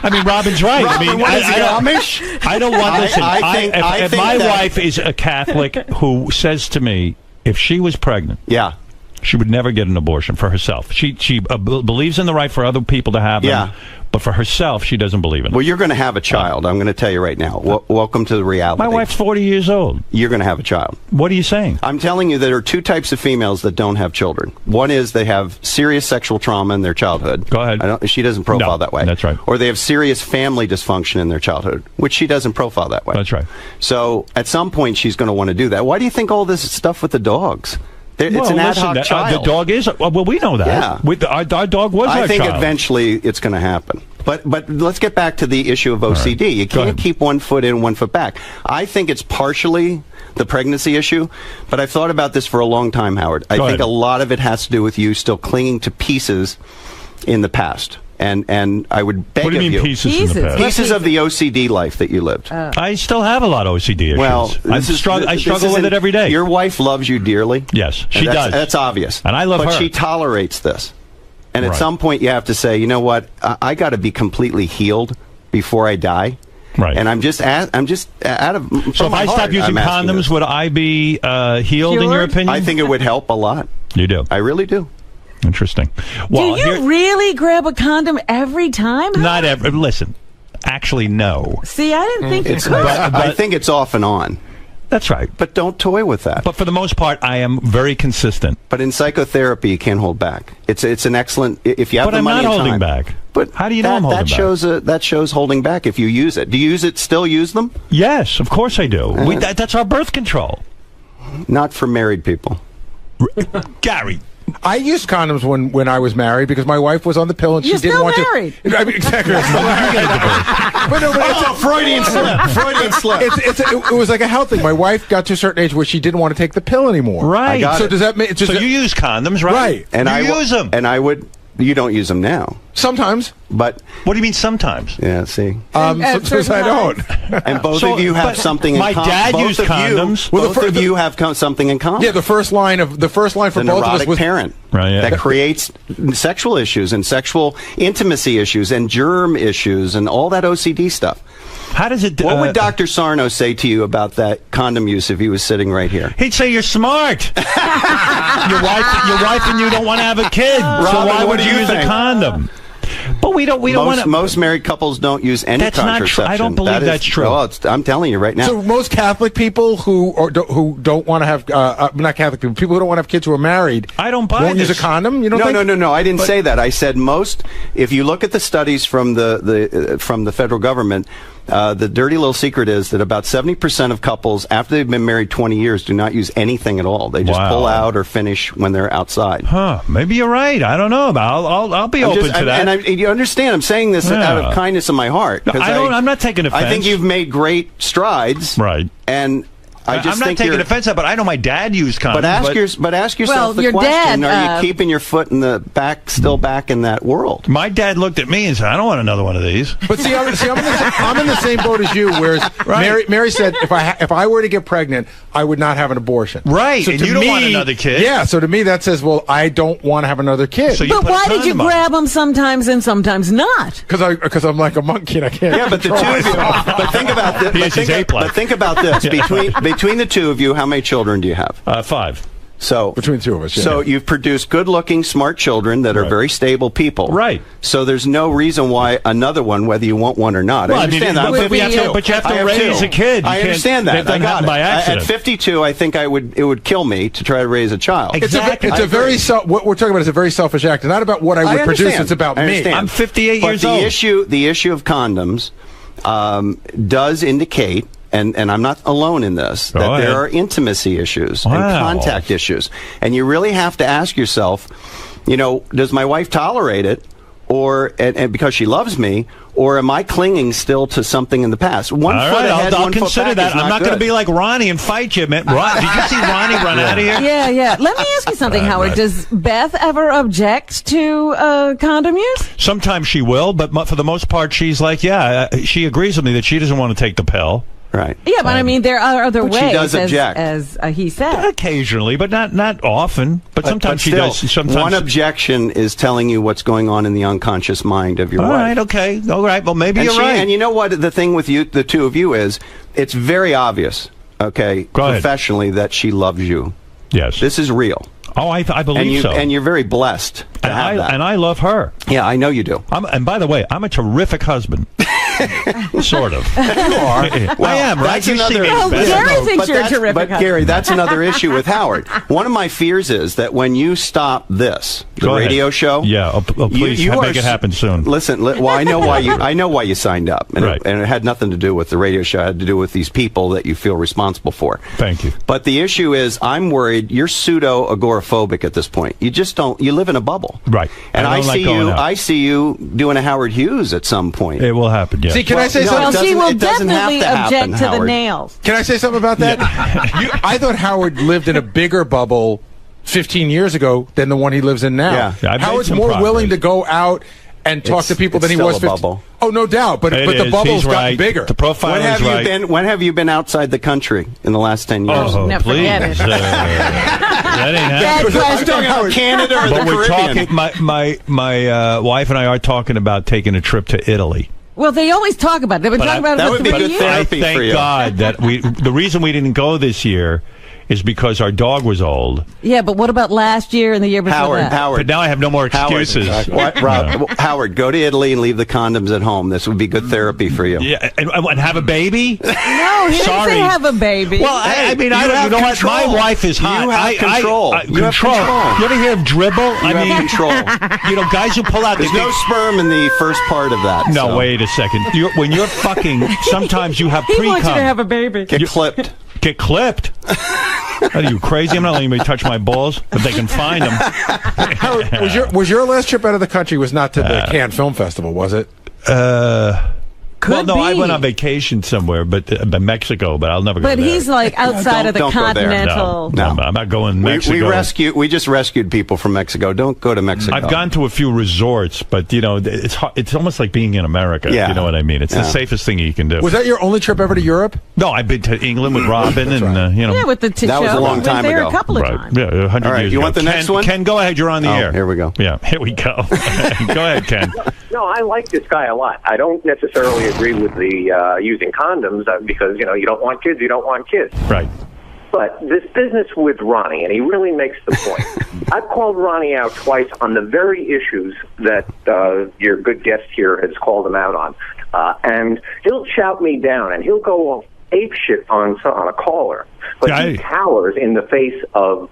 I mean, Robin's right. Robin, I mean, what is he, Amish? I don't want. Listen, I if think my that wife is a Catholic who says to me, if she was pregnant, yeah, she would never get an abortion for herself. She believes in the right for other people to have them. Yeah. But for herself, she doesn't believe in it. Well, you're going to have a child. I'm going to tell you right now. Welcome to the reality. My wife's 40 years old. You're going to have a child. What are you saying? I'm telling you there are 2 types of females that don't have children. One is they have serious sexual trauma in their childhood. Go ahead. She doesn't profile that way. That's right. Or they have serious family dysfunction in their childhood, which she doesn't profile that way. That's right. So at some point, she's going to want to do that. Why do you think all this stuff with the dogs? It's an ad hoc child. The dog is. Well, we know that. Yeah. Our dog was our child. I think eventually it's going to happen. But let's get back to the issue of OCD. Right. You can't keep one foot in, 1 foot back. I think it's partially the pregnancy issue, but I've thought about this for a long time, Howard. I think a lot of it has to do with you still clinging to pieces in the past. And I would beg of you. What do you mean pieces in the past? Pieces of the OCD life that you lived. I still have a lot of OCD issues. Well, I struggle with it every day. Your wife loves you dearly. Yes, she does. That's obvious. And I love her. But she tolerates this. And at some point you have to say, you know what, I got to be completely healed before I die. Right. And I'm just out of. So if I stop using condoms, would I be healed in your opinion? I think it would help a lot. You do? I really do. Interesting. Well, do you really grab a condom every time? Not every. Listen, actually, no. See, I didn't think you could. But I think it's off and on. That's right. But don't toy with that. But for the most part, I am very consistent. But in psychotherapy, you can't hold back. It's an excellent, if you have the money and time. But I'm not holding back. But how do you know I'm holding back? That shows holding back if you use it. Do you still use them? Yes, of course I do. That's our birth control. Not for married people. Gary. I used condoms when I was married because my wife was on the pill and she didn't want married. to. I mean, exactly. Freudian slip. Freudian slip. It was like a health thing. My wife got to a certain age where she didn't want to take the pill anymore. Right. So does that mean? So you use condoms, right? Right. And you use them. And I would. You don't use them now. Sometimes. But what do you mean sometimes? Yeah, see. Sometimes I don't. And both of you have something in common. My dad used condoms. Both of you have something in common. Yeah, the first line for both of us was parent. Right, yeah. That creates sexual issues and sexual intimacy issues and germ issues and all that OCD stuff. How does it? What would Dr. Sarno say to you about that condom use if he was sitting right here? He'd say you're smart. your wife and you don't want to have a kid, Robin, so why would do you use a condom? But we don't want to. Most married couples don't use any contraception. Not true. I don't believe that's true. Well, I'm telling you right now. So most Catholic people who don't want to have not Catholic people who don't want to have kids who are married. I don't buy won't use a condom. You don't think? No. I didn't say that. I said most. If you look at the studies from the federal government. The dirty little secret is that about 70% of couples, after they've been married 20 years, do not use anything at all. They just pull out or finish when they're outside. Huh? Maybe you're right. I don't know. I'll be open to that. And you understand? I'm saying this out of kindness of my heart. I'm not taking offense. I think you've made great strides. Right. And I'm not taking offense at, but I know my dad used condoms. But ask yourself the question: are you keeping your foot in the back, still back in that world? My dad looked at me and said, "I don't want another one of these." But see, I'm in the same boat as you. Whereas Mary said, if I were to get pregnant, I would not have an abortion. Right. So and you don't want another kid. Yeah. So to me, that says, well, I don't want to have another kid. So but why did you grab them sometimes and sometimes not? Because I'm like a monkey and I can't. Yeah, but the two of you. But think about this. But think about this. Between the two of you, how many children do you have? 5. So between the two of us. Yeah. So you've produced good-looking, smart children that are very stable people. Right. So there's no reason why another one, whether you want one or not. Well, I understand that. But you have to raise a kid. I understand that. I got it. By accident. At 52, I think it would kill me to try to raise a child. Exactly. What we're talking about is a very selfish act. It's not about what I would produce. It's about me. I'm 58 years old. The issue of condoms does indicate. And I'm not alone in this, that there are intimacy issues and contact issues. And you really have to ask yourself, does my wife tolerate it, and because she loves me, or am I clinging still to something in the past? One foot ahead, I'll one consider foot back that. I'm not going to be like Ronnie and fight you, man. Did you see Ronnie run out of here? Yeah. Let me ask you something, Howard. Does Beth ever object to condom use? Sometimes she will, but for the most part, she's like, she agrees with me that she doesn't want to take the pill. Right. Yeah, but I mean, there are other ways. She does object, as he said. Occasionally, but not often. But sometimes she does. Sometimes one objection is telling you what's going on in the unconscious mind of your wife. All right. Okay. All right. Well, maybe you're right. And you know what? The thing with you, the two of you, is it's very obvious. Okay, professionally, that she loves you. Yes. This is real. Oh, I believe so. And you're very blessed to have that. And I love her. Yeah, I know you do. And by the way, I'm a terrific husband. Sort of. You are. Well, I am, right? That's You see another. me Oh, better. Gary thinks you're a terrific But husband. Gary, that's another issue with Howard. One of my fears is that when you stop the Go ahead. radio show, please you make it happen soon. Listen, well, I know why you signed up, and, Right. and it had nothing to do with the radio show. It had to do with these people that you feel responsible for. Thank you. But the issue is, I'm worried you're pseudo-agoraphobic at this point. You just don't. You live in a bubble, right? And I don't like going out. I see you doing a Howard Hughes at some point. It will happen. Yeah. See, can I say Well, something? she will It doesn't have definitely to happen, object to the Howard. nails. Can I say something about that? I thought Howard lived in a bigger bubble 15 years ago than the one he lives in now. Yeah, I've made Howard's some more progress. willing to go out and talk to people than he still was a 15. bubble. Oh, no doubt. But It the is. bubble's He's gotten right. bigger. The profile is right. When have you been outside the country in the last 10 years? Oh, Never please. forget it. That ain't Bad happening. question. talking about Canada or But the we're Caribbean. talking. My wife and I are talking about taking a trip to Italy. Well, they always talk about it. They've been talking about it for 3 years. I therapy thank for you. God that the reason we didn't go this year is because our dog was old. Yeah, but what about last year and the year before that? But now I have no more excuses. Rob, Howard, go to Italy and leave the condoms at home. This would be good therapy for you. Yeah, and have a baby? No, he didn't Sorry. say have a baby. Well, I mean, I don't. You know what? My wife is hot. You have control. You have control. You ever hear of dribble? You have control. You know, guys who pull out. There's no sperm in the first part of that. No, so. wait a second. When you're fucking, sometimes you have he pre-cum. wants you to have a baby. Get clipped. Get clipped? Are you crazy? I'm not letting anybody touch my balls, but they can find them. Howard, was your last trip out of the country was not to the Cannes Film Festival, was it? Well, no, I went on vacation somewhere, but Mexico. But I'll never go But there. he's like outside of the don't go there. continental. No, I'm not going to Mexico. We just rescued people from Mexico. Don't go to Mexico. I've gone to a few resorts, but you know, it's almost like being in America. Yeah. You know what I mean? It's the safest thing you can do. Was that your only trip ever to Europe? No, I've been to England with Robin, and you know. Yeah, with the That was a long time there ago. a couple of times. Yeah, 100 All right, years you ago. want the next one? Ken, go ahead. You're on the air. Here we go. Yeah, here we go. Go ahead, Ken. No, I like this guy a lot. I don't necessarily agree with the using condoms because, you know, you don't want kids, Right. But this business with Ronnie, and he really makes the point. I've called Ronnie out twice on the very issues that your good guest here has called him out on. And he'll shout me down, and he'll go ape shit on a caller. But he cowers in the face of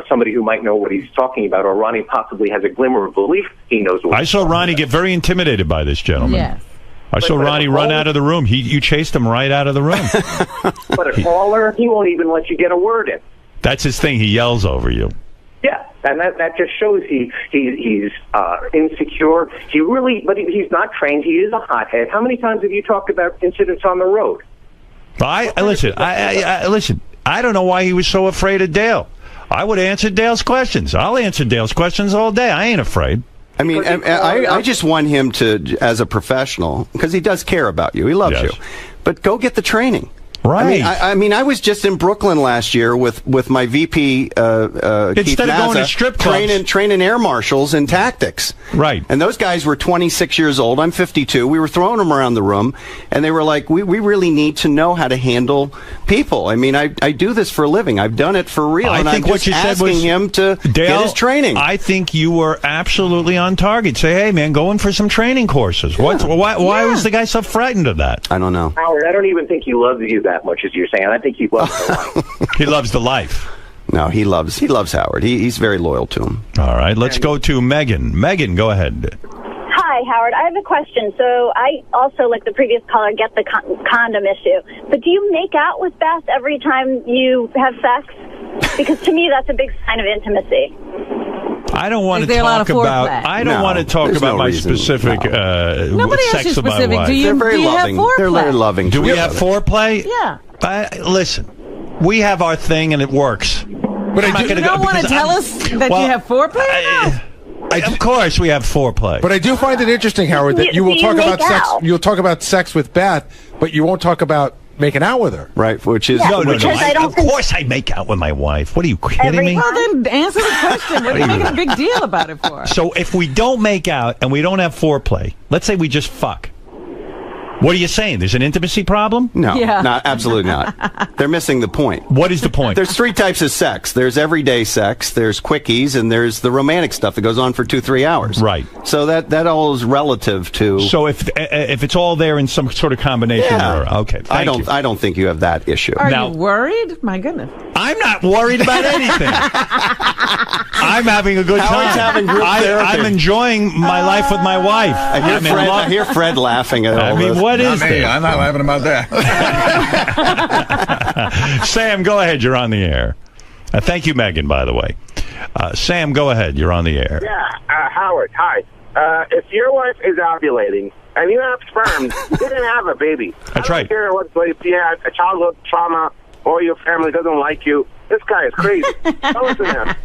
somebody who might know what he's talking about, or Ronnie possibly has a glimmer of belief he knows what I saw Ronnie get very intimidated by this gentleman. Yes. I saw Ronnie run out of the room. You chased him right out of the room. But a caller, he won't even let you get a word in. That's his thing. He yells over you. Yeah, and that just shows he's insecure. But he's not trained. He is a hothead. How many times have you talked about incidents on the road? Listen. I don't know why he was so afraid of Dale. I would answer Dale's questions. I'll answer Dale's questions all day. I ain't afraid. I mean, I just want him to, as a professional, because he does care about you. He loves you. But go get the training. Right. I mean, I was just in Brooklyn last year with my VP, Keith Instead of Mazza, going to strip clubs. training air marshals in tactics. Right. And those guys were 26 years old. I'm 52. We were throwing them around the room, and they were like, we really need to know how to handle people. I mean, I do this for a living. I've done it for real. And think I'm what just you said asking was, him to Dale, get his training. I think you were absolutely on target. Say, hey, man, go in for some training courses. Why was the guy so frightened of that? I don't know. Howard, I don't even think he loves you that much as you're saying. I think he loves the life. He loves the life. No, he loves Howard. He's very loyal to him. All right, let's go to Megan. Megan, go ahead. Hi, Howard. I have a question. So I also, like the previous caller, get the condom issue. But do you make out with Beth every time you have sex? Because to me, that's a big sign of intimacy. I don't want to talk about. I don't want to talk about my specific Nobody asked sex you of my specific. wife. Do very you loving. have foreplay? They're very loving. Do we have foreplay? Yeah. Listen, we have our thing and it works. But you don't want to tell us that you have foreplay? Of course, we have foreplay. But I do find it interesting, Howard, that you will talk about sex. You'll talk about sex with Beth, but you won't talk about making out with her. Right, which is no. Of course, I make out with my wife. What are you kidding me? Well, then answer the question. What are you making a big deal about it for? So if we don't make out and we don't have foreplay, let's say we just fuck. What are you saying? There's an intimacy problem? No, absolutely not. They're missing the point. What is the point? There's 3 types of sex. There's everyday sex, there's quickies, and there's the romantic stuff that goes on for 2-3 hours. Right. So that all is relative to. So if it's all there in some sort of combination, okay. I don't think you have that issue. Are you worried? My goodness. I'm not worried about anything. I'm having a good time. Howard's having group therapy. I'm enjoying my life with my wife. I hear Fred laughing at all this. What is this? I'm not laughing about that. Sam, go ahead. You're on the air. Thank you, Megan, by the way. Sam, go ahead. You're on the air. Yeah, Howard, hi. If your wife is ovulating and you have sperm, you didn't have a baby. That's I don't care if you had a childhood trauma or your family doesn't like you. This guy is crazy. Don't listen to him.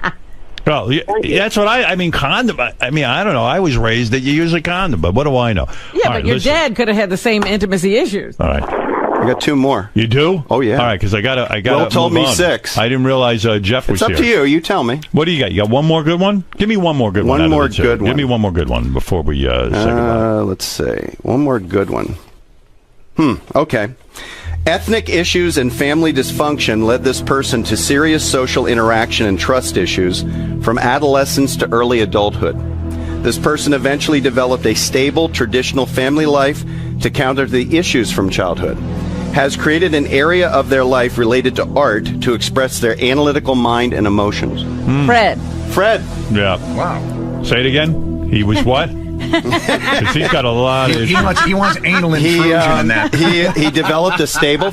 Well, that's what I mean, condom. I mean, I don't know. I was raised that you use a condom, but what do I know? Yeah, but your dad could have had the same intimacy issues. All right. I got 2 more. You do? Oh, yeah. All right, because I got Will told me on. 6. I didn't realize Jeff was here. It's up to you. You tell me. What do you got? You got one more good one? Give me one more good one. One more good one. Give me one more good one before we say goodbye. Let's see. One more good one. Okay. Ethnic issues and family dysfunction led this person to serious social interaction and trust issues from adolescence to early adulthood. This person eventually developed a stable, traditional family life to counter the issues from childhood. Has created an area of their life related to art to express their analytical mind and emotions. Fred. Yeah. Wow. Say it again. He was what? Because he's got a lot of issues. He wants anal intrusion in that. He developed a stable,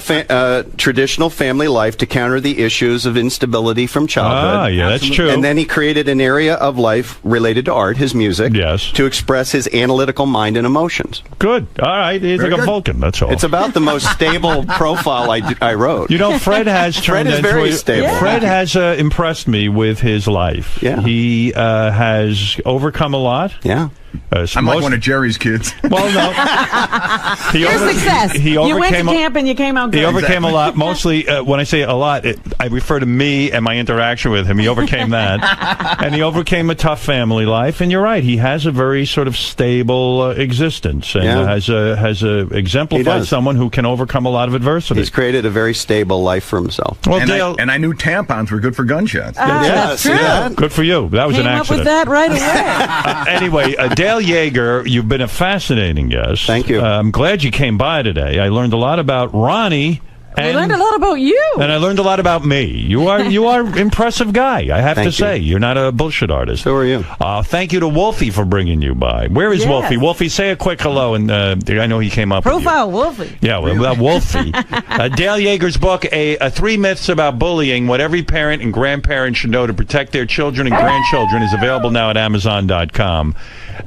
traditional family life to counter the issues of instability from childhood. Yeah, that's true. And then he created an area of life related to art, his music, to express his analytical mind and emotions. Good. All right. He's like a Vulcan, that's all. It's about the most stable profile I wrote. You know, Fred has Fred is very stable. Fred has impressed me with his life. Yeah. He has overcome a lot. Yeah. I'm like one of Jerry's kids. Well, no. Your success. You went to camp and you came out good. He overcame a lot. Mostly, when I say a lot, I refer to me and my interaction with him. He overcame that. And he overcame a tough family life. And you're right. He has a very sort of stable existence. And has exemplified someone who can overcome a lot of adversity. He's created a very stable life for himself. Well, and, Dale, I knew tampons were good for gunshots. That's true. Good for you. That was an accident. Came up with that right away. Anyway, Dale Yeager, you've been a fascinating guest. Thank you. I'm glad you came by today. I learned a lot about Ronnie. I learned a lot about you. And I learned a lot about me. You are an impressive guy, I have to say. You're not a bullshit artist. So are you. Thank you to Wolfie for bringing you by. Where is Wolfie? Wolfie, say a quick hello. And I know he came up Profile Wolfie. Yeah, well, Wolfie. Dale Yeager's book, 3 Myths About Bullying, What Every Parent and Grandparent Should Know to Protect Their Children and Grandchildren, is available now at Amazon.com.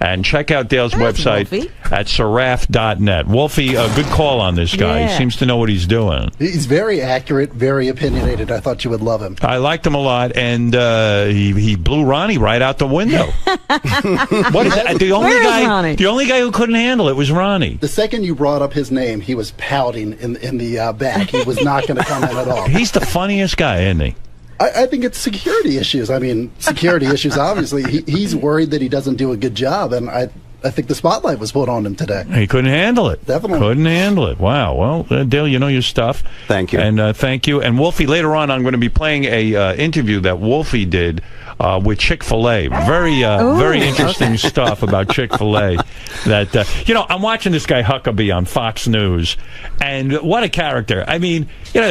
And check out Dale's website at seraph.net. Wolfie, a good call on this guy. He seems to know what he's doing. He's very accurate, very opinionated. I thought you would love him. I liked him a lot, and he blew Ronnie right out the window. What is that? The only guy who couldn't handle it was Ronnie. The second you brought up his name, he was pouting in the back. He was not going to come in at all. He's the funniest guy, isn't he? I think it's security issues. I mean, security issues, obviously. He's worried that he doesn't do a good job, and I think the spotlight was put on him today. He couldn't handle it. Definitely. Couldn't handle it. Wow. Well, Dale, you know your stuff. Thank you. And thank you. And Wolfie, later on, I'm going to be playing a interview that Wolfie did with Chick-fil-A. Very interesting stuff about Chick-fil-A. That, I'm watching this guy Huckabee on Fox News, and what a character. I mean,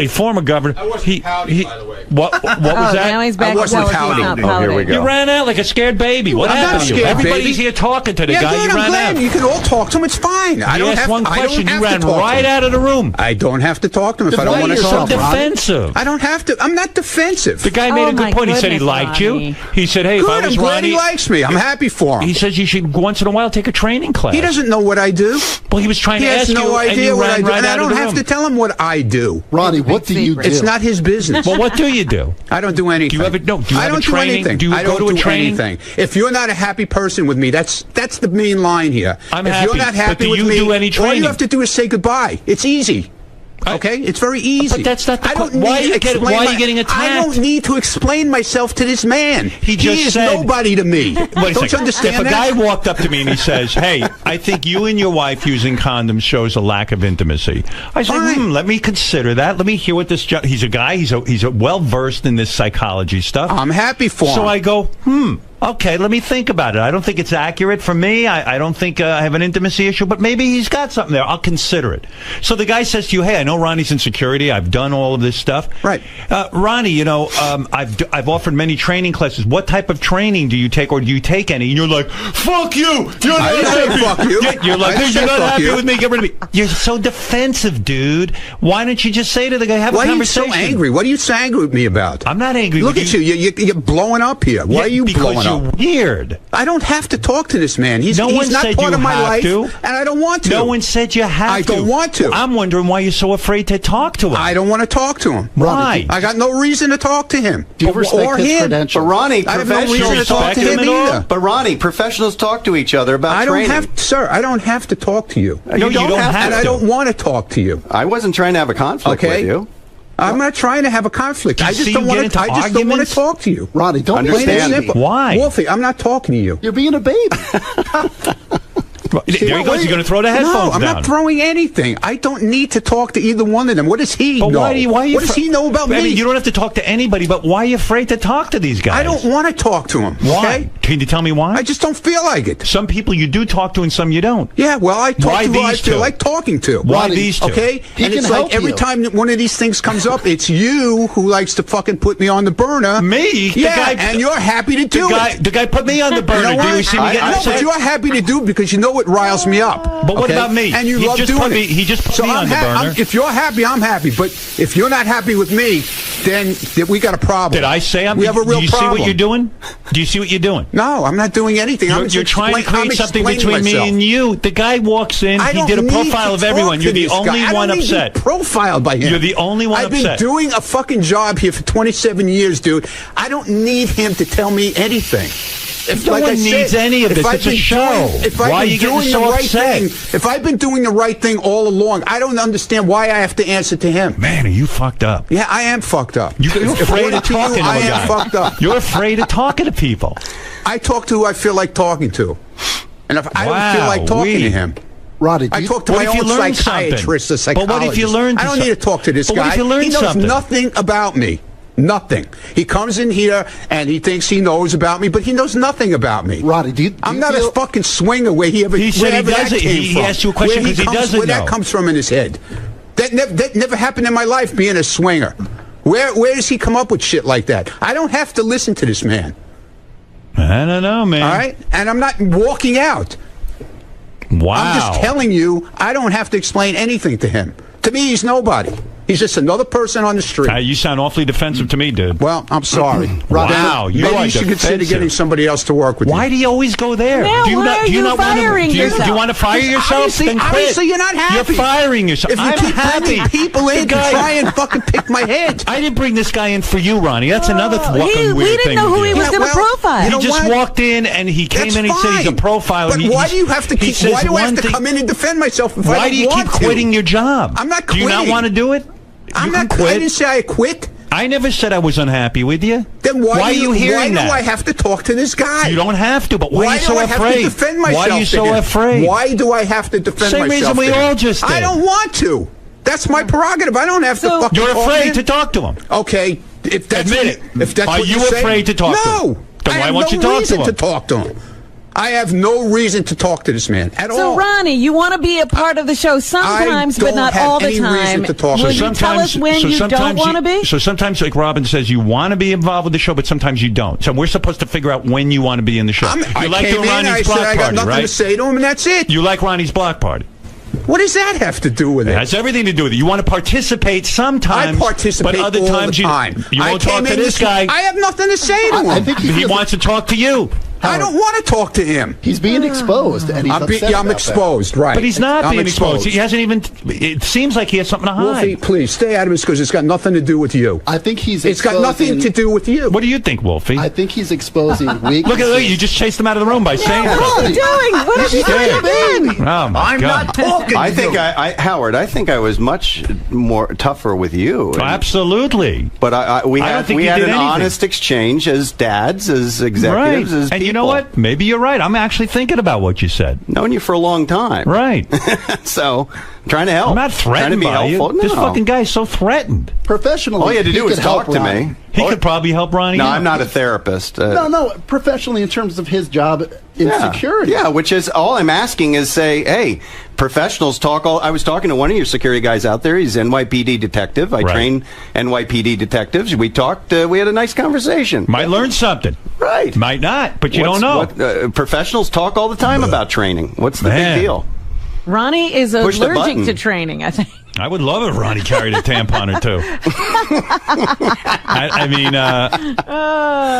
former governor. I wasn't pouting, by the way. What was that? Now he's back. I wasn't pouting. Oh, here we go. You ran out like a scared baby. What happened to you? Everybody's here talking to the guy. Good, You ran out. You can all talk to him. It's fine. I don't have one question. You ran to right out of the room. I don't have to talk to him if I don't want to You're so talk to him. defensive. I don't have to. I'm not defensive. The guy made a good point. He said he liked you. He said, hey, if I was I'm glad Ronnie, he likes me. I'm happy for him. He says you should once in a while take a training class. He doesn't know what I do. Well, he was trying He to ask has no you, and idea you what I ran do. right And I out of don't the have room. to tell him what I do. Ronnie, what do you do? It's not his business. Well, what do you do? I don't do anything. Do you have I don't do anything. Do you I go don't to a do training? anything. If you're not a happy person with me, that's the main line here. I'm if happy. you're not happy but do with you me, do any all training? you have to do is say goodbye. It's easy. Okay, it's very easy. But that's not the why are you getting attacked? I don't need to explain myself to this man. He is nobody to me. Wait a Don't second. you understand If a that? guy walked up to me and he says, "Hey, I think you and your wife using condoms shows a lack of intimacy," I say, "Let me consider that. Let me hear what this." He's a guy. He's a well versed in this psychology stuff. I'm happy for him. So I go, okay, let me think about it. I don't think it's accurate for me. I don't think I have an intimacy issue, but maybe he's got something there. I'll consider it. So the guy says to you, "Hey, I know Ronnie's in security. I've done all of this stuff." Right. Ronnie, you know, I've offered many training classes. What type of training do you take, or do you take any? And you're like, "Fuck you! You're not happy." Fuck you. You're like, "You're not happy you. with me. Get rid of me." You're so defensive, dude. Why don't you just say to the guy, "Have a conversation"? Why are you so angry? What are you so angry with me about? I'm not angry. Look at you. You're blowing up here. Why are you blowing up? Because you're weird. I don't have to talk to this man. He's No one not said part you of my have life, to. and I don't want to. No one said you have I to. don't want to. I'm wondering why you're so afraid to talk to him. I don't want to talk to him. Why? I got no reason to talk to him. Do you respect his credentials? But Ronnie, I have no reason to professionals talk to him either. But Ronnie, professionals talk to each other about training. I don't have to talk to you. No, you don't have and to. I don't want to talk to you. I wasn't trying to have a conflict with you. I'm not trying to have a conflict. I just don't want to. I just don't want to talk to you. Ronnie, don't be Understand me. Why? Wolfie, I'm not talking to you. You're being a baby. There he goes. He's going to throw the headphones No, I'm down. not throwing anything. I don't need to talk to either one of them. What does he know? Why what does he know about me? I mean, you don't have to talk to anybody, but why are you afraid to talk to these guys? I don't want to talk to him. Why? Okay? Can you tell me why? I just don't feel like it. Some people you do talk to and some you don't. Yeah, well, I talk Why to who I these feel two? like talking to. Why these two? Okay? He And can it's like help every you. time that one of these things comes up, it's you who likes to fucking put me on the burner. Me? The Yeah, guy- and you're happy to do it. The guy put me on the burner. You know Do you what? see me getting No, upset? but you're happy to do it because you know it riles me up. But what okay? about me? And you He love just doing put it. me- he just put me on the burner. If you're happy, I'm happy. But if you're not happy with me, then we got a problem. Did I say we have a real do you problem? see what you're doing? Do you see what you're doing? No, I'm not doing anything. You're trying to create something between myself. me and you. The guy walks in. I He don't did a need profile to of everyone. talk You're to the this guy. only I don't one need to be upset. profiled by him. You're the only one I've upset. been doing a fucking job here for 27 years, dude. I don't need him to tell me anything. No one needs any of this. It's a show. Why are you getting so upset? If I've been doing the right thing all along, I don't understand why I have to answer to him. Man, are you fucked up? Yeah, I am fucked up. You're afraid of talking to a I guy. am fucked up. You're afraid of talking to people. I talk to who I feel like talking to. And if I don't feel like talking to him, Roddy, I talk to what my if you own learn psychiatrist or something? But psychologist. what if you learn I don't need to talk to this But guy. what if you learn he knows something? nothing about me. Nothing. He comes in here and he thinks he knows about me, but he knows nothing about me. Roddy, I'm not a fucking swinger where he ever. He said he wherever that doesn't. came He from. asked you a question Where because he comes- doesn't Where that know. comes from in his head. That never happened in my life. Being a swinger. Where does he come up with shit like that? I don't have to listen to this man. I don't know, man. All right, and I'm not walking out. Wow. I'm just telling you, I don't have to explain anything to him. To me, he's nobody. He's just another person on the street. You sound awfully defensive to me, dude. Well, I'm sorry. Wow, you maybe are you should consider defensive. getting somebody else to work with you. Why do you always go there? Now, do you why not, are do you you not want to, firing do you, yourself? do you want to fire yourself? Then quit. Obviously, you're not happy. You're firing yourself. If you I'm keep happy. bringing people in The guy- to try and fucking pick my head. I didn't bring this guy in for you, Ronnie. That's another fucking weird we didn't thing know to who do. he was going to profile. He know just what? walked in and he came That's in and he said he's a fine. profile. But why do you have to keep? Why do I have to come in and defend myself if I don't Why do you keep want to? quitting your job? I'm not Do you not quitting. want to do it? I'm You can not. quit. I didn't say I quit. I never said I was unhappy with you. Then why are you hearing why that? do I have to talk to this guy? You don't have to, but why are you so do I afraid? have to defend myself? Why are you to so him? afraid? Why do I have to defend Same myself? reason we to him? all just did. I don't want to. That's my prerogative. I don't have to fucking You're talk afraid him. to talk to him. Okay, if that's Admit what, it. If that's Are what you you're saying, afraid to talk to him? No. Then I why have won't no you talk to reason him? to talk to him. I have no reason to talk to this man at So, all. Ronnie, you want to be a part of the show sometimes, I but don't not have all the any reason time. to talk. Will you tell us when you don't want to be? So sometimes, like Robin says, you want to be involved with the show, but sometimes you don't. So we're supposed to figure out when you want to be in the show. I You like came doing in, Ronnie's I block said I got party, nothing right? to say to him, and that's it. You like Ronnie's block party. What does that have to do with It it? has everything to do with it. You want to participate sometimes, I participate but other all times the time. you I won't came talk to in this guy. I have nothing to say to him. I think He wants to talk to you. I don't want to talk to him. He's being exposed, and he's upset I'm about exposed, right? But he's not I'm being exposed. He hasn't even. It seems like he has something to hide. Wolfie, please stay out of this because it's got nothing to do with you. I think he's. It's got nothing to do with you. What do you think, Wolfie? I think he's exposing weaknesses. Look at you! Just chased him out of the room by saying What are you doing? What are you doing? Oh my I'm God! not talking. I think Howard. I think I was much more tougher with you. Absolutely. But we had an honest exchange as dads, as executives, as and people. you know what? Maybe you're right. I'm actually thinking about what you said. Known you for a long time. Right. So, I'm trying to help. I'm not threatened trying to be by helpful. you. No. This fucking guy is so threatened. Professionally, all you had to do was talk to Ronnie. me. He could probably help Ronnie. No, out. I'm not a therapist. No, professionally in terms of his job in security. Yeah, which is all I'm asking is say, hey, professionals talk. I was talking to one of your security guys out there. He's NYPD detective. I train NYPD detectives. We talked. We had a nice conversation. Might learn something. Right. Might not, but you don't know. Professionals talk all the time about training. What's the big deal? Ronnie is Push the allergic button. to training, I think. I would love if Ronnie carried a tampon or two. I mean,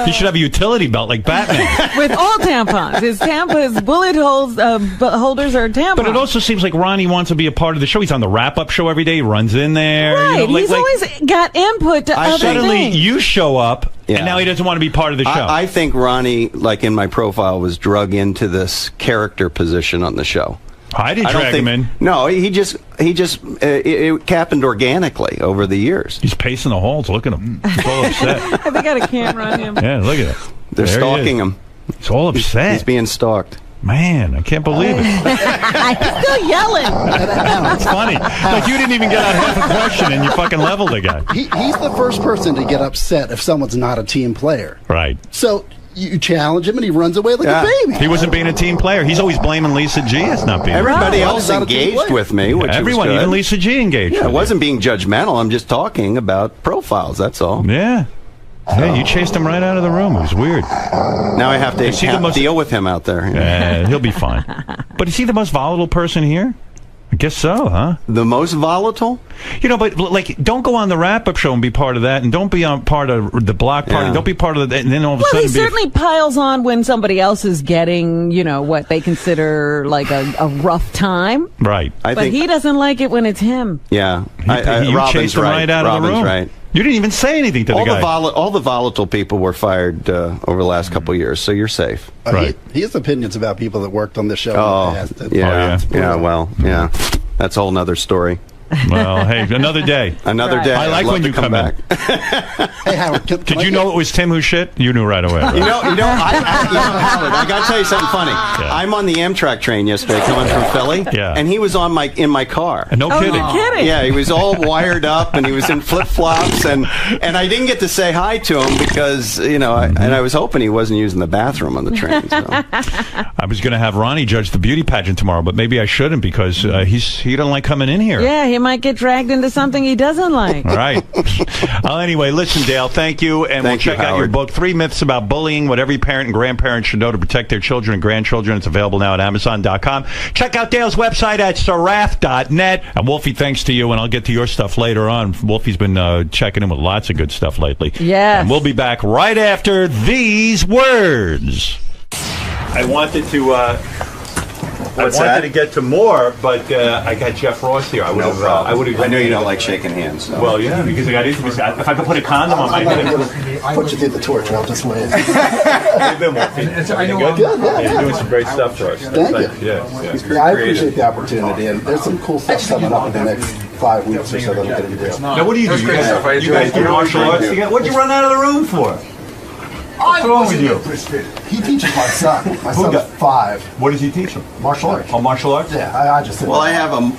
he should have a utility belt like Batman. With all tampons. His bullet holders are tampons. But it also seems like Ronnie wants to be a part of the show. He's on the wrap-up show every day. He runs in there. Right. You know, He's always got input to other suddenly things. you show up, and now he doesn't want to be part of the show. I think Ronnie, like in my profile, was drug into this character position on the show. I didn't drag him in. No, it happened organically over the years. He's pacing the halls. Look at him. He's all upset. They got a camera on him. Yeah, look at it. They're There he stalking is. him. He's all upset. He's being stalked. Man, I can't believe it. He's still yelling. It's funny. Like you didn't even get out half a question and you fucking leveled the guy. He's the first person to get upset if someone's not a team player. Right. So you challenge him and he runs away like a baby. He wasn't being a team player. He's always blaming Lisa G as not being. Everybody a else engaged with me, which everyone, was good. even Lisa G engaged. Yeah, with it wasn't being judgmental. I'm just talking about profiles. That's all. Yeah. Hey, you chased him right out of the room. It was weird. Now I have to deal with him out there. He'll be fine. But is he the most volatile person here? I guess so, huh? The most volatile? You know, but like, don't go on the wrap-up show and be part of that, and don't be on part of the block party. Yeah. Don't be part of the. And then all of a Well, sudden, he certainly piles on when somebody else is getting, what they consider like a rough time. Right. But he doesn't like it when it's him. Yeah. You Robin's chased him right out of the room. Right. You didn't even say anything to the guy. All the volatile people were fired over the last couple of years, so you're safe. Right. He has opinions about people that worked on this show. Oh, in the past. yeah. That's a whole nother story. Well, hey, another day. Another day. I like when you come back. Hey, Howard, Did you know it was Tim who shit? You knew right away. Right? Howard, I got to tell you something funny. Yeah. I'm on the Amtrak train yesterday coming from Philly, and he was in my car. No kidding. You're kidding. Yeah, he was all wired up, and he was in flip-flops, and I didn't get to say hi to him because, and I was hoping he wasn't using the bathroom on the train. So. I was going to have Ronnie judge the beauty pageant tomorrow, but maybe I shouldn't because he don't like coming in here. Yeah, he might get dragged into something he doesn't like. Right. Anyway, listen, Dale, thank you, and we'll check out your book, 3 Myths About Bullying, What Every Parent and Grandparent Should Know to Protect Their Children and Grandchildren. It's available now at Amazon.com. Check out Dale's website at sarath.net. And Wolfie, thanks to you, and I'll get to your stuff later on. Wolfie's been checking in with lots of good stuff lately. Yes. And we'll be back right after these words. I wanted to... to get to more, but I got Jeff Ross here. I would have. I know you don't like shaking hands. So. Well, yeah, because I got intimacy. If I could put a condom on my head, I'll put you through the torch. I'll just wait. You've been working. Good. You're doing some great stuff for us. Thank you. Yeah. I appreciate the opportunity, and there's some cool stuff coming up in the next 5 weeks or so that I'm going to be doing. Now, what do you do? You guys do martial arts together? What'd you run out of the room for? What's wrong with you? He teaches my son. My son's 5. What does he teach him? Martial arts. Oh, martial arts? Yeah, I just... Well, I have a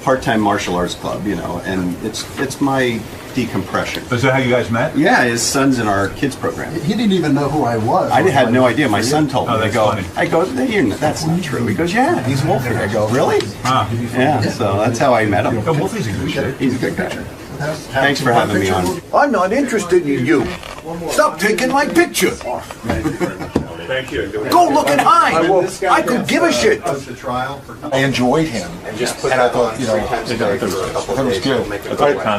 part-time martial arts club, and it's my decompression. Is that how you guys met? Yeah, his son's in our kids program. He didn't even know who I was. I had no idea. My son told me. That's funny. I go, that's not true. He goes, yeah, he's Wolfie. I go, really? Yeah, so that's how I met him. Wolfie's a good shit. He's a good guy. Thanks for having me on. I'm not interested in you. Stop taking my picture. Thank you. Go look and hide. I could give a shit. I enjoyed him, and I thought, that was good.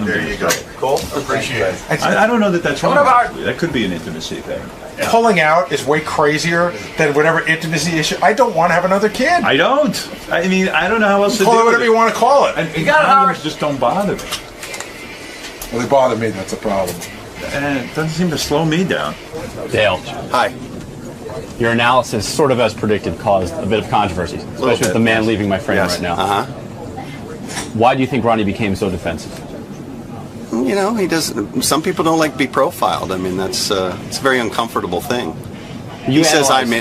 There you go. Cool. Appreciate it. I don't know that that's wrong. That could be an intimacy thing. pulling out is way crazier than whatever intimacy issue. I don't want to have another kid. I don't. I mean, I don't know how else to Call do it whatever you want to call it. And condoms just don't bother me. Well, they bother me. That's a problem. And it doesn't seem to slow me down. Dale. Hi. Your analysis, sort of as predicted, caused a bit of controversy, especially with the man leaving my frame right now. Uh-huh. Why do you think Ronnie became so defensive? You know, he does. Some people don't like to be profiled. I mean, it's a very uncomfortable thing. He says I'm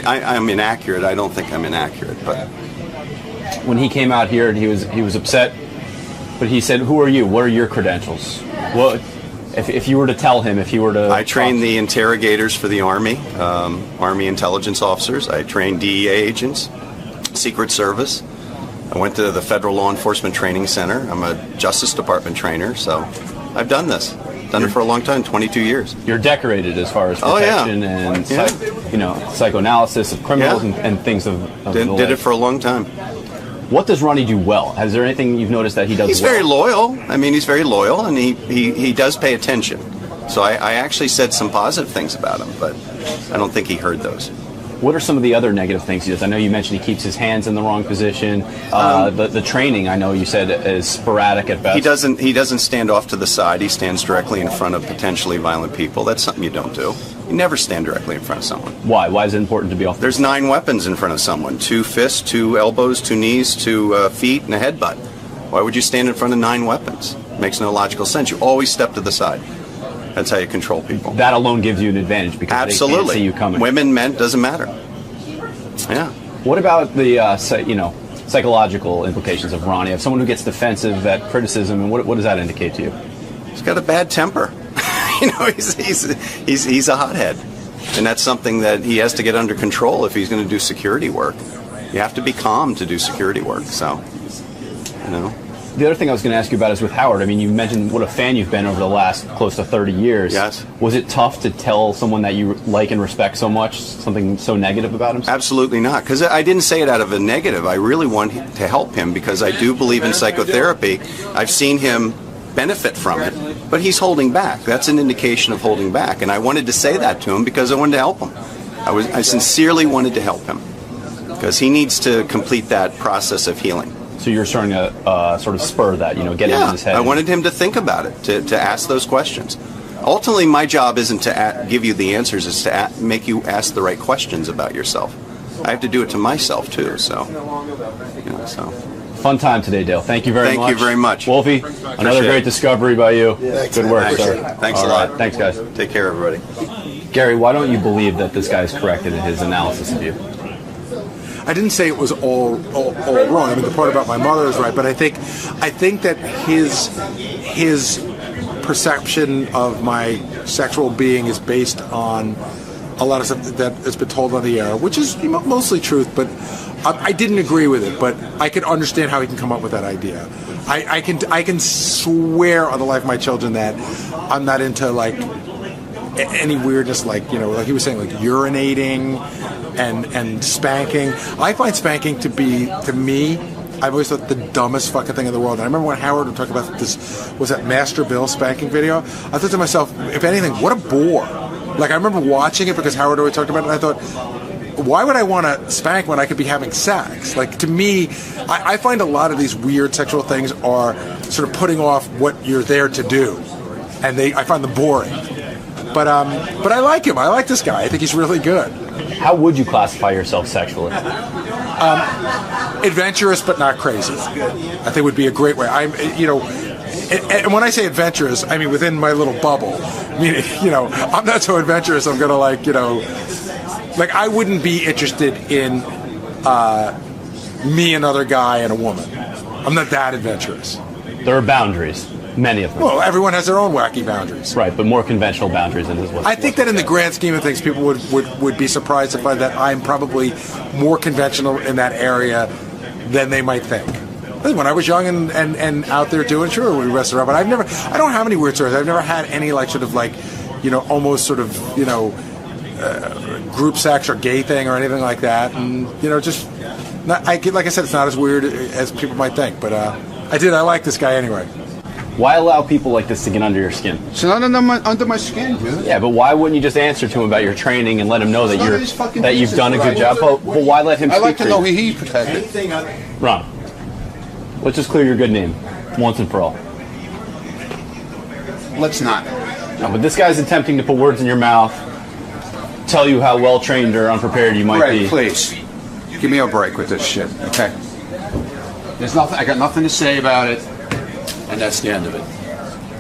inaccurate. I don't think I'm inaccurate, but when he came out here, he was upset. But he said, "Who are you? What are your credentials?" Well, if you were to tell him, if you were to, I train the interrogators for the Army, Army intelligence officers. I train DEA agents, Secret Service. I went to the Federal Law Enforcement Training Center. I'm a Justice Department trainer, so I've done this. Done it for a long time, 22 years. You're decorated as far as protection and psychoanalysis of criminals and things of did it for a long time. What does Ronnie do well? Is there anything you've noticed that he does He's well? very loyal. I mean, he's very loyal, and he does pay attention. So I actually said some positive things about him, but I don't think he heard those. What are some of the other negative things he does? I know you mentioned he keeps his hands in the wrong position. The training, I know you said, is sporadic at best. He doesn't stand off to the side. He stands directly in front of potentially violent people. That's something you don't do. You never stand directly in front of someone. Why? Why is it important to be off? There's 9 weapons in front of someone: 2 fists, 2 elbows, 2 knees, 2 feet, and a headbutt. Why would you stand in front of 9 weapons? Makes no logical sense. You always step to the side. That's how you control people. That alone gives you an advantage because they can't see you coming. Women, men, doesn't matter. Yeah. What about the psychological implications of Ronnie? Of someone who gets defensive at criticism, and what does that indicate to you? He's got a bad temper. He's a hothead, and that's something that he has to get under control if he's going to do security work. You have to be calm to do security work. So, The other thing I was going to ask you about is with Howard. I mean, you mentioned what a fan you've been over the last close to 30 years. Yes. Was it tough to tell someone that you like and respect so much something so negative about him? Absolutely not, because I didn't say it out of a negative. I really want to help him because I do believe in psychotherapy. I've seen him benefit from it, but he's holding back. That's an indication of holding back, and I wanted to say that to him because I wanted to help him. I sincerely wanted to help him because he needs to complete that process of healing. So you're starting to sort of spur that, get it in his head. I wanted him to think about it, to ask those questions. Ultimately, my job isn't to give you the answers, it's to make you ask the right questions about yourself. I have to do it to myself, too, so. Fun time today, Dale. Thank you very much. Thank you very much. Wolfie, another great discovery by you. Good work, sir. Thanks a lot. Thanks, guys. Take care, everybody. Gary, why don't you believe that this guy is correct in his analysis of you? I didn't say it was all wrong. I mean, the part about my mother is right, but I think that his perception of my sexual being is based on a lot of stuff that has been told on the air, which is mostly truth. But I didn't agree with it. But I can understand how he can come up with that idea. I can swear on the life of my children that I'm not into like any weirdness, like he was saying, like urinating and spanking. I find spanking to me, I've always thought the dumbest fucking thing in the world. And I remember when Howard would talk about this, was that Master Bill spanking video? I thought to myself, if anything, what a bore. Like, I remember watching it because Howard always talked about it, and I thought, why would I want to spank when I could be having sex? Like, to me, I find a lot of these weird sexual things are sort of putting off what you're there to do. And I find them boring. But I like him. I like this guy. I think he's really good. How would you classify yourself sexually? Adventurous, but not crazy. I think would be a great way. And when I say adventurous, I mean within my little bubble. I mean, I'm not so adventurous. I'm gonna like I wouldn't be interested in me, another guy, and a woman. I'm not that adventurous. There are boundaries. Many of them. Well, everyone has their own wacky boundaries. Right, but more conventional boundaries than this was. I think that in the grand scheme of things, people would be surprised to find that I'm probably more conventional in that area than they might think. When I was young and out there doing, sure, we messed around, but I don't have any weird stories. I've never had any almost sort of, group sex or gay thing or anything like that. And, like I said, it's not as weird as people might think, but I like this guy anyway. Why allow people like this to get under your skin? It's not under my skin, dude. Yeah, but why wouldn't you just answer to him about your training and let him know that you've done a good job? But why let him? I like speak to for know you? he's protected. Ron, let's just clear your good name once and for all. Let's not. No, but this guy's attempting to put words in your mouth, tell you how well trained or unprepared you might be. Please, give me a break with this shit, okay? There's nothing. I got nothing to say about it, and that's the end of it.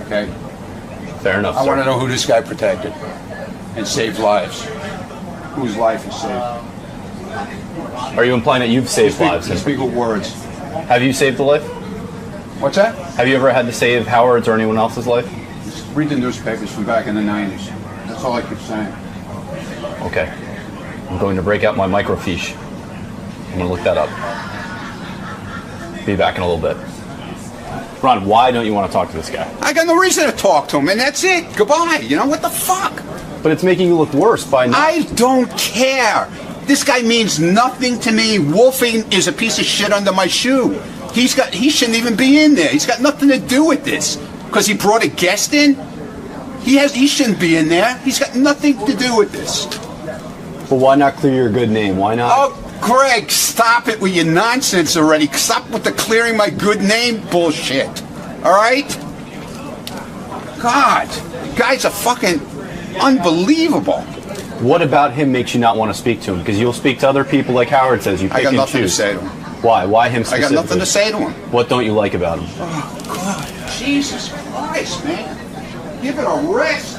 Okay. Fair enough. I want to know who this guy protected and saved lives. Whose life is saved? Are you implying that you've saved lives? Speak with words. Have you saved a life? What's that? Have you ever had to save Howard's or anyone else's life? Just read the newspapers from back in the 90s. That's all I keep saying. Okay. I'm going to break out my microfiche. I'm going to look that up. Be back in a little bit. Ron, why don't you want to talk to this guy? I got no reason to talk to him, and that's it. Goodbye. You know, what the fuck? But it's making you look worse by now. I don't care. This guy means nothing to me. Wolfing is a piece of shit under my shoe. He shouldn't even be in there. He's got nothing to do with this. Because he brought a guest in? He shouldn't be in there. He's got nothing to do with this. But why not clear your good name? Why not? Oh, Greg, stop it with your nonsense already. Stop with the clearing my good name bullshit. All right? God, guys are fucking unbelievable. What about him makes you not want to speak to him? Because you'll speak to other people like Howard says. You pick I got and nothing choose. to say to him. Why? Why him specifically? I got nothing to say to him. What don't you like about him? Oh, God. Jesus Christ, man. Give it a rest.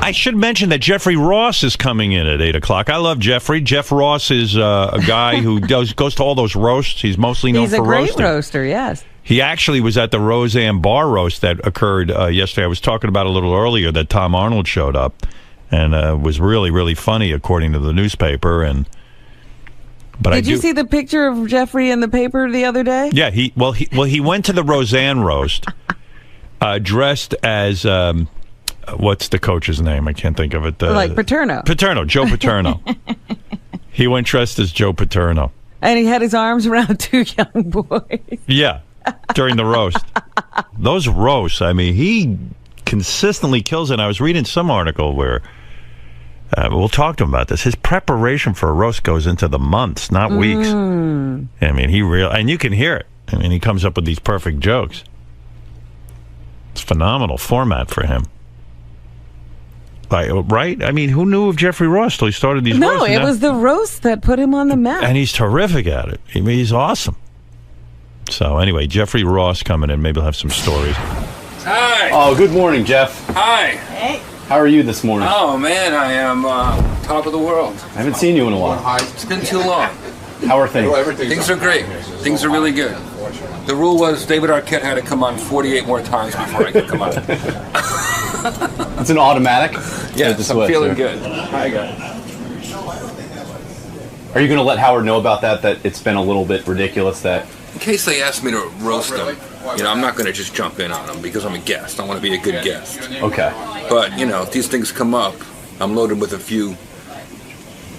I should mention that Jeffrey Ross is coming in at 8 o'clock. I love Jeffrey. Jeff Ross is a guy who goes to all those roasts. He's mostly known for roasting. He's a great roaster, yes. He actually was at the Roseanne Bar roast that occurred yesterday. I was talking about a little earlier that Tom Arnold showed up and was really, really funny, according to the newspaper. Did you see the picture of Jeffrey in the paper the other day? Yeah, he went to the Roseanne roast dressed as what's the coach's name? I can't think of it. Like Paterno. Paterno, Joe Paterno. He went dressed as Joe Paterno. And he had his arms around two young boys. Yeah, during the roast. Those roasts, I mean, he consistently kills it. And I was reading some article where, we'll talk to him about this, his preparation for a roast goes into the months, not weeks. I mean, and you can hear it. I mean, he comes up with these perfect jokes. It's phenomenal format for him. Right? I mean, who knew of Jeffrey Ross till he started these roasts? No, it was the roast that put him on the map. And he's terrific at it. I mean, he's awesome. So anyway, Jeffrey Ross coming in. Maybe he'll have some stories. Hi. Oh, good morning, Jeff. Hi. Hey. How are you this morning? Oh, man, I am top of the world. I haven't seen you in a while. It's been too long. How are things? Things are great. Things are really good. The rule was David Arquette had to come on 48 more times before I could come on. It's an automatic? Yes, I'm feeling good. Hi, guys. Are you going to let Howard know about that it's been a little bit ridiculous that... In case they ask me to roast them, I'm not going to just jump in on them because I'm a guest. I want to be a good guest. Okay. But, if these things come up, I'm loaded with a few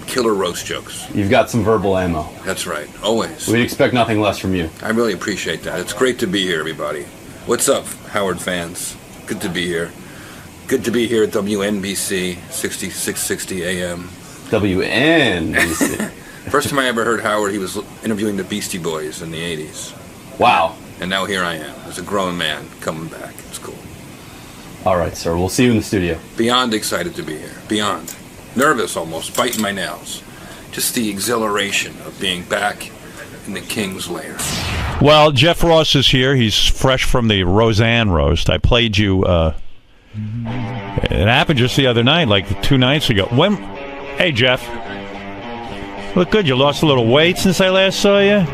killer roast jokes. You've got some verbal ammo. That's right. Always. We'd expect nothing less from you. I really appreciate that. It's great to be here, everybody. What's up, Howard fans? Good to be here. Good to be here at WNBC 6660 AM. WNBC. First time I ever heard Howard, he was interviewing the Beastie Boys in the 80s. Wow. And now here I am, as a grown man, coming back. It's cool. All right, sir. We'll see you in the studio. Beyond excited to be here. Beyond. Nervous almost, biting my nails. Just the exhilaration of being back in the King's lair. Well, Jeff Ross is here. He's fresh from the Roseanne roast. I played you. It happened just the other night, like 2 nights ago. Hey, Jeff. Look good. You lost a little weight since I last saw you.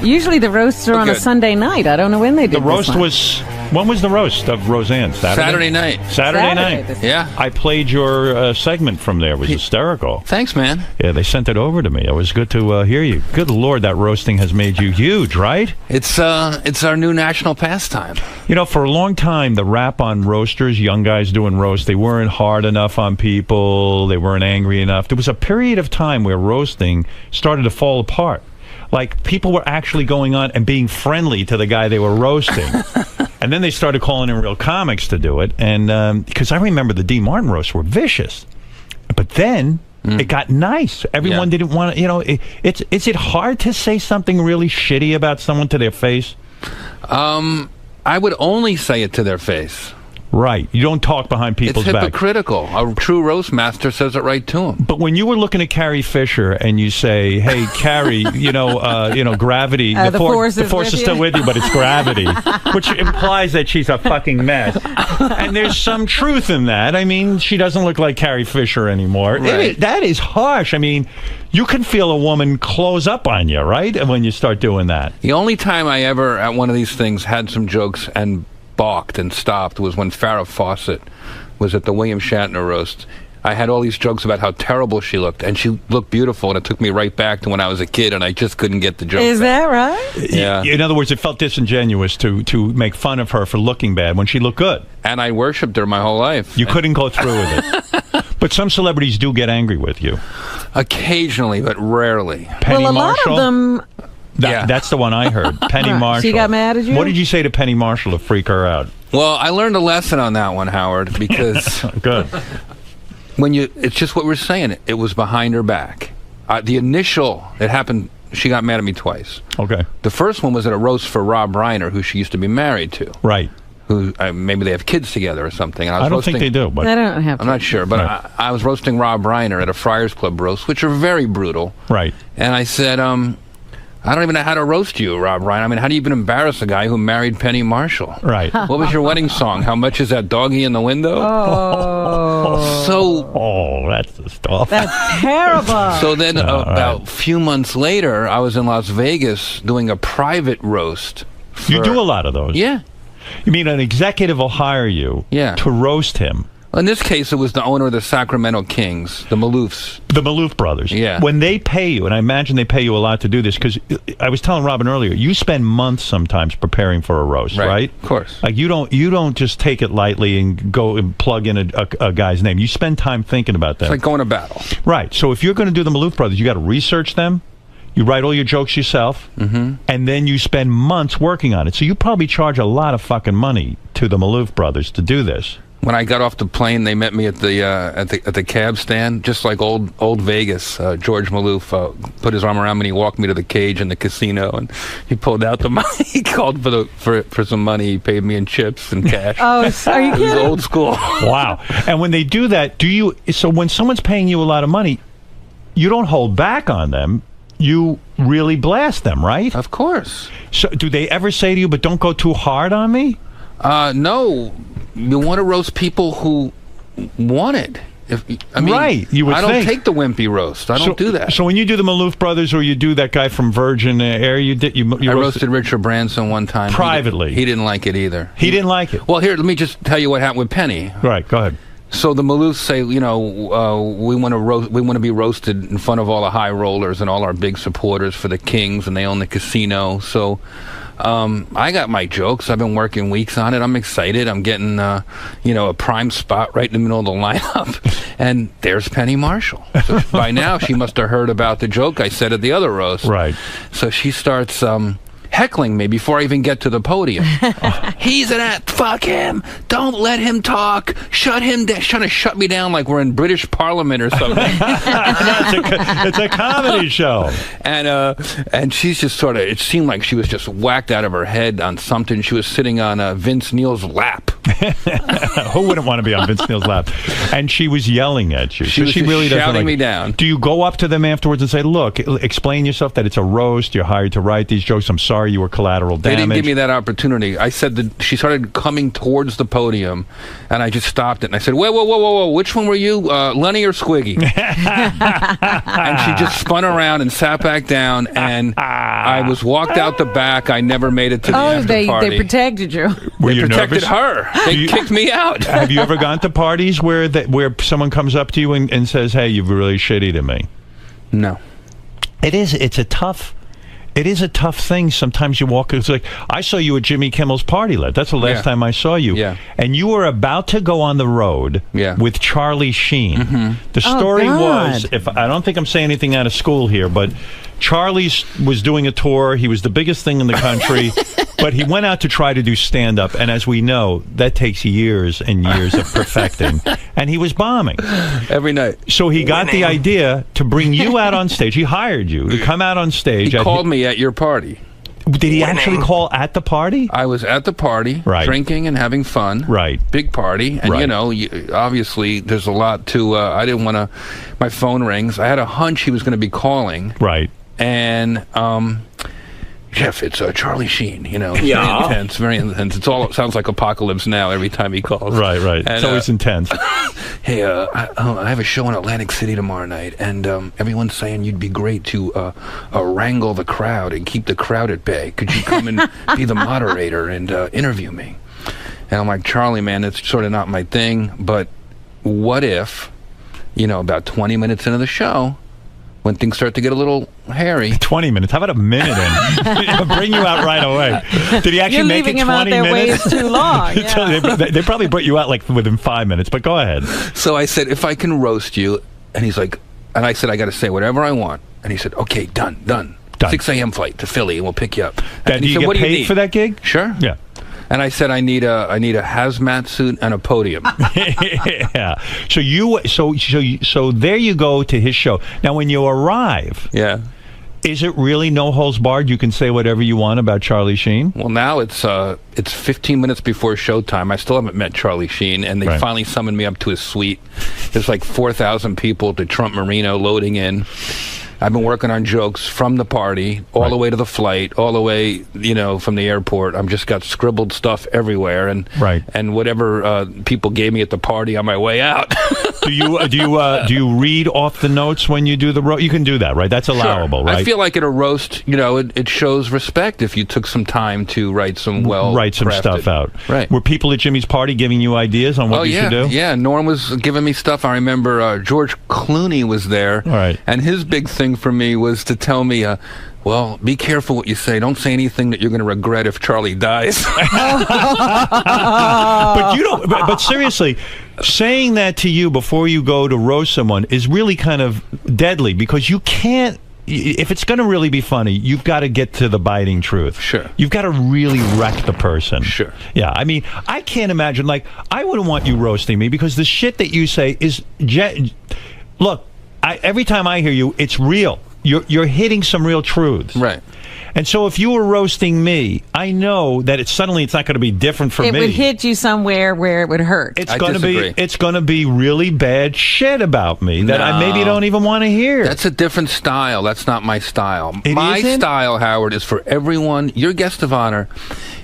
Usually the roasts are on a Sunday night. I don't know when they did The roast was... When was the roast of Roseanne? Saturday night. Saturday night. Yeah. I played your segment from there. It was hysterical. Thanks, man. Yeah, they sent it over to me. It was good to hear you. Good Lord, that roasting has made you huge, right? It's our new national pastime. You know, for a long time, the rap on roasters, young guys doing roast, they weren't hard enough on people. They weren't angry enough. There was a period of time where roasting started to fall apart. Like, people were actually going on and being friendly to the guy they were roasting. And then they started calling in real comics to do it. And because I remember the D. Martin roasts were vicious. But then it got nice. Everyone didn't want to, you know, is it hard to say something really shitty about someone to their face? I would only say it to their face. Right. You don't talk behind people's It's back. hypocritical. A true roast master says it right to him. But when you were looking at Carrie Fisher and you say, "Hey, Carrie, gravity, the force is still with you, but it's gravity," which implies that she's a fucking mess. And there's some truth in that. I mean, she doesn't look like Carrie Fisher anymore. Right. That is harsh. I mean, you can feel a woman close up on you, right? When you start doing that. The only time I ever, at one of these things, had some jokes and balked and stopped was when Farrah Fawcett was at the William Shatner roast. I had all these jokes about how terrible she looked, and she looked beautiful, and it took me right back to when I was a kid, and I just couldn't get the joke. Is that right? Yeah. In other words, it felt disingenuous to make fun of her for looking bad when she looked good. And I worshipped her my whole life. You couldn't go through with it. But some celebrities do get angry with you. Occasionally, but rarely. Penny well, a Marshall? lot of them... That's the one I heard. Penny Marshall. She got mad at you? What did you say to Penny Marshall to freak her out? Well, I learned a lesson on that one, Howard, because... Good. It's just what we're saying. It was behind her back. It happened, she got mad at me twice. Okay. The first one was at a roast for Rob Reiner, who she used to be married to. Right. Who maybe they have kids together or something. And I don't think they do. But they don't have. I'm not sure, but Right. I was roasting Rob Reiner at a Friars Club roast, which are very brutal. Right. And I said, I don't even know how to roast you, Rob Reiner. I mean, how do you even embarrass a guy who married Penny Marshall? Right. What was your wedding song? How much is that doggy in the window? Oh. That's the stuff. That's terrible. So then about a few months later, I was in Las Vegas doing a private roast. You do a lot of those. Yeah. You mean an executive will hire you to roast him? In this case, it was the owner of the Sacramento Kings, the Maloofs. The Maloof brothers. Yeah. When they pay you, and I imagine they pay you a lot to do this, because I was telling Robin earlier, you spend months sometimes preparing for a roast, right? Of course. Like you don't just take it lightly and go and plug in a guy's name. You spend time thinking about that. It's like going to battle. Right. So if you're going to do the Maloof brothers, you got to research them. You write all your jokes yourself, and then you spend months working on it. So you probably charge a lot of fucking money to the Maloof brothers to do this. When I got off the plane, they met me at the cab stand, just like old Vegas. George Maloof put his arm around me and he walked me to the cage in the casino, and he pulled out the money. He called for some money. He paid me in chips and cash. Oh, are you It was kidding? old school. Wow. And when they do that, so when someone's paying you a lot of money, you don't hold back on them. You really blast them, right? Of course. So do they ever say to you, but don't go too hard on me? No. You want to roast people who want it. Right, you would I don't think. take the wimpy roast. I don't do that. So when you do the Maloof brothers, or you do that guy from Virgin Air, I roasted Richard Branson one time privately. He didn't like it either. He didn't like it. Well, here, let me just tell you what happened with Penny. Right, go ahead. So the Maloofs say, we want to be roasted in front of all the high rollers and all our big supporters for the Kings, and they own the casino. So I got my jokes. I've been working weeks on it. I'm excited. I'm getting a prime spot right in the middle of the lineup, and there's Penny Marshall. So by now she must have heard about the joke I said at the other roast. Right. So she starts heckling me before I even get to the podium. He's an ass. Fuck him. Don't let him talk. Shut him down. Trying to shut me down like we're in British Parliament or something. It's a comedy show. And she's just sort of, it seemed like she was just whacked out of her head on something. She was sitting on Vince Neil's lap. Who wouldn't want to be on Vince Neil's lap? And she was yelling at you. She was really doesn't shouting like me down. Do you go up to them afterwards and say, look, explain yourself, that it's a roast, you're hired to write these jokes, I'm sorry you were collateral damage? They didn't give me that opportunity. I said that she started coming towards the podium, and I just stopped it, and I said, whoa, which one were you, Lenny or Squiggy? And she just spun around and sat back down, and I was walked out the back. I never made it to the after party. They protected you. Were they you protected nervous? her. They kicked me out. Have you ever gone to parties where someone comes up to you and says, hey, you're really shitty to me? No. It's a tough thing. Sometimes you walk, it's like, I saw you at Jimmy Kimmel's party. That's the last time I saw you. Yeah. And you were about to go on the road with Charlie Sheen. Mm-hmm. The story was, I don't think I'm saying anything out of school here, but Charlie was doing a tour. He was the biggest thing in the country, but he went out to try to do stand-up, and as we know, that takes years and years of perfecting. And he was bombing. Every night. So he got the idea to bring you out on stage. He hired you to come out on stage. He called me at your party. Did he actually call at the party? I was at the party, drinking and having fun. Right. Big party. And, obviously, there's a lot to... I didn't want to... My phone rings. I had a hunch he was going to be calling. Right. And... Jeff, it's Charlie Sheen. It's very intense. It sounds like Apocalypse Now every time he calls. Right. And, it's always intense. Hey, I have a show in Atlantic City tomorrow night, and everyone's saying you'd be great to wrangle the crowd and keep the crowd at bay. Could you come and be the moderator and interview me? And I'm like, Charlie, man, it's sort of not my thing, but what if, about 20 minutes into the show, when things start to get a little hairy. 20 minutes. How about a minute in? I'll bring you out right away. Did he actually make it 20 minutes? You're leaving him out there way too long. Yeah. They probably put you out like within 5 minutes, but go ahead. So I said, if I can roast you, and he's like, and I said, I got to say whatever I want. And he said, okay, done. 6 a.m. flight to Philly, and we'll pick you up. And do you get paid for that gig? Sure. Yeah. And I said, I need a hazmat suit and a podium. Yeah. So there you go to his show. Now, when you arrive, is it really no holds barred? You can say whatever you want about Charlie Sheen. Well, now it's 15 minutes before showtime. I still haven't met Charlie Sheen, and they finally summoned me up to his suite. There's like 4,000 people at the Trump Marino loading in. I've been working on jokes from the party all the way to the flight, all the way, from the airport. I've just got scribbled stuff everywhere, and whatever people gave me at the party on my way out. Do you read off the notes when you do the roast? You can do that, right? That's allowable, right? I feel like at a roast, it shows respect if you took some time to write some stuff out. Right. Were people at Jimmy's party giving you ideas on what you should do? Yeah, Norm was giving me stuff. I remember George Clooney was there, and his big thing for me was to tell me, well, be careful what you say. Don't say anything that you're going to regret if Charlie dies. But seriously, saying that to you before you go to roast someone is really kind of deadly, because you can't. If it's going to really be funny, you've got to get to the biting truth. Sure. You've got to really wreck the person. Sure. Yeah, I mean, I can't imagine, like, I wouldn't want you roasting me, because the shit that you say is... Look, every time I hear you, it's real. You're hitting some real truths. Right. And so if you were roasting me, I know that it's not going to be different for me. It would hit you somewhere where it would hurt. It's going to be really bad shit about me that I maybe don't even want to hear. That's a different style. That's not my style. My style, Howard, is for everyone. You're guest of honor.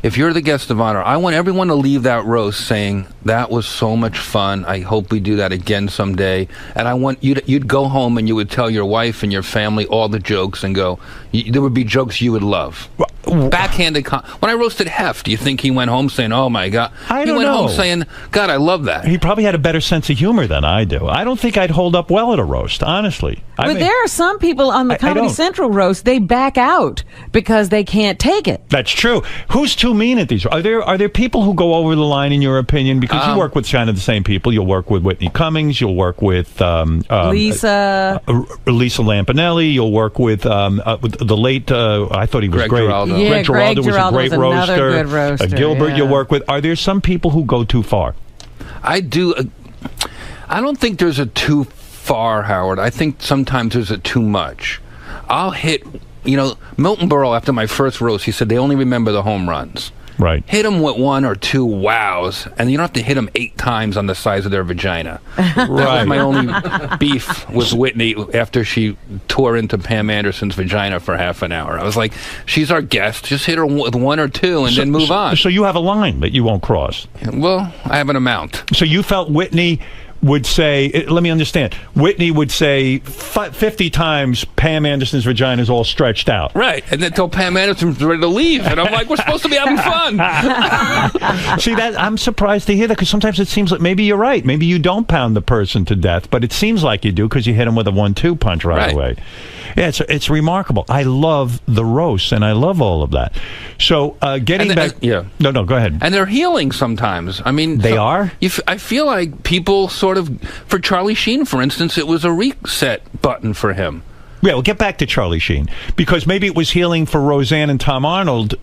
If you're the guest of honor, I want everyone to leave that roast saying, that was so much fun. I hope we do that again someday. And I want you'd go home and you would tell your wife and your family all the jokes and go, there would be jokes you would love. Backhanded. When I roasted Hef, do you think he went home saying, oh my God? He went home saying, God, I love that. He probably had a better sense of humor than I do. I don't think I'd hold up well at a roast, honestly. But there are some people on the Comedy Central roast, they back out because they can't take it. That's true. Who's too mean at these? Are there people who go over the line, in your opinion? Because you work with kind of the same people. You'll work with Whitney Cummings. You'll work with Lisa Lampanelli. You'll work with the late. I thought he was Greg great. Giraldo. Giraldo. Yeah, Greg Giraldo was a Giraldo great was another roaster. good roaster, Gilbert yeah. you work with. Are there some people who go too far? I do. I don't think there's a too far, Howard. I think sometimes there's a too much. I'll hit, Milton Berle, after my first roast, he said they only remember the home runs. Right. Hit them with 1 or 2 wows, and you don't have to hit them 8 times on the size of their vagina. That was my only beef with Whitney after she tore into Pam Anderson's vagina for half an hour. I was like, she's our guest. Just hit her with 1 or 2 and then move on. So you have a line that you won't cross. Well, I have an amount. So you felt Whitney would say, let me understand, Whitney would say 50 times Pam Anderson's vagina is all stretched out. Right, and then until Pam Anderson's ready to leave, and I'm like, we're supposed to be having fun. See, that I'm surprised to hear that, because sometimes it seems like maybe you're right. Maybe you don't pound the person to death, but it seems like you do because you hit them with a 1-2 punch right away. Yeah, it's remarkable. I love the roast, and I love all of that. So getting back... No, go ahead. And they're healing sometimes. I mean... They are? I feel like people sort of... For Charlie Sheen, for instance, it was a reset button for him. Yeah, we'll get back to Charlie Sheen, because maybe it was healing for Roseanne and Tom Arnold.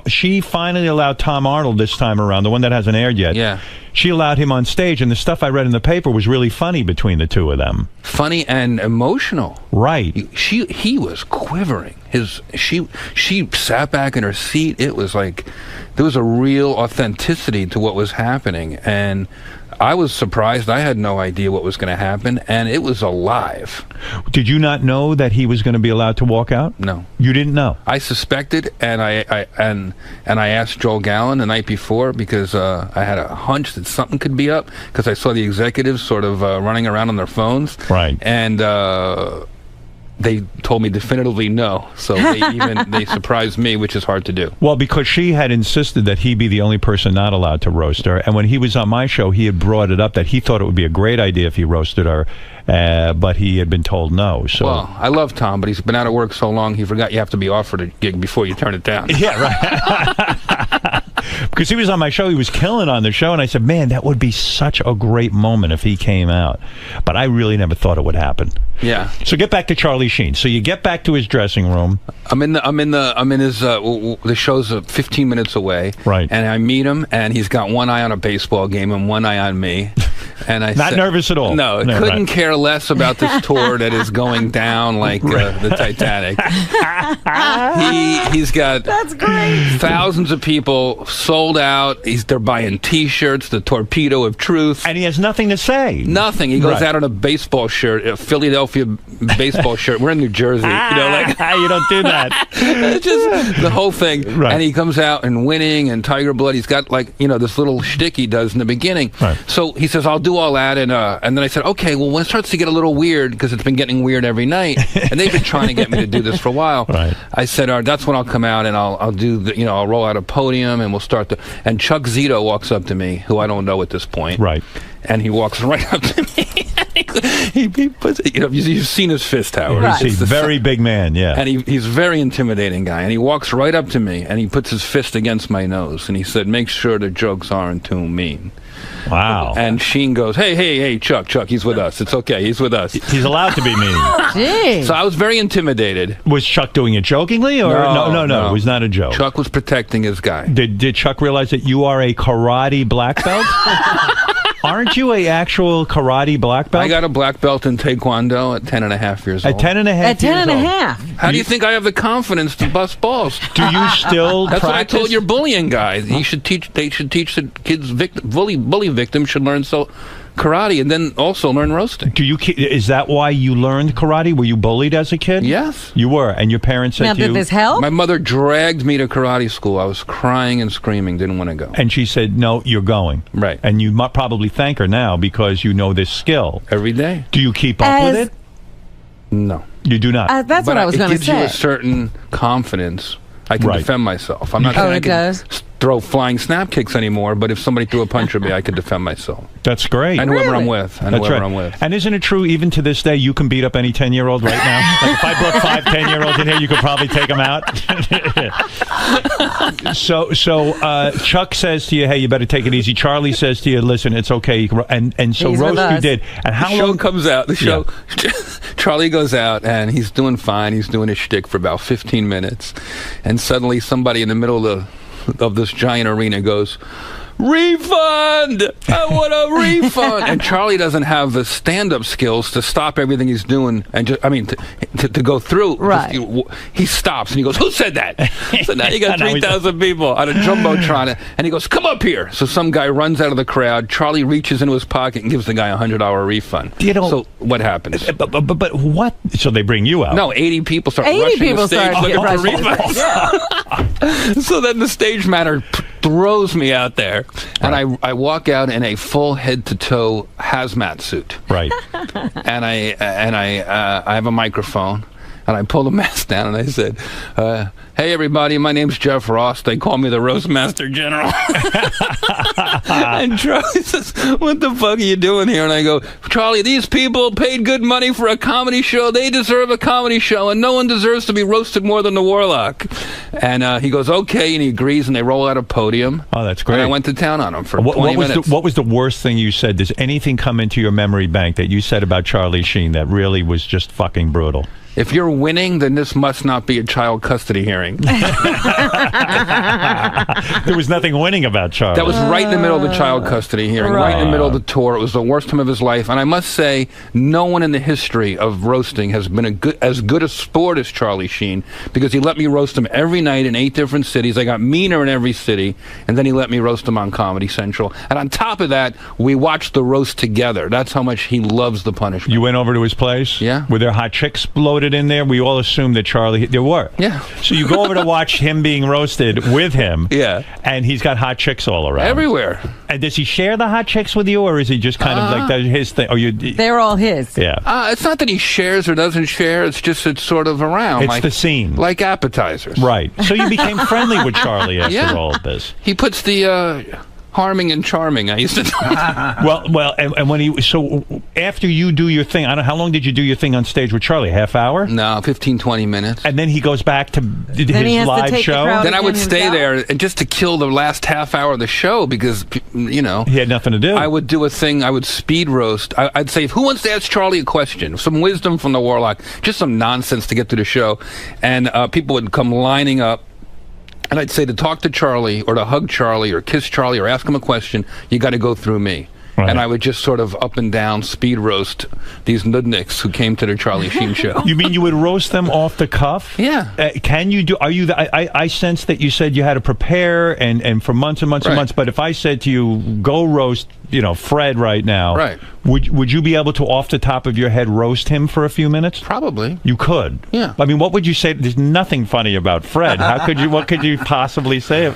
She finally allowed Tom Arnold this time around, the one that hasn't aired yet. Yeah. She allowed him on stage, and the stuff I read in the paper was really funny between the two of them. Funny and emotional. Right. He was quivering. She sat back in her seat. It was like there was a real authenticity to what was happening, and I was surprised. I had no idea what was going to happen, and it was alive. Did you not know that he was going to be allowed to walk out? No. You didn't know? I suspected, and I asked Joel Gallen the night before, because I had a hunch that something could be up, because I saw the executives sort of running around on their phones. Right. And they told me definitively no. So they surprised me, which is hard to do. Well, because she had insisted that he be the only person not allowed to roast her. And when he was on my show, he had brought it up that he thought it would be a great idea if he roasted her, but he had been told no. So. Well, I love Tom, but he's been out of work so long, he forgot you have to be offered a gig before you turn it down. Yeah, right. Because he was on my show, he was killing on the show, and I said, man, that would be such a great moment if he came out. But I really never thought it would happen. Yeah. So get back to Charlie Sheen. So you get back to his dressing room. I'm in his the show's 15 minutes away. Right. And I meet him, and he's got one eye on a baseball game and one eye on me. And I Not nervous at all. No, couldn't care less about this tour that is going down like the Titanic. He's got That's great. thousands of people sold out. They're buying T-shirts, the Torpedo of Truth, and he has nothing to say. Nothing. He goes Right. out on a baseball shirt, a Philadelphia baseball shirt. We're in New Jersey, you don't do that. Just the whole thing. Right. And he comes out and winning and Tiger Blood. He's got this little shtick he does in the beginning. Right. So he says, I'll do all that. And then I said, okay, well, when it starts to get a little weird, because it's been getting weird every night, and they've been trying to get me to do this for a while. Right. I said, all right, that's when I'll come out and I'll do I'll roll out a podium and we'll start and Chuck Zito walks up to me, who I don't know at this point. Right. And he walks right up to me. he puts, you've seen his fist, Howard. Right. He's a very big man, yeah. And he's a very intimidating guy. And he walks right up to me and he puts his fist against my nose. And he said, make sure the jokes aren't too mean. Wow. And Sheen goes, hey, Chuck, he's with us. It's okay, he's with us. He's allowed to be mean. Gee. So I was very intimidated. Was Chuck doing it jokingly? Or no, it was not a joke. Chuck was protecting his guy. Did Chuck realize that you are a karate black belt? Aren't you a actual karate black belt? I got a black belt in Taekwondo at 10 and a half years old. At 10 and a half At 10 and a years old. half. How do you think I have the confidence to bust balls? Do you still That's practice? what I told your bullying guys. They should teach the kids, bully victims should learn karate and then also learn roasting. Is that why you learned karate? Were you bullied as a kid? Yes. You were, and your parents said Now, to you... did this help? My mother dragged me to karate school. I was crying and screaming, didn't want to go. And she said, no, you're going. Right. And you might probably thank her now because you know this skill. Every day. Do you keep up with it? No. You do not? That's what I was going to It gives you say. a certain confidence. I can defend myself. I'm not saying it does? throw flying snap kicks anymore, but if somebody threw a punch at me, I could defend myself. That's great. And whoever I'm with. And That's whoever right. I'm with. And isn't it true, even to this day, you can beat up any 10-year-old right now? Like if I brought 5 10-year-olds in here, you could probably take them out. So Chuck says to you, hey, you better take it easy. Charlie says to you, listen, it's okay. And so He's with roast you us. did. And how The show long comes out. The show. Charlie goes out and he's doing fine. He's doing his shtick for about 15 minutes, and suddenly somebody in the middle of this giant arena goes, refund! I want a refund! And Charlie doesn't have the stand-up skills to stop everything he's doing and to go through. Right. He stops and he goes, who said that? So now you got 3,000 people on a jumbotron, and he goes, come up here. So some guy runs out of the crowd. Charlie reaches into his pocket and gives the guy a $100 refund. So what happens? But what? So they bring you out? No, 80 people start 80 rushing people the stage start looking for rushing the refunds. So then the stage manager throws me out there, and I walk out in a full head-to-toe hazmat suit. Right. And I have a microphone, and I pull the mask down, and I said, hey, everybody, my name's Jeff Ross. They call me the Roast Master General. And Charlie says, what the fuck are you doing here? And I go, Charlie, these people paid good money for a comedy show. They deserve a comedy show, and no one deserves to be roasted more than the Warlock. And he goes, okay, and he agrees, and they roll out a podium. Oh, that's great. And I went to town on him for What 20 was minutes. what was the worst thing you said? Does anything come into your memory bank that you said about Charlie Sheen that really was just fucking brutal? If you're winning, then this must not be a child custody hearing. There was nothing winning about Charlie. That was right in the middle of the child custody hearing, right in the middle of the tour. It was the worst time of his life. And I must say, no one in the history of roasting has been as good a sport as Charlie Sheen, because he let me roast him every night in 8 different cities. I got meaner in every city, and then he let me roast him on Comedy Central. And on top of that, we watched the roast together. That's how much he loves the punishment. You went over to his place? Yeah. Were there hot chicks loaded in there? We all assumed that Charlie... There were. Yeah. So you go over to watch him being roasted with him. Yeah. And he's got hot chicks all around. Everywhere. And does he share the hot chicks with you, or is he just kind of like that's his thing? Or you... They're all his. Yeah. It's not that he shares or doesn't share. It's just it's sort of around. It's the scene. Like appetizers. Right. So you became friendly with Charlie after all of this. He puts the... harming and charming, I used to do. well, and when he... So after you do your thing, I don't know, how long did you do your thing on stage with Charlie? Half hour? No, 15, 20 minutes. And then he goes back to his live show? Then I would stay there and just to kill the last half hour of the show because, you know... He had nothing to do. I would do a thing, I would speed roast. I'd say, who wants to ask Charlie a question? Some wisdom from the Warlock. Just some nonsense to get through the show. And people would come lining up. And I'd say to talk to Charlie or to hug Charlie or kiss Charlie or ask him a question, you got to go through me. Right. And I would just sort of up and down speed roast these nudniks who came to the Charlie Sheen show. You mean you would roast them off the cuff? Yeah. Can you do... Are you... I sense that you said you had to prepare and for months and months and months. But if I said to you, go roast, Fred right now. Right. Would you be able to, off the top of your head, roast him for a few minutes? Probably. You could. Yeah. I mean, what would you say? There's nothing funny about Fred. What could you possibly say?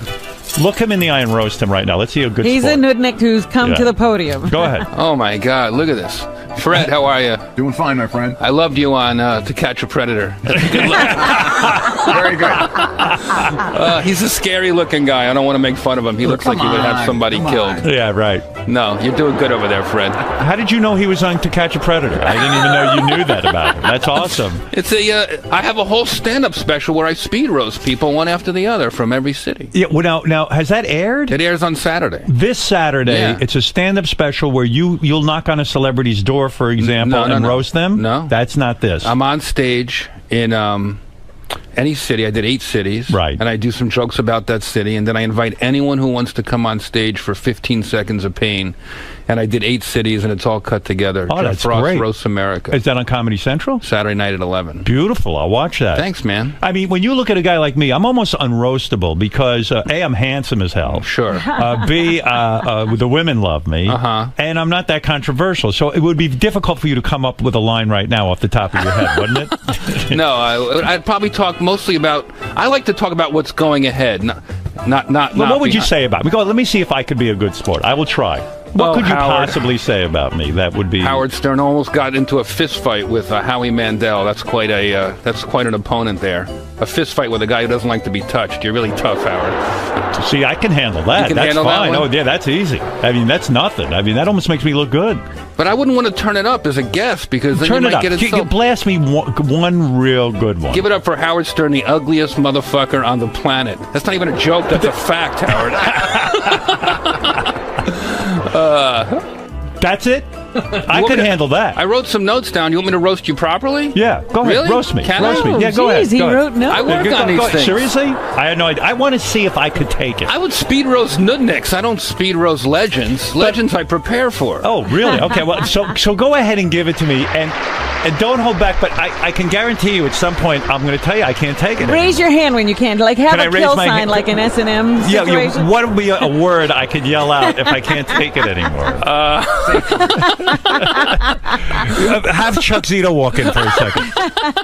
Look him in the eye and roast him right now. Let's see a good He's sport. a nudnik who's come to the podium. Go ahead. Oh, my God. Look at this. Fred, how are you? Doing fine, my friend. I loved you on To Catch a Predator. That's a good look. Very good. He's a scary-looking guy. I don't want to make fun of him. He looks like he would have somebody killed. Yeah, right. No, you're doing good over there, Fred. How did you know he was on To Catch a Predator? I didn't even know you knew that about him. That's awesome. It's I have a whole stand-up special where I speed roast people one after the other from every city. Yeah. Well, now has that aired? It airs on Saturday. This Saturday, Yeah. It's a stand-up special where you'll knock on a celebrity's door, for example, and roast them? No. That's not this. I'm on stage in any city. I did 8 cities. Right. And I do some jokes about that city, and then I invite anyone who wants to come on stage for 15 seconds of pain. And I did 8 cities, and it's all cut together. Oh, Jeff that's Ross great. Roasts America. Is that on Comedy Central? Saturday night at 11. Beautiful. I'll watch that. Thanks, man. I mean, when you look at a guy like me, I'm almost unroastable because, A, I'm handsome as hell. Sure. B, the women love me. Uh-huh. And I'm not that controversial. So it would be difficult for you to come up with a line right now off the top of your head, wouldn't it? No, I'd probably talk mostly about... I like to talk about what's going ahead, not Well, what would you say about it? Let me see if I could be a good sport. I will try. What could you Howard. possibly say about me? That would be Howard Stern almost got into a fist fight with Howie Mandel. That's quite an opponent there. A fist fight with a guy who doesn't like to be touched. You're really tough, Howard. See, I can handle that. You can that's handle that fine. one? Oh, yeah, that's easy. I mean, that's nothing. I mean, that almost makes me look good. But I wouldn't want to turn it up as a guest because then Turn you it might up. get it. You blast me one real good one. Give it up for Howard Stern, the ugliest motherfucker on the planet. That's not even a joke. That's a fact, Howard. That's it? I could handle that. I wrote some notes down. You want me to roast you properly? Yeah, go ahead. Really? Roast me. Can roast I? me. Yeah, go ahead. He go ahead. wrote notes. I work on these things. Seriously? I had no idea. I want to see if I could take it. I would speed roast Nudniks. I don't speed roast legends. Legends I prepare for. Oh, really? Okay, well, so go ahead and give it to me, and don't hold back, but I can guarantee you at some point I'm going to tell you I can't take it. Raise your hand when you can. Like, have Can I a raise kill my sign hand? like an S&M Yeah, situation. what would be a word I could yell out if I can't take it anymore? Have Chuck Zito walk in for a second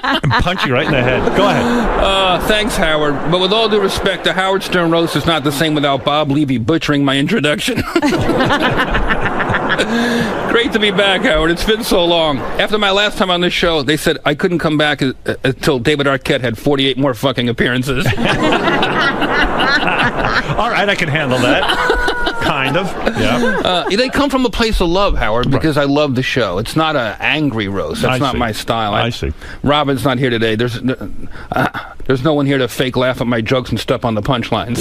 and punch you right in the head. Go ahead. Thanks, Howard. But with all due respect, the Howard Stern roast is not the same without Bob Levy butchering my introduction. Great to be back, Howard. It's been so long. After my last time on this show, they said I couldn't come back until David Arquette had 48 more fucking appearances. All right, I can handle that. Kind of, yeah. They come from a place of love, Howard, because I love the show. It's not an angry roast. That's not my style. I see. Robin's not here today. There's no one here to fake laugh at my jokes and step on the punchlines.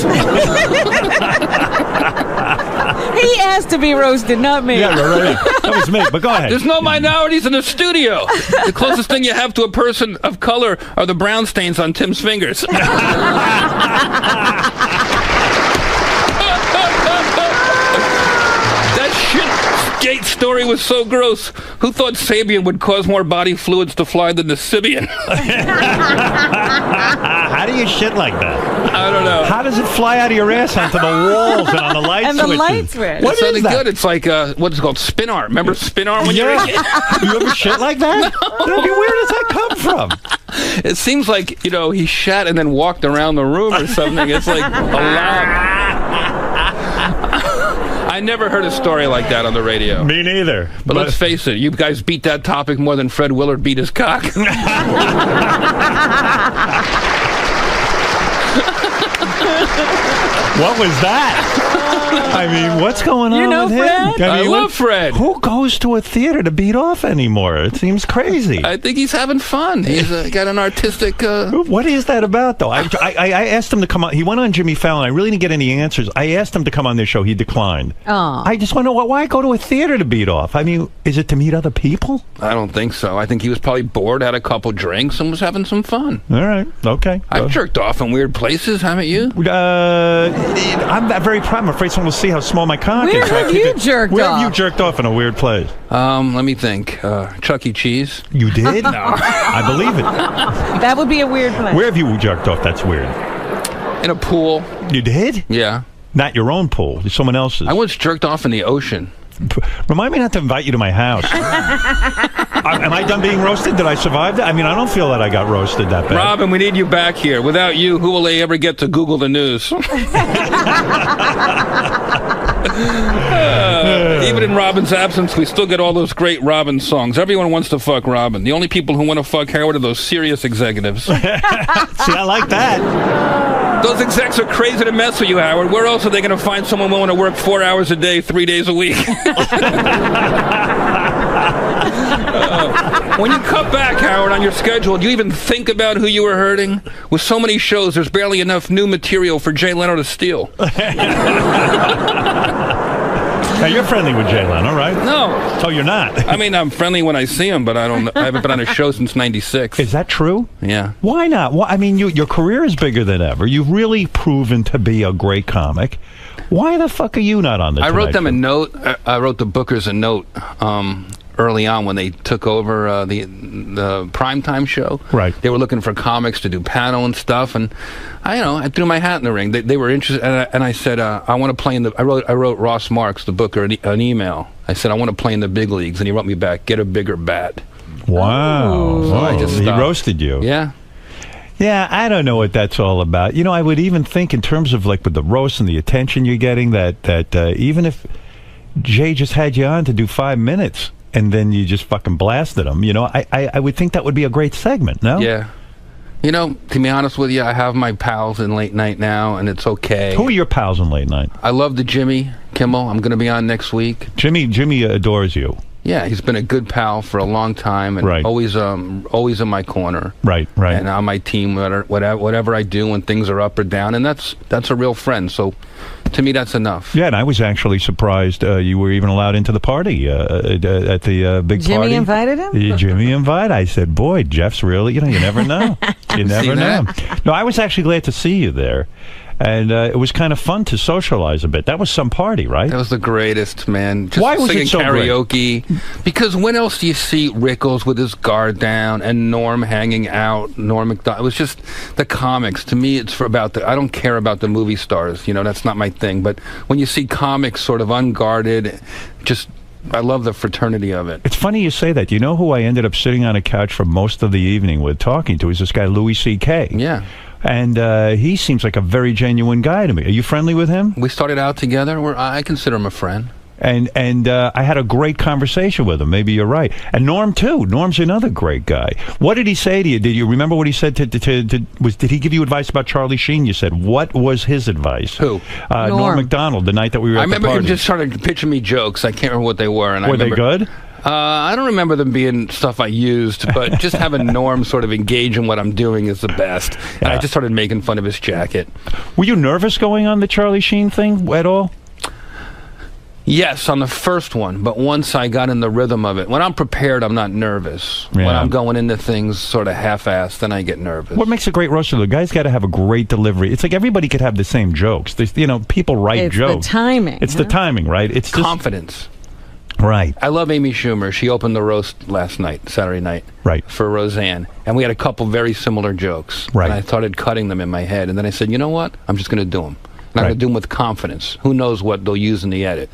He asked to be roasted, not me. Yeah, right. That was me, but go ahead. There's no minorities in the studio. The closest thing you have to a person of color are the brown stains on Tim's fingers. Gate story was so gross. Who thought Sabian would cause more body fluids to fly than the Sibian? How do you shit like that? I don't know. How does it fly out of your ass onto the walls and on the light And switches? the light switch. What It's is something that? good. It's like, what's it called? Spin art. Remember spin art when you're a kid? You ever shit like that? Where does that come from? It seems like, he shat and then walked around the room or something. It's like a lot. I never heard a story like that on the radio. Me neither. But let's face it, you guys beat that topic more than Fred Willard beat his cock. What was that? I mean, what's going on with Fred? him? I love Fred. Who goes to a theater to beat off anymore? It seems crazy. I think he's having fun. He's got an artistic... What is that about, though? I asked him to come on. He went on Jimmy Fallon. I really didn't get any answers. I asked him to come on this show. He declined. Oh. I just want to know, why go to a theater to beat off? I mean, is it to meet other people? I don't think so. I think he was probably bored, had a couple drinks, and was having some fun. All right. Okay. I've jerked off in weird places, haven't you? I'm very proud. I'm afraid someone will see how small my cock Where is. So I have keep you it- jerked Where off? have you jerked off in a weird place? Let me think. Chuck E. Cheese. You did? No. I believe it. That would be a weird place. Where have you jerked off? That's weird. In a pool. You did? Yeah. Not your own pool. Someone else's. I once jerked off in the ocean. Remind me not to invite you to my house. Am I done being roasted? Did I survive that? I mean, I don't feel that I got roasted that bad. Robin, we need you back here. Without you, who will they ever get to Google the news? Even in Robin's absence, we still get all those great Robin songs. Everyone wants to fuck Robin. The only people who want to fuck Howard are those serious executives. See, I like that. Those execs are crazy to mess with you, Howard. Where else are they going to find someone willing to work 4 hours a day, 3 days a week? When you cut back, Howard, on your schedule, do you even think about who you were hurting? With so many shows, there's barely enough new material for Jay Leno to steal. Now, you're friendly with Jay Leno, right? No. Oh, you're not? I mean, I'm friendly when I see him, but I haven't been on a show since '96. Is that true? Yeah. Why not? Well, I mean, your career is bigger than ever. You've really proven to be a great comic. Why the fuck are you not on the I wrote Tonight them a Show? note. I wrote the bookers a note early on when they took over the primetime show. Right. They were looking for comics to do panel and stuff, and I threw my hat in the ring. They were interested, and I said I want to play in the. I wrote Ross Marks, the booker, an email. I said I want to play in the big leagues, and he wrote me back, get a bigger bat. Wow. So I just he stopped. roasted you. Yeah. Yeah, I don't know what that's all about. I would even think in terms of like with the roast and the attention you're getting that even if Jay just had you on to do 5 minutes, and then you just fucking blasted him. You know, I would think that would be a great segment, no? Yeah. You know, to be honest with you, I have my pals in late night now, and it's okay. Who are your pals in late night? I love the Jimmy Kimmel. I'm going to be on next week. Jimmy adores you. Yeah, he's been a good pal for a long time, and always in my corner. Right. And on my team, whatever I do when things are up or down, and that's a real friend. So, to me, that's enough. Yeah, and I was actually surprised you were even allowed into the party at the big party. Jimmy invited him? Jimmy invited. I said, boy, Jeff's really, you never know. You never know. No, I was actually glad to see you there. And it was kind of fun to socialize a bit. That was some party, right? That was the greatest, man. Just Why was singing it so karaoke. Great? Because when else do you see Rickles with his guard down and Norm hanging out, Norm Macdonald? It was just the comics. To me, it's I don't care about the movie stars. You know, that's not my thing. But when you see comics sort of unguarded, I love the fraternity of it. It's funny you say that. You know who I ended up sitting on a couch for most of the evening with talking to is this guy, Louis C.K. Yeah. And he seems like a very genuine guy to me. Are you friendly with him? We started out together. I consider him a friend. And I had a great conversation with him. Maybe you're right. And Norm, too. Norm's another great guy. What did he say to you? Did you remember what he said did he give you advice about Charlie Sheen? You said, what was his advice? Who? Norm Macdonald, the night that we were at the party. I remember him just started pitching me jokes. I can't remember what they were. And were they good? I don't remember them being stuff I used, but just having Norm sort of engage in what I'm doing is the best. And I just started making fun of his jacket. Were you nervous going on the Charlie Sheen thing at all? Yes, on the first one, but once I got in the rhythm of it, when I'm prepared, I'm not nervous. Yeah. When I'm going into things sort of half-assed, then I get nervous. What makes a great roaster? The guy's got to have a great delivery. It's like everybody could have the same jokes. There's, people write jokes. It's the timing. It's the timing, right? It's just confidence. Right. I love Amy Schumer. She opened the roast last night, Saturday night, for Roseanne. And we had a couple very similar jokes. Right. And I started cutting them in my head. And then I said, you know what? I'm just going to do them. And I'm going to do them with confidence. Who knows what they'll use in the edit.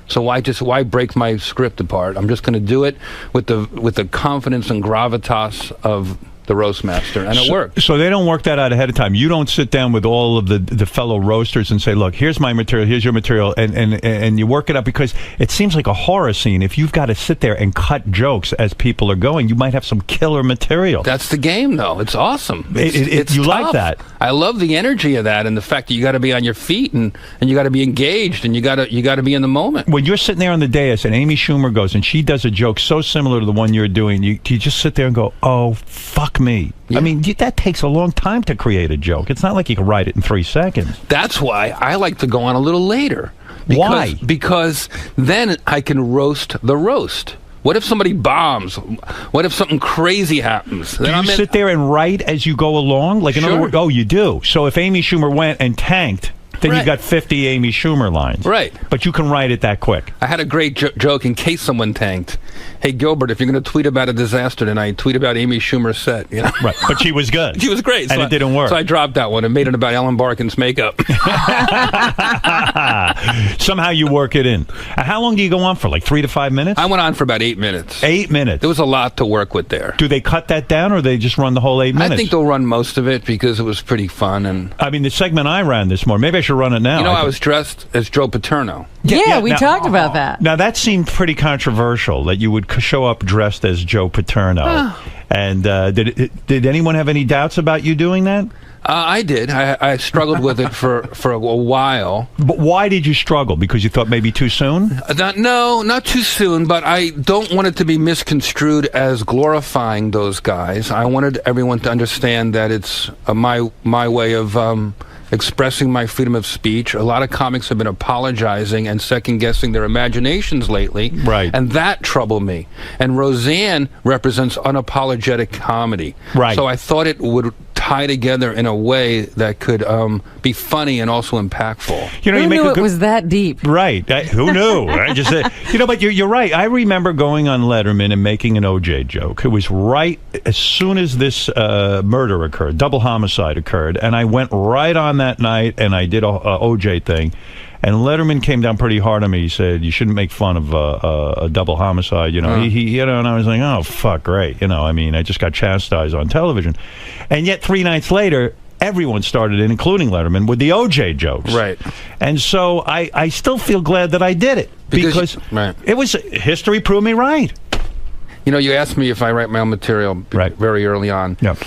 So why break my script apart? I'm just going to do it with the confidence and gravitas of the roast master, and it worked. So they don't work that out ahead of time. You don't sit down with all of the fellow roasters and say, look, here's my material, here's your material, and you work it up, because it seems like a horror scene. If you've got to sit there and cut jokes as people are going, you might have some killer material. That's the game, though. It's awesome. It's you tough. Like that. I love the energy of that, and the fact that you got to be on your feet, and you got to be engaged, and you got to be in the moment. When you're sitting there on the dais and Amy Schumer goes and she does a joke so similar to the one you're doing, you just sit there and go, oh, fuck me. Yeah. I mean, that takes a long time to create a joke. It's not like you can write it in 3 seconds. That's why I like to go on a little later. Why? Because then I can roast the roast. What if somebody bombs? What if something crazy happens? Do you sit there and write as you go along? Like, in other words, you do. So if Amy Schumer went and tanked, then you got 50 Amy Schumer lines. Right. But you can write it that quick. I had a great joke in case someone tanked. Hey, Gilbert, if you're going to tweet about a disaster tonight, tweet about Amy Schumer's set. You know? Right. But she was good. She was great. And it didn't work. So I dropped that one and made it about Ellen Barkin's makeup. Somehow you work it in. How long do you go on for? Like 3 to 5 minutes? I went on for about 8 minutes. 8 minutes? There was a lot to work with there. Do they cut that down, or they just run the whole 8 minutes? I think they'll run most of it because it was pretty fun. And I mean, the segment I ran this morning, maybe I should run it now. You know, I was dressed as Joe Paterno. Yeah, we talked about that. Now, that seemed pretty controversial, that you would show up dressed as Joe Paterno. And did anyone have any doubts about you doing that? I did. I struggled with it for a while. But why did you struggle? Because you thought maybe too soon? No, not too soon, but I don't want it to be misconstrued as glorifying those guys. I wanted everyone to understand that it's my way of expressing my freedom of speech. A lot of comics have been apologizing and second-guessing their imaginations lately. Right. And that troubled me. And Roseanne represents unapologetic comedy. Right. So I thought it would tie together in a way that could be funny and also impactful. You know, who knew it was that deep? Right. Who knew? I just said, but you're right. I remember going on Letterman and making an OJ joke. It was right as soon as this murder occurred, double homicide occurred, and I went right on that night and I did a OJ thing. And Letterman came down pretty hard on me. He said, you shouldn't make fun of a double homicide. You know, and I was like, oh, fuck, great. I mean, I just got chastised on television. And yet 3 nights later, everyone started it, including Letterman, with the OJ jokes. Right. And so I still feel glad that I did it because it was history proved me right. You know, you asked me if I write my own material very early on. Yep.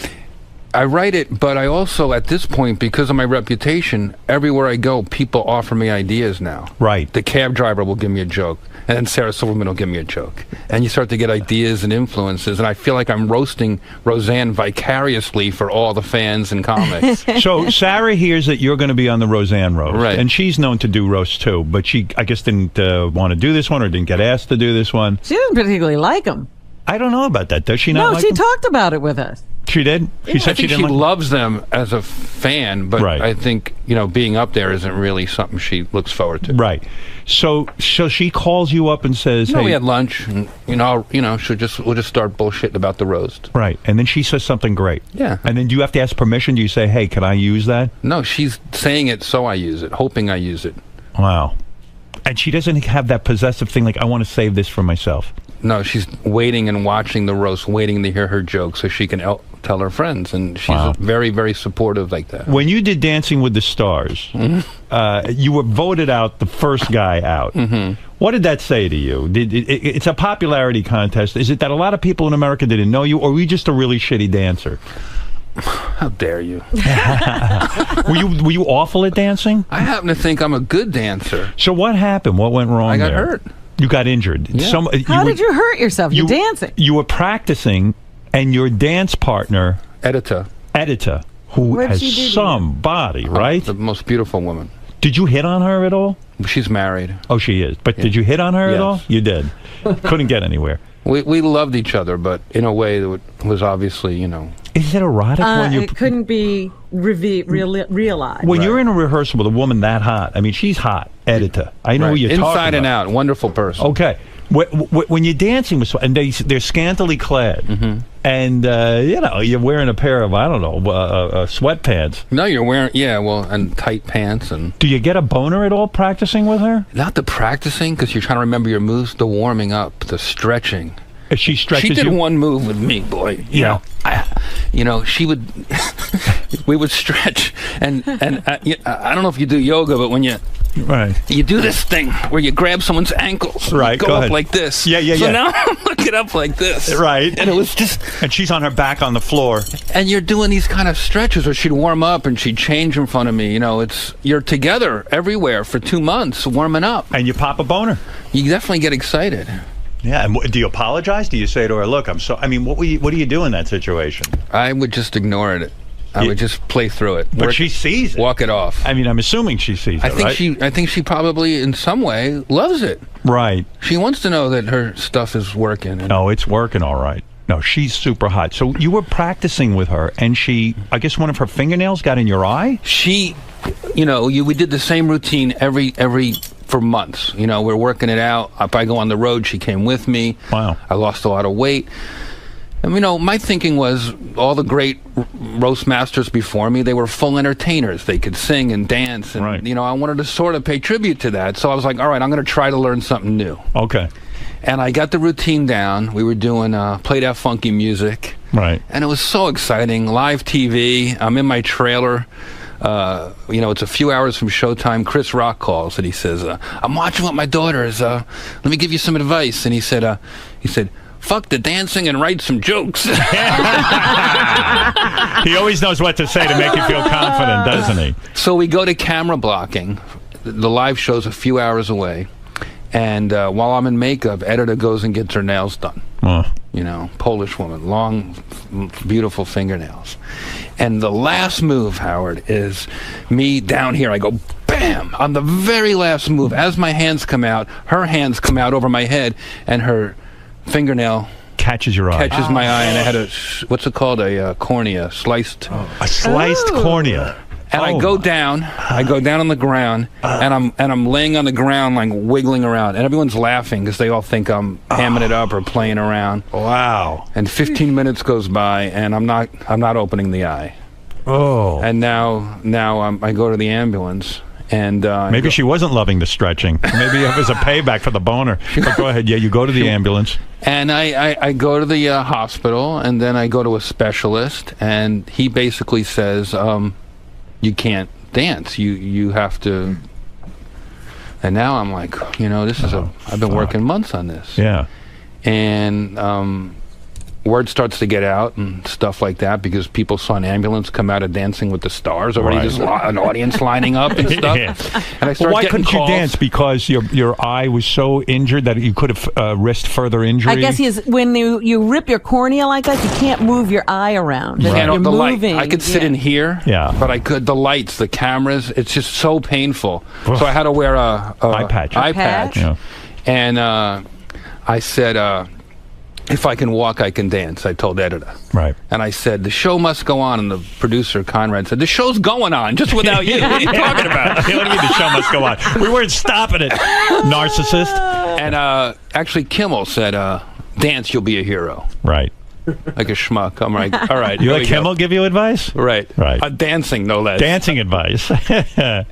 I write it, but I also, at this point, because of my reputation, everywhere I go, people offer me ideas now. Right. The cab driver will give me a joke, and then Sarah Silverman will give me a joke. And you start to get ideas and influences, and I feel like I'm roasting Roseanne vicariously for all the fans and comics. So Sarah hears that you're going to be on the Roseanne roast, Right. and she's known to do roasts too, but she, I guess, didn't want to do this one or didn't get asked to do this one. She doesn't particularly like him. I don't know about that. Does she not No, like she them? talked about it with us. She did? She said I think she she didn't like loves them as a fan, but I think, you know, being up there isn't really something she looks forward to. Right. So she calls you up and says, No, hey, we had lunch, and we'll just start bullshitting about the roast. right. And then she says something great. Yeah. And then do you have to ask permission? Do you say, hey, can I use that? No, she's saying it so I use it, hoping I use it. Wow. And she doesn't have that possessive thing like, I want to save this for myself. No, she's waiting and watching the roast, waiting to hear her joke so she can tell her friends, and she's very, very supportive like that. When you did Dancing with the Stars, you were voted out the first guy out. What did that say to you? It's a popularity contest. Is it that a lot of people in America didn't know you, or were you just a really shitty dancer? How dare you? Were you awful at dancing? I happen to think I'm a good dancer. So what happened? What went wrong? I got there? hurt. You got injured. Yeah. How did you hurt yourself? You're dancing. You were practicing, and your dance partner, Edita, who What'd has she do to you? some body, right? The most beautiful woman. Did you hit on her at all? She's married. Oh, she is. But did you hit on her at Yes. all? You did. Couldn't get anywhere. We loved each other, but in a way that was obviously, you know. Is it erotic when you It couldn't be realized. when you're in a rehearsal with a woman that hot? I mean, she's hot, Edita. I know Right. who you're talking Inside and about. out, wonderful person. Okay. When you're dancing with someone, and they're scantily clad, and you're wearing a pair of, I don't know, sweatpants. No, you're wearing, and tight pants. And do you get a boner at all practicing with her? not the practicing, because you're trying to remember your moves, the warming up, the stretching. If she stretches She did you? one move with me, boy. You know, she would, we would stretch, and I don't know if you do yoga, but when you do this thing where you grab someone's ankles, Right, go go up ahead. like this. Yeah. So now I'm looking up like this, Right. And it was just, and she's on her back on the floor, and you're doing these kind of stretches, or she'd warm up and she'd change in front of me. You know, you're together everywhere for 2 months warming up, and you pop a boner. You definitely get excited. Yeah, and do you apologize? Do you say to her, "Look, I'm so"? I mean, what do you do in that situation? I would just ignore it. I would just play through it. But she sees it. Walk it off. I mean, I'm assuming she sees it. Right? I think she probably, in some way, loves it. Right. She wants to know that her stuff is working. No, it's working all right. No, she's super hot. So you were practicing with her, and I guess one of her fingernails got in your eye? She, we did the same routine for months. You know, we're working it out. If I go on the road, she came with me. Wow. I lost a lot of weight. And, my thinking was all the great roast masters before me, they were full entertainers. They could sing and dance. And, I wanted to sort of pay tribute to that. So I was like, all right, I'm going to try to learn something new. Okay. And I got the routine down. We were doing play that funky music. Right. And it was so exciting. Live TV. I'm in my trailer. It's a few hours from showtime. Chris Rock calls and he says, I'm watching with my daughters. Let me give you some advice. And he said, fuck the dancing and write some jokes. He always knows what to say to make you feel confident, doesn't he? So we go to camera blocking. The live show's a few hours away. And while I'm in makeup, Edita goes and gets her nails done. Polish woman, long, beautiful fingernails. And the last move, Howard, is me down here. I go, bam, on the very last move. As my hands come out, her hands come out over my head, and her fingernail catches your eye. Catches my eye, and I had what's it called? A cornea, sliced. A sliced cornea. And I go down on the ground, and I'm laying on the ground, like wiggling around, and everyone's laughing because they all think I'm hamming it up or playing around. Wow! And 15 minutes goes by, and I'm not opening the eye. Oh! And now I go to the ambulance, and maybe she wasn't loving the stretching. Maybe it was a payback for the boner. But go ahead. Yeah, you go to the ambulance. And I go to the hospital, and then I go to a specialist, and he basically says, you can't dance. You have to. And now I'm like, this is I've been working months on this. Yeah. And word starts to get out and stuff like that because people saw an ambulance come out of Dancing with the Stars already, Right. just an audience lining up and stuff. Yeah. And I started Why getting couldn't calls. you dance? Because your eye was so injured that you could have risked further injury? I guess when you rip your cornea like that, you can't move your eye around. Right. You're The light. moving. I could sit in here, but I could. The lights, the cameras, it's just so painful. So I had to wear a eye patch. Eye patch. Yeah. And I said, if I can walk, I can dance, I told Editor. Right. And I said, the show must go on. And the producer, Conrad, said, the show's going on, just without you. What are you talking about? What do you mean the show must go on? We weren't stopping it, narcissist. And actually, Kimmel said, dance, you'll be a hero. Right. Like a schmuck. I'm like, all right. You here let we Kimmel go. give you advice? Right. Right. Dancing, no less. Dancing advice.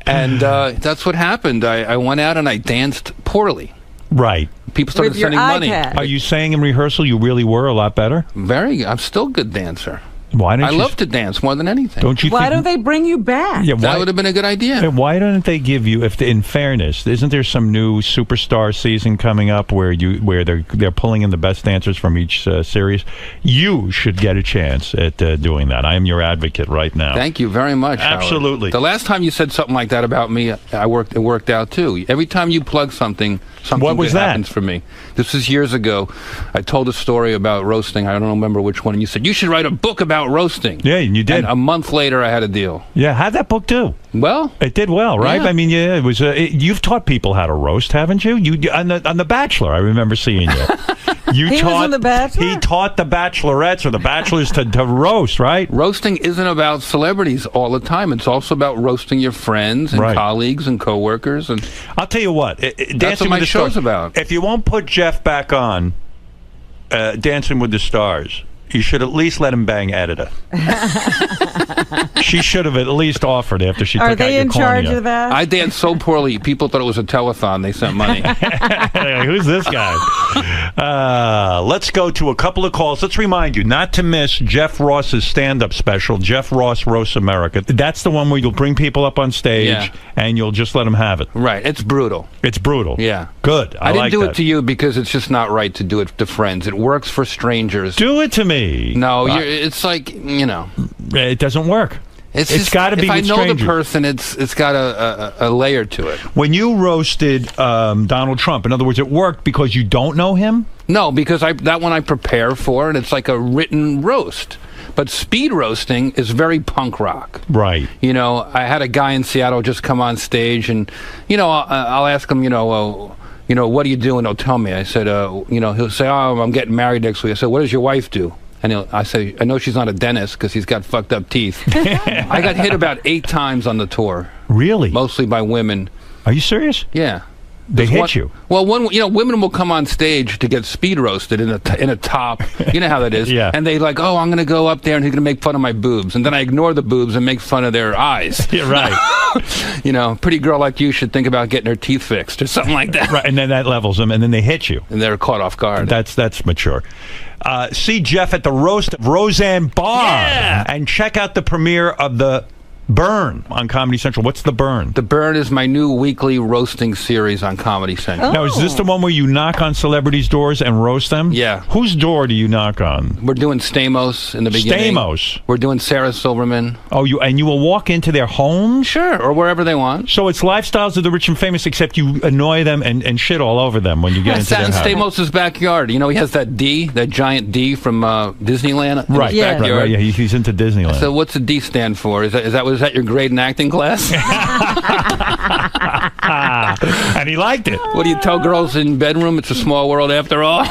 And that's what happened. I went out and I danced poorly. Right. People started With your sending money. iPad. Are you saying in rehearsal you really were a lot better? I'm still a good dancer. Why don't I you? love to dance more than anything. Don't you Why think? don't they bring you back? Yeah, That would have been a good idea. Why don't they give you? In fairness, isn't there some new superstar season coming up where they're pulling in the best dancers from each series? You should get a chance at doing that. I am your advocate right now. Thank you very much, Howard. Absolutely. The last time you said something like that about me, it worked out too. Every time you plug something What was good that? happens for me. This was years ago. I told a story about roasting. I don't remember which one. And you said, you should write a book about roasting. Yeah, and you did. And a month later, I had a deal. Yeah, how'd that book do? Well, it did well, right? Yeah. I mean, yeah, it was. You've taught people how to roast, haven't you? You on the Bachelor. I remember seeing you. He was on The Bachelor? He taught the bachelorettes or the bachelors to roast, right? Roasting isn't about celebrities all the time. It's also about roasting your friends and Right. colleagues and coworkers. And I'll tell you what. that's Dancing what my with the show's Stars, about. If you won't put Jeff back on Dancing with the Stars, you should at least let him bang Editor. She should have at least offered after she Are took out they your in charge cornea. of that? I danced so poorly, people thought it was a telethon. They sent money. Like, who's this guy? Let's go to a couple of calls. Let's remind you not to miss Jeff Ross's stand-up special, Jeff Ross Roasts America. That's the one where you'll bring people up on stage Yeah. and you'll just let them have it. Right. It's brutal. It's brutal. Yeah. Good. I didn't like do that. it to you because it's just not right to do it to friends. It works for strangers. Do it to me. No, it's like, It doesn't work. It's got to be if I with know strangers. the person, it's got a layer to it. When you roasted Donald Trump, in other words, it worked because you don't know him? No, because that one I prepare for, and it's like a written roast. But speed roasting is very punk rock. Right. I had a guy in Seattle just come on stage, and I'll ask him, what are you doing? He'll tell me. I said, he'll say, oh, I'm getting married next week. I said, what does your wife do? And I say, I know she's not a dentist because he's got fucked up teeth. I got hit about 8 times on the tour. Really? Mostly by women. Are you serious? Yeah. They hit you? Well, women will come on stage to get speed roasted in a top. You know how that is. Yeah. And they like, oh, I'm going to go up there and he's going to make fun of my boobs. And then I ignore the boobs and make fun of their eyes. Yeah, right. Pretty girl like you should think about getting her teeth fixed or something like that. Right, and then that levels them, and then they hit you. And they're caught off guard. That's mature. See Jeff at the Roast of Roseanne Barr. Yeah. And check out the premiere of The Burn on Comedy Central. What's The Burn? The Burn is my new weekly roasting series on Comedy Central. Now, is this the one where you knock on celebrities' doors and roast them? Yeah. Whose door do you knock on? We're doing Stamos in the beginning. Stamos. We're doing Sarah Silverman. Oh, you will walk into their homes? Sure, or wherever they want. So it's Lifestyles of the Rich and Famous, except you annoy them and shit all over them when you get into sat their in house. Stamos' backyard. He has that giant D from Disneyland in Right, his backyard. right. Yeah, he's into Disneyland. So what's the D stand for? Was that your grade in acting class? And he liked it. What do you tell girls in bedroom? It's a small world after all.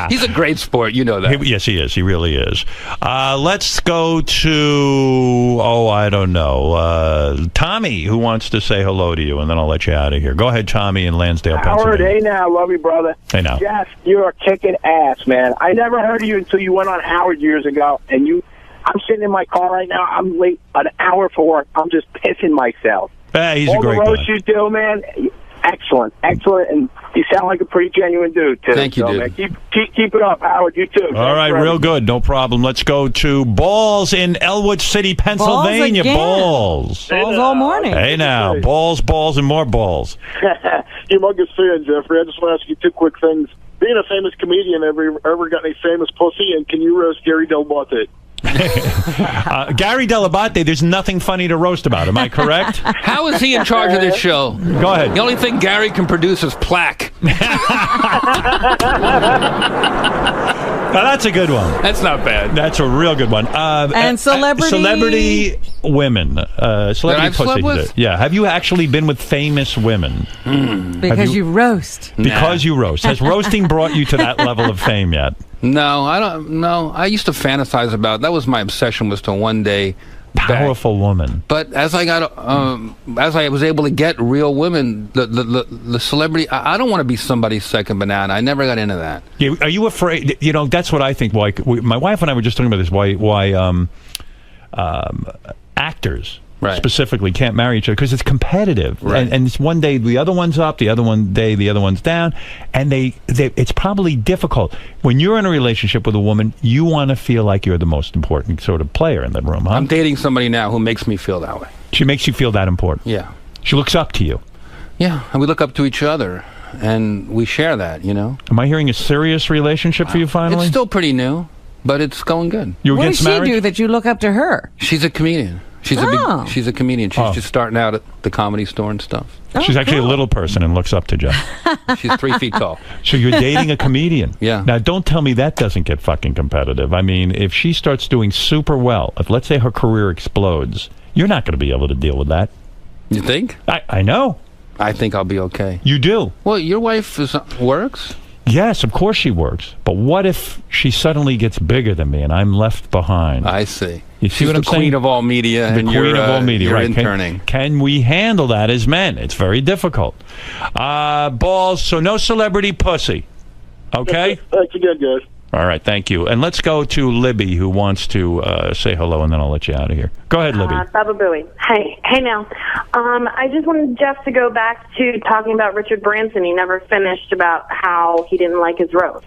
He's a great sport, you know that. Yes, he is. He really is. Let's go to, I don't know, Tommy, who wants to say hello to you, and then I'll let you out of here. Go ahead, Tommy in Lansdale, Howard, Pennsylvania. hey now, love you, brother. Hey now. Jeff, you're kicking ass, man. I never heard of you until you went on Howard years ago, and I'm sitting in my car right now. I'm late an hour for work. I'm just pissing myself. He's All a great the roasts guy. you do, man. excellent, and you sound like a pretty genuine dude, too. Thank you, dude. Man, keep it up, Howard. You too. All right, real good. No problem. Let's go to Balls in Elwood City, Pennsylvania. Balls all morning. Hey, now. Balls, and more balls. Humongous fan, Jeffrey. I just want to ask you two quick things. Being a famous comedian, ever got any famous pussy? And can you roast Gary Dell'Abate? Gary Dell'Abate, there's nothing funny to roast about. Am I correct? How is he in charge of this show? Go ahead. The only thing Gary can produce is plaque. Now, that's a good one. That's not bad. That's a real good one. And celebrity women. Celebrity slept with? Yeah. Have you actually been with famous women? Because you roast. Because you roast. Has roasting brought you to that level of fame yet? No, I don't. No, I used to fantasize about. That was my obsession, was to one day. Powerful woman. But as I got, as I was able to get real women, the celebrity, I don't want to be somebody's second banana. I never got into that. Yeah, are you afraid? You know, that's what I think. Why my wife and I were just talking about this. Why actors specifically can't marry each other, because it's competitive, and it's one day the other one's up, the other one's down, and it's probably difficult when you're in a relationship with a woman. You want to feel like you're the most important sort of player in the room, huh? I'm dating somebody now who makes me feel that way. She makes you feel that important. Yeah. She looks up to you. Yeah, and we look up to each other, and we share that. You know. Am I hearing a serious relationship for you finally? It's still pretty new, but it's going good. You What against does she marriage? do that you look up to her? She's a comedian. She's a comedian. She's just starting out at the Comedy Store and stuff. She's actually a little person and looks up to Jeff. She's 3 feet tall. So you're dating a comedian. Yeah. Now, don't tell me that doesn't get fucking competitive. I mean, if she starts doing super well, if let's say her career explodes, you're not going to be able to deal with that. You think? I know. I think I'll be okay. You do? Well, your wife works? Yes, of course she works. But what if she suddenly gets bigger than me and I'm left behind? I see. You see She's what I'm the saying? queen of all media, The and queen of all media, you're right? interning. Can we handle that as men? It's very difficult. Balls. So no celebrity pussy. Okay. Thanks again, guys. All right. Thank you. And let's go to Libby, who wants to say hello, and then I'll let you out of here. Go ahead, Libby. Baba Booey. Hey now. I just wanted Jeff to go back to talking about Richard Branson. He never finished about how he didn't like his roast.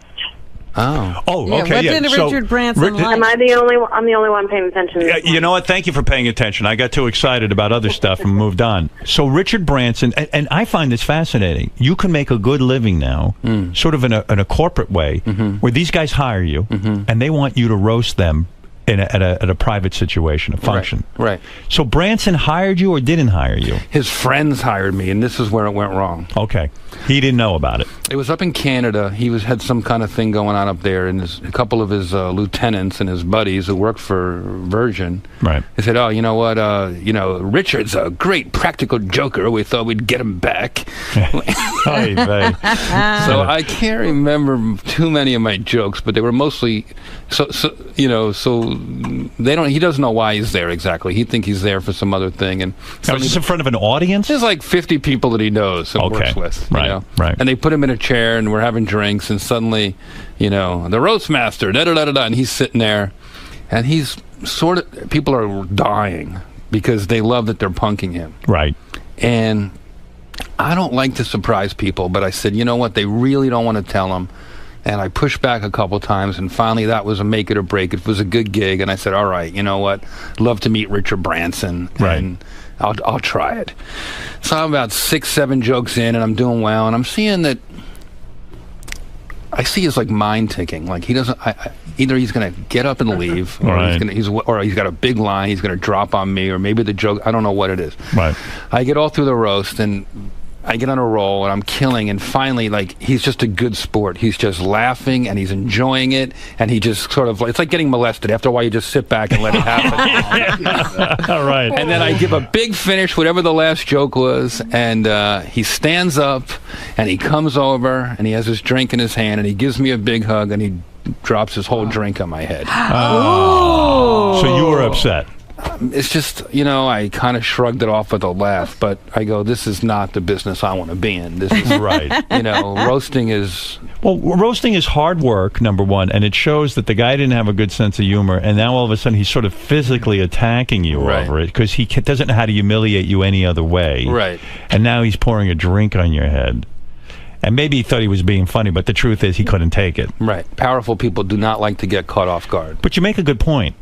Oh. Oh, okay. What did Richard Branson like? Am I the only one? I'm the only one paying attention. Yeah, you know what? Thank you for paying attention. I got too excited about other stuff and moved on. So Richard Branson, and I find this fascinating. You can make a good living now, sort of in a corporate way, where these guys hire you and they want you to roast them at a private situation, a function. Right. So Branson hired you or didn't hire you? His friends hired me, and this is where it went wrong. Okay. He didn't know about it. It was up in Canada. He had some kind of thing going on up there, and a couple of his lieutenants and his buddies who worked for Virgin. Right. They said, "Oh, you know what? Richard's a great practical joker. We thought we'd get him back." Hey, babe. So I can't remember too many of my jokes, but they were mostly so they don't. He doesn't know why he's there exactly. He thinks he's there for some other thing. And now, is this in front of an audience? There's like 50 people that he knows and works with. Right. Right. And they put him in a chair, and we're having drinks, and suddenly, the roast master, da da da da, and he's sitting there, and he's sort of. People are dying because they love that they're punking him. Right. And I don't like to surprise people, but I said, you know what? They really don't want to tell him. And I pushed back a couple times, and finally that was a make it or break. It was a good gig, and I said, all right, you know what? Love to meet Richard Branson, and I'll try it. So I'm about 6-7 jokes in, and I'm doing well, and I'm seeing that I see his like mind ticking. Like he doesn't. Either he's going to get up and leave, or he's got a big line he's going to drop on me, or maybe the joke. I don't know what it is. Right. I get all through the roast, and I get on a roll, and I'm killing, and finally, like, he's just a good sport. He's just laughing, and he's enjoying it, and he just sort of, it's like getting molested. After a while, you just sit back and let it happen. All right. And then I give a big finish, whatever the last joke was, and he stands up, and he comes over, and he has his drink in his hand, and he gives me a big hug, and he drops his whole drink on my head. So you were upset. it's just, I kind of shrugged it off with a laugh, but I go, this is not the business I want to be in. This is right. Roasting is... Well, roasting is hard work, number one, and it shows that the guy didn't have a good sense of humor, and now all of a sudden he's sort of physically attacking you over it because he doesn't know how to humiliate you any other way. Right. And now he's pouring a drink on your head. And maybe he thought he was being funny, but the truth is he couldn't take it. Right. Powerful people do not like to get caught off guard. But you make a good point.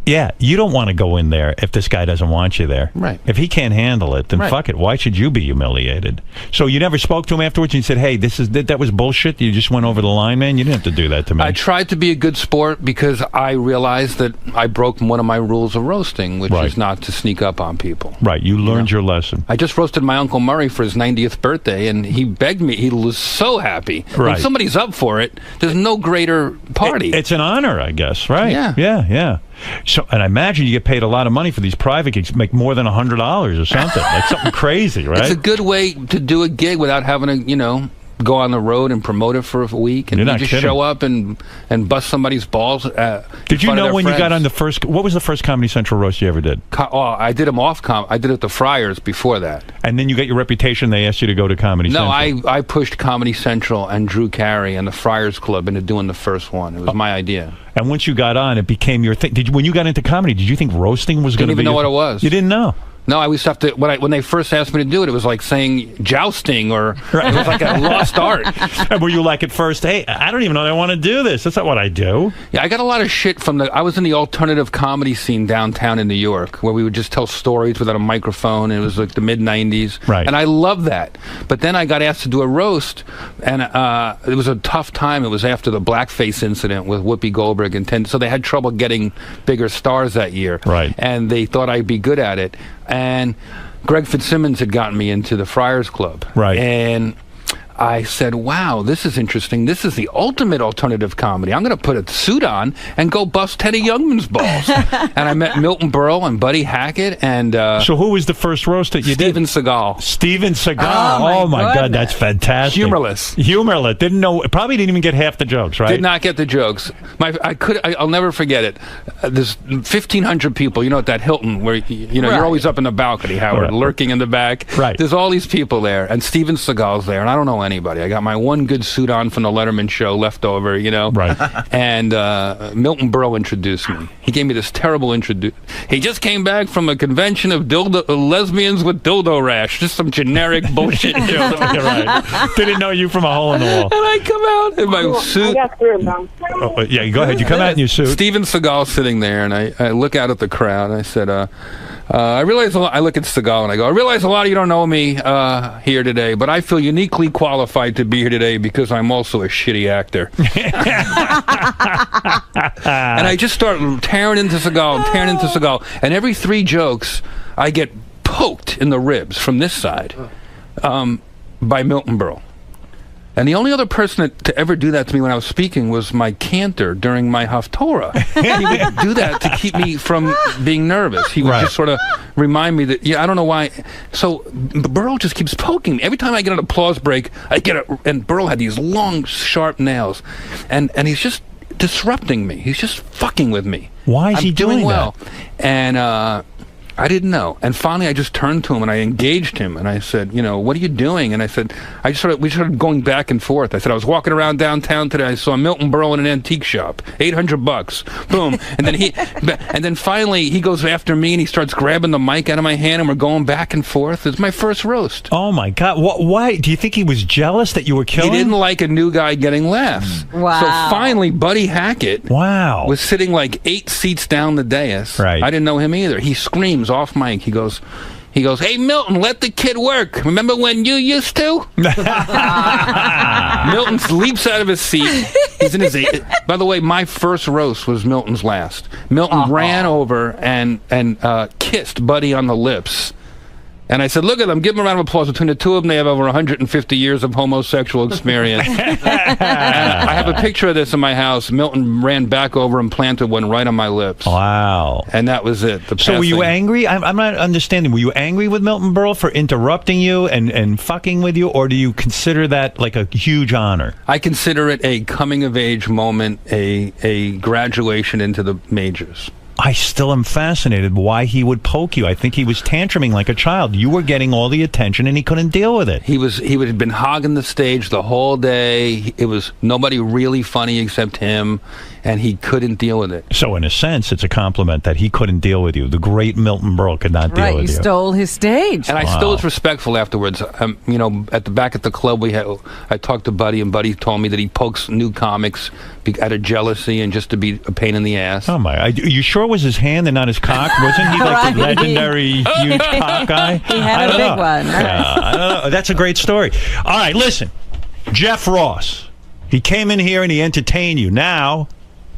Yeah, you don't want to go in there if this guy doesn't want you there. Right. If he can't handle it, then fuck it. Why should you be humiliated? So you never spoke to him afterwards and you said, hey, that was bullshit? You just went over the line, man? You didn't have to do that to me. I tried to be a good sport because I realized that I broke one of my rules of roasting, which is not to sneak up on people. Right. You learned your lesson. I just roasted my Uncle Murray for his 90th birthday, and he begged me. He was so happy. Right. When somebody's up for it, there's no greater party. It's an honor, I guess, right? Yeah. Yeah. So, and I imagine you get paid a lot of money for these private gigs, make more than $100 or something, like something crazy, right? It's a good way to do a gig without having to, go on the road and promote it for a week, and You're you not just kidding. show up and bust somebody's balls. Did you know when you got on the first? What was the first Comedy Central roast you ever did? I did them off. I did it at the Friars before that. And then you got your reputation. They asked you to go to Comedy Central. No, I pushed Comedy Central and Drew Carey and the Friars Club into doing the first one. It was my idea. And once you got on, it became your thing. When you got into comedy, did you think roasting was going to be? Didn't even know what it was. You didn't know. No, I used to have to, when they first asked me to do it, it was like saying jousting, or it was like a lost art. And were you like at first, hey, I don't even know I want to do this. That's not what I do. Yeah, I got a lot of shit from I was in the alternative comedy scene downtown in New York, where we would just tell stories without a microphone. It was like the mid-'90s. Right. And I loved that. But then I got asked to do a roast, and it was a tough time. It was after the blackface incident with Whoopi Goldberg, so they had trouble getting bigger stars that year. Right. And they thought I'd be good at it. And Greg Fitzsimmons had gotten me into the Friars Club. Right. And I said, wow, this is interesting. This is the ultimate alternative comedy. I'm going to put a suit on and go bust Teddy Youngman's balls. And I met Milton Berle and Buddy Hackett. And so who was the first roast that you Steven did? Seagal. Steven Seagal. Oh, my God, that's fantastic. Humorless. Humorless. Probably didn't even get half the jokes, right? Did not get the jokes. I'll never forget it. There's 1,500 people, at that Hilton where, you're always up in the balcony, Howard, lurking in the back. Right. There's all these people there, and Steven Seagal's there, and I don't know anybody. I got my one good suit on from the Letterman show left over, Right. And Milton Berle introduced me. He gave me this terrible introduction. He just came back from a convention of lesbians with dildo rash. Just some generic bullshit joke. Right. Didn't know you from a hole in the wall. And I come out in my suit. I got through them. Oh, yeah, go ahead. You come out in your suit. Steven Seagal sitting there, and I look out at the crowd, and I said, I realize I look at Seagal and I go, I realize a lot of you don't know me here today, but I feel uniquely qualified to be here today because I'm also a shitty actor. And I just start tearing into Seagal, and every 3 jokes I get poked in the ribs from this side by Milton Berle. And the only other person to ever do that to me when I was speaking was my cantor during my Haftorah. He would do that to keep me from being nervous. He would just sort of remind me that, I don't know why. So Burl just keeps poking me. Every time I get an applause break, and Burl had these long, sharp nails. And he's just disrupting me. He's just fucking with me. Why is he doing well? that? And I didn't know. And finally, I just turned to him and I engaged him. And I said, what are you doing? And I said, we started going back and forth. I said, I was walking around downtown today. I saw Milton Berle in an antique shop, $800. Boom. And then finally, he goes after me and he starts grabbing the mic out of my hand and we're going back and forth. It's my first roast. Oh, my God. Why? Do you think he was jealous that you were killing? He didn't like a new guy getting laughs. Wow. So finally, Buddy Hackett was sitting like 8 seats down the dais. Right. I didn't know him either. He screams off mic. He goes, hey, Milton, let the kid work. Remember when you used to? Milton leaps out of his seat. He's in his By the way, my first roast was Milton's last. Milton ran over and kissed Buddy on the lips. And I said, look at them, give them a round of applause. Between the two of them, they have over 150 years of homosexual experience. And I have a picture of this in my house. Milton ran back over and planted one right on my lips. Wow. And that was it. So were you angry? I'm not understanding. Were you angry with Milton Berle for interrupting you and fucking with you? Or do you consider that like a huge honor? I consider it a coming-of-age moment, a graduation into the majors. I still am fascinated why he would poke you. I think he was tantruming like a child. You were getting all the attention, and he couldn't deal with it. He had been hogging the stage the whole day. It was nobody really funny except him, and he couldn't deal with it. So in a sense, it's a compliment that he couldn't deal with you. The great Milton Berle could not deal with you. You stole his stage. And I still was respectful afterwards. At the back at the club, I talked to Buddy, and Buddy told me that he pokes new comics out of jealousy and just to be a pain in the ass. Oh my! Are you sure it was his hand and not his cock? Wasn't he like the legendary huge cock guy? He had a big one. Yeah, I don't know. That's a great story. All right, listen. Jeff Ross. He came in here and he entertained you. Now,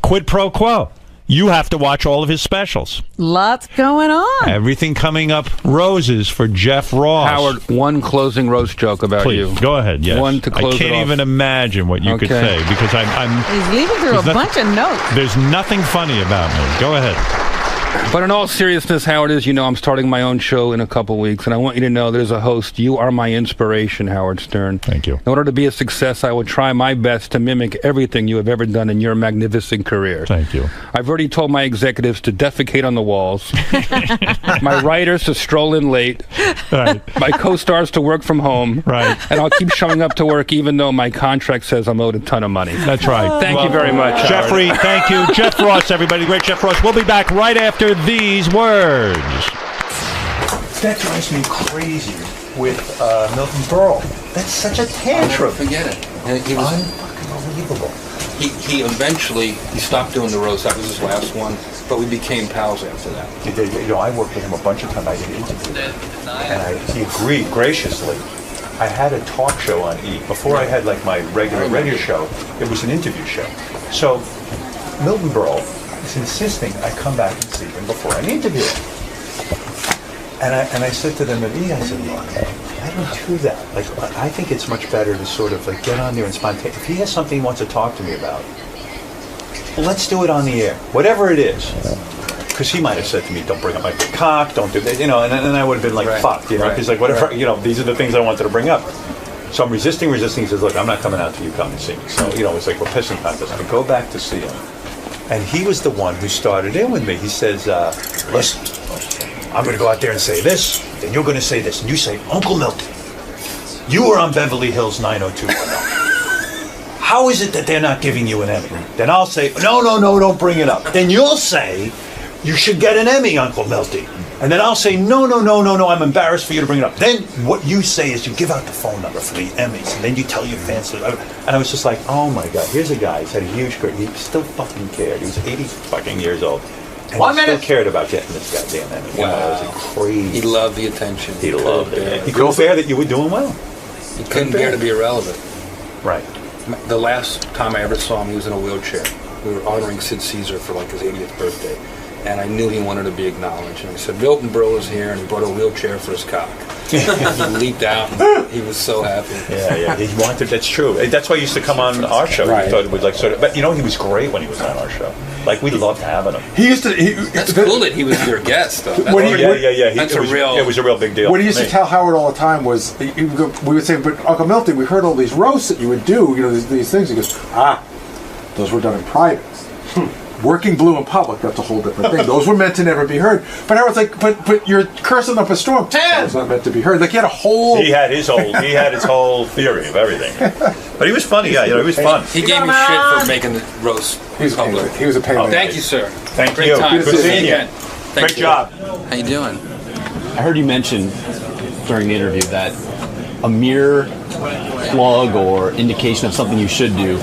quid pro quo. You have to watch all of his specials. Lots going on. Everything coming up roses for Jeff Ross. Howard, one closing roast joke about Please, you. Go ahead, yes. One to close I can't it off. even imagine what you could say because I'm He's leaving through a bunch of notes. There's nothing funny about me. Go ahead. But in all seriousness, Howard, as you know, I'm starting my own show in a couple weeks, and I want you to know that as a host, you are my inspiration, Howard Stern. Thank you. In order to be a success, I will try my best to mimic everything you have ever done in your magnificent career. Thank you. I've already told my executives to defecate on the walls, my writers to stroll in late, right. my co-stars to work from home, right. and I'll keep showing up to work even though my contract says I'm owed a ton of money. That's right. Thank you very much, Howard. Jeffrey, thank you. Jeff Ross, everybody. Great Jeff Ross. We'll be back right after these words. That drives me crazy with Milton Berle. That's such a tantrum. Forget it. He was unbelievable. He eventually stopped doing the roast. That was his last one. But we became pals after that. He did. I worked with him a bunch of times. I did interviews, and he agreed graciously. I had a talk show on E! Before I had like my regular radio show. It was an interview show. So Milton Berle is insisting I come back and see him before an interview. And I said to them at E! I said, look, I don't do that. Like, I think it's much better to sort of like get on there and spontaneous. If he has something he wants to talk to me about, well, let's do it on the air, whatever it is. Because he might have said to me, don't bring up my big cock, don't do that, and then I would have been like, fuck, because like whatever, these are the things I wanted to bring up. So I'm resisting. He says, look, I'm not coming out till you come and see me. So, it's like we're pissing contest. I go back to see him. And he was the one who started in with me. He says, listen, I'm going to go out there and say this, then you're going to say this. And you say, Uncle Milton, you were on Beverly Hills 90210. How is it that they're not giving you an Emmy? Then I'll say, no, don't bring it up. Then you'll say, you should get an Emmy, Uncle Milty. And then I'll say, no, I'm embarrassed for you to bring it up. Then what you say is you give out the phone number for the Emmys, and then you tell your fans. And I was just like, oh my God, here's a guy who's had a huge career. He still fucking cared. He was 80 fucking years old. And he still cared about getting this goddamn Emmy. Wow. It was crazy. He loved the attention. He loved it. He couldn't bear that you were doing well. He couldn't bear to be irrelevant. Right. The last time I ever saw him, he was in a wheelchair. We were honoring Sid Caesar for like his 80th birthday. And I knew he wanted to be acknowledged. And I said, Milton Berle is here, and he brought a wheelchair for his cock. He leaped out. And he was so happy. Yeah. He wanted. That's true. That's why he used to come on our show. Right. We thought it would but he was great when he was on our show. Like we loved having him. He used to. That's cool that he was your guest, though. It was a real big deal. What he used to tell Howard all the time was, we would say, but Uncle Milton, we heard all these roasts that you would do. These things. He goes, those were done in private. Working blue in public, that's a whole different thing. Those were meant to never be heard. But Howard's like, but you're cursing up a storm. That was not meant to be heard. Like he had his whole theory of everything. But he was funny, he was fun. He gave me shit for making the roast public. He was a pain. Thank you, sir. Thank Great you. time. Good seeing you. Great job. How you doing? I heard you mention during the interview that a mere plug or indication of something you should do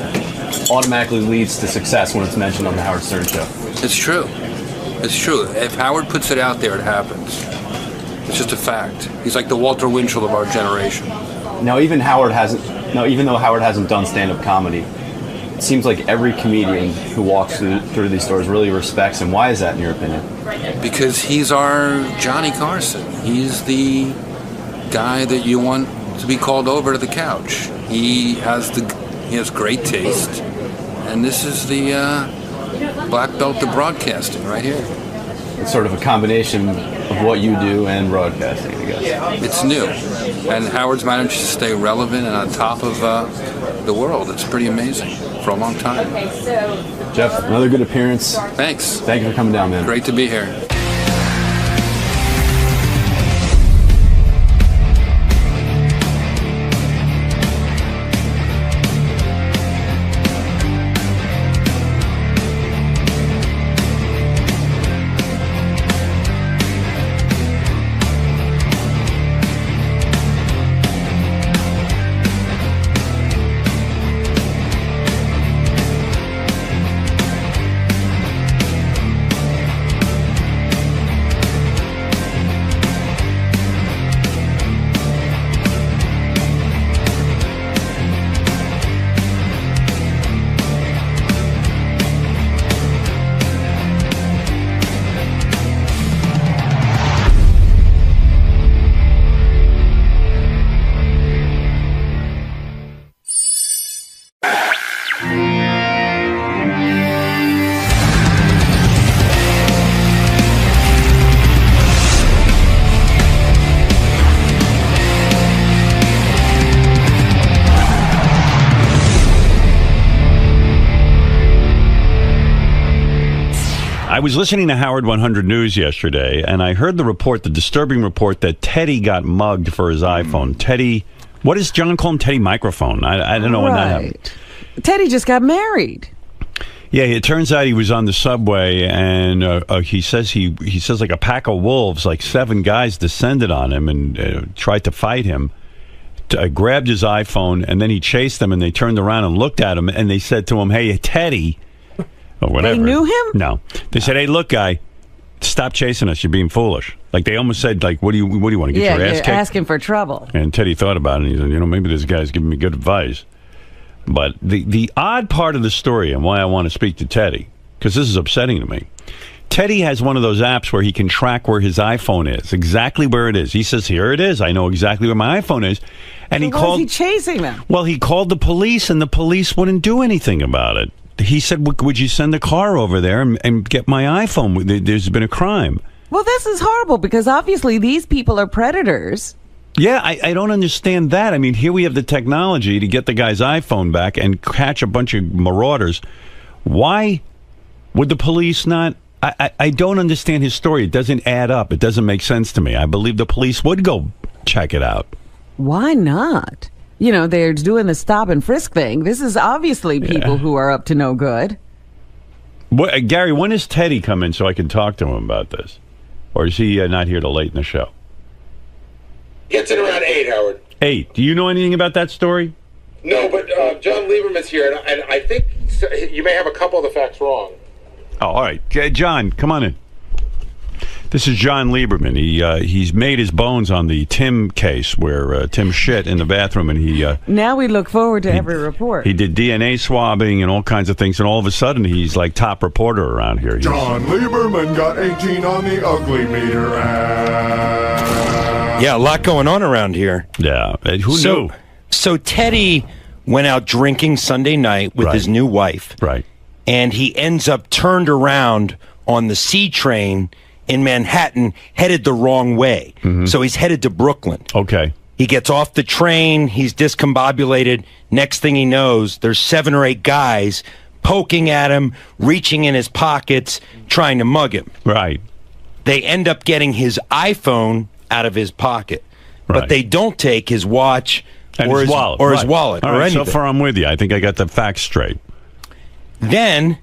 automatically leads to success when it's mentioned on the Howard Stern Show. It's true. It's true. If Howard puts it out there, it happens. It's just a fact. He's like the Walter Winchell of our generation. Now, even though Howard hasn't done stand-up comedy, it seems like every comedian who walks through these doors really respects him. Why is that, in your opinion? Because he's our Johnny Carson. He's the guy that you want to be called over to the couch. He has great taste, and this is the black belt to broadcasting right here. It's sort of a combination of what you do and broadcasting, I guess. It's new, and Howard's managed to stay relevant and on top of the world. It's pretty amazing for a long time. Jeff, another good appearance. Thanks. Thank you for coming down, man. Great to be here. I was listening to Howard 100 News yesterday, and I heard the disturbing report that Teddy got mugged for his iPhone. Teddy, what does John call him? Teddy Microphone. I don't know when that happened. Teddy just got married. Yeah, it turns out he was on the subway, and he says like a pack of wolves, like 7 guys descended on him and tried to fight him. Grabbed his iPhone, and then he chased them, and they turned around and looked at him, and they said to him, "Hey, Teddy." Or whatever. They knew him? No. They said, "Hey, look, guy, stop chasing us. You're being foolish." Like they almost said, "Like, what do you want to get your ass kicked?" Asking for trouble. And Teddy thought about it, and he said, "Maybe this guy's giving me good advice." But the odd part of the story, and why I want to speak to Teddy, because this is upsetting to me. Teddy has one of those apps where he can track where his iPhone is, exactly where it is. He says, "Here it is. I know exactly where my iPhone is." And So why is he chasing them? Well, he called the police, and the police wouldn't do anything about it. He said, "Would you send a car over there and get my iPhone? There's been a crime." Well, this is horrible because obviously these people are predators. Yeah, I don't understand that. I mean, here we have the technology to get the guy's iPhone back and catch a bunch of marauders. Why would the police not? I don't understand his story. It doesn't add up. It doesn't make sense to me. I believe the police would go check it out. Why not? They're doing the stop and frisk thing. This is obviously people who are up to no good. Gary, when does Teddy come in so I can talk to him about this? Or is he not here till late in the show? Gets in around 8, Howard. 8. Do you know anything about that story? No, but John Lieberman's here, and I think you may have a couple of the facts wrong. Oh, all right. John, come on in. This is John Lieberman. He's made his bones on the Tim case where Tim shit in the bathroom, and he... now we look forward to every report. He did DNA swabbing and all kinds of things, and all of a sudden he's like top reporter around here. John Lieberman got 18 on the ugly meter. Yeah, a lot going on around here. Yeah, who knew? So Teddy went out drinking Sunday night with his new wife. Right. And he ends up turned around on the C train in Manhattan, headed the wrong way. Mm-hmm. So he's headed to Brooklyn. Okay. He gets off the train. He's discombobulated. Next thing he knows, there's 7 or 8 guys poking at him, reaching in his pockets, trying to mug him. Right. They end up getting his iPhone out of his pocket. Right. But they don't take his watch And or his wallet. or his wallet All or right, anything. so far I'm with you. I think I got the facts straight. Then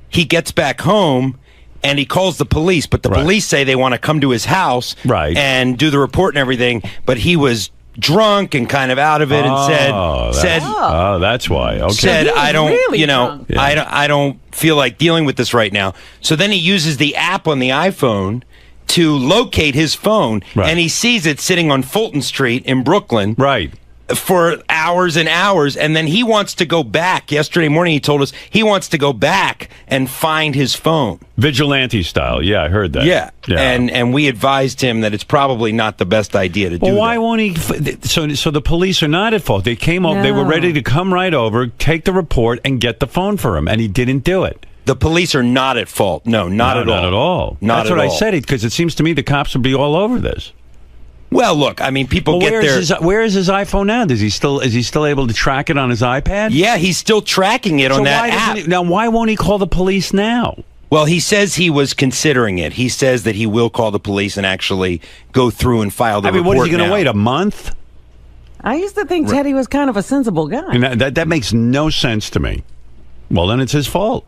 he gets back home and he calls the police, but the police say they want to come to his house and do the report and everything, but he was drunk and kind of out of it and said that's why. Okay. Said I don't really I don't feel like dealing with this right now. So then he uses the app on the iPhone to locate his phone, and he sees it sitting on Fulton Street in Brooklyn. Right. For hours and hours, and then he wants to go back. Yesterday morning he told us he wants to go back and find his phone. Vigilante style. Yeah, I heard that. Yeah. And we advised him that it's probably not the best idea to do Well, why that. won't he? So the police are not at fault. They came over. They were ready to come right over, take the report, and get the phone for him, and he didn't do it. The police are not at fault. No, not at all. Not at all. Not That's at what I all. said, because it seems to me the cops would be all over this. Well, look, I mean, people get their... Where is his iPhone now? Is he still able to track it on his iPad? Yeah, he's still tracking it on that app. Now, why won't he call the police now? Well, he says he was considering it. He says that he will call the police and actually go through and file the report. What is he going to now. wait, a month? I used to think Teddy was kind of a sensible guy. And that makes no sense to me. Well, then it's his fault.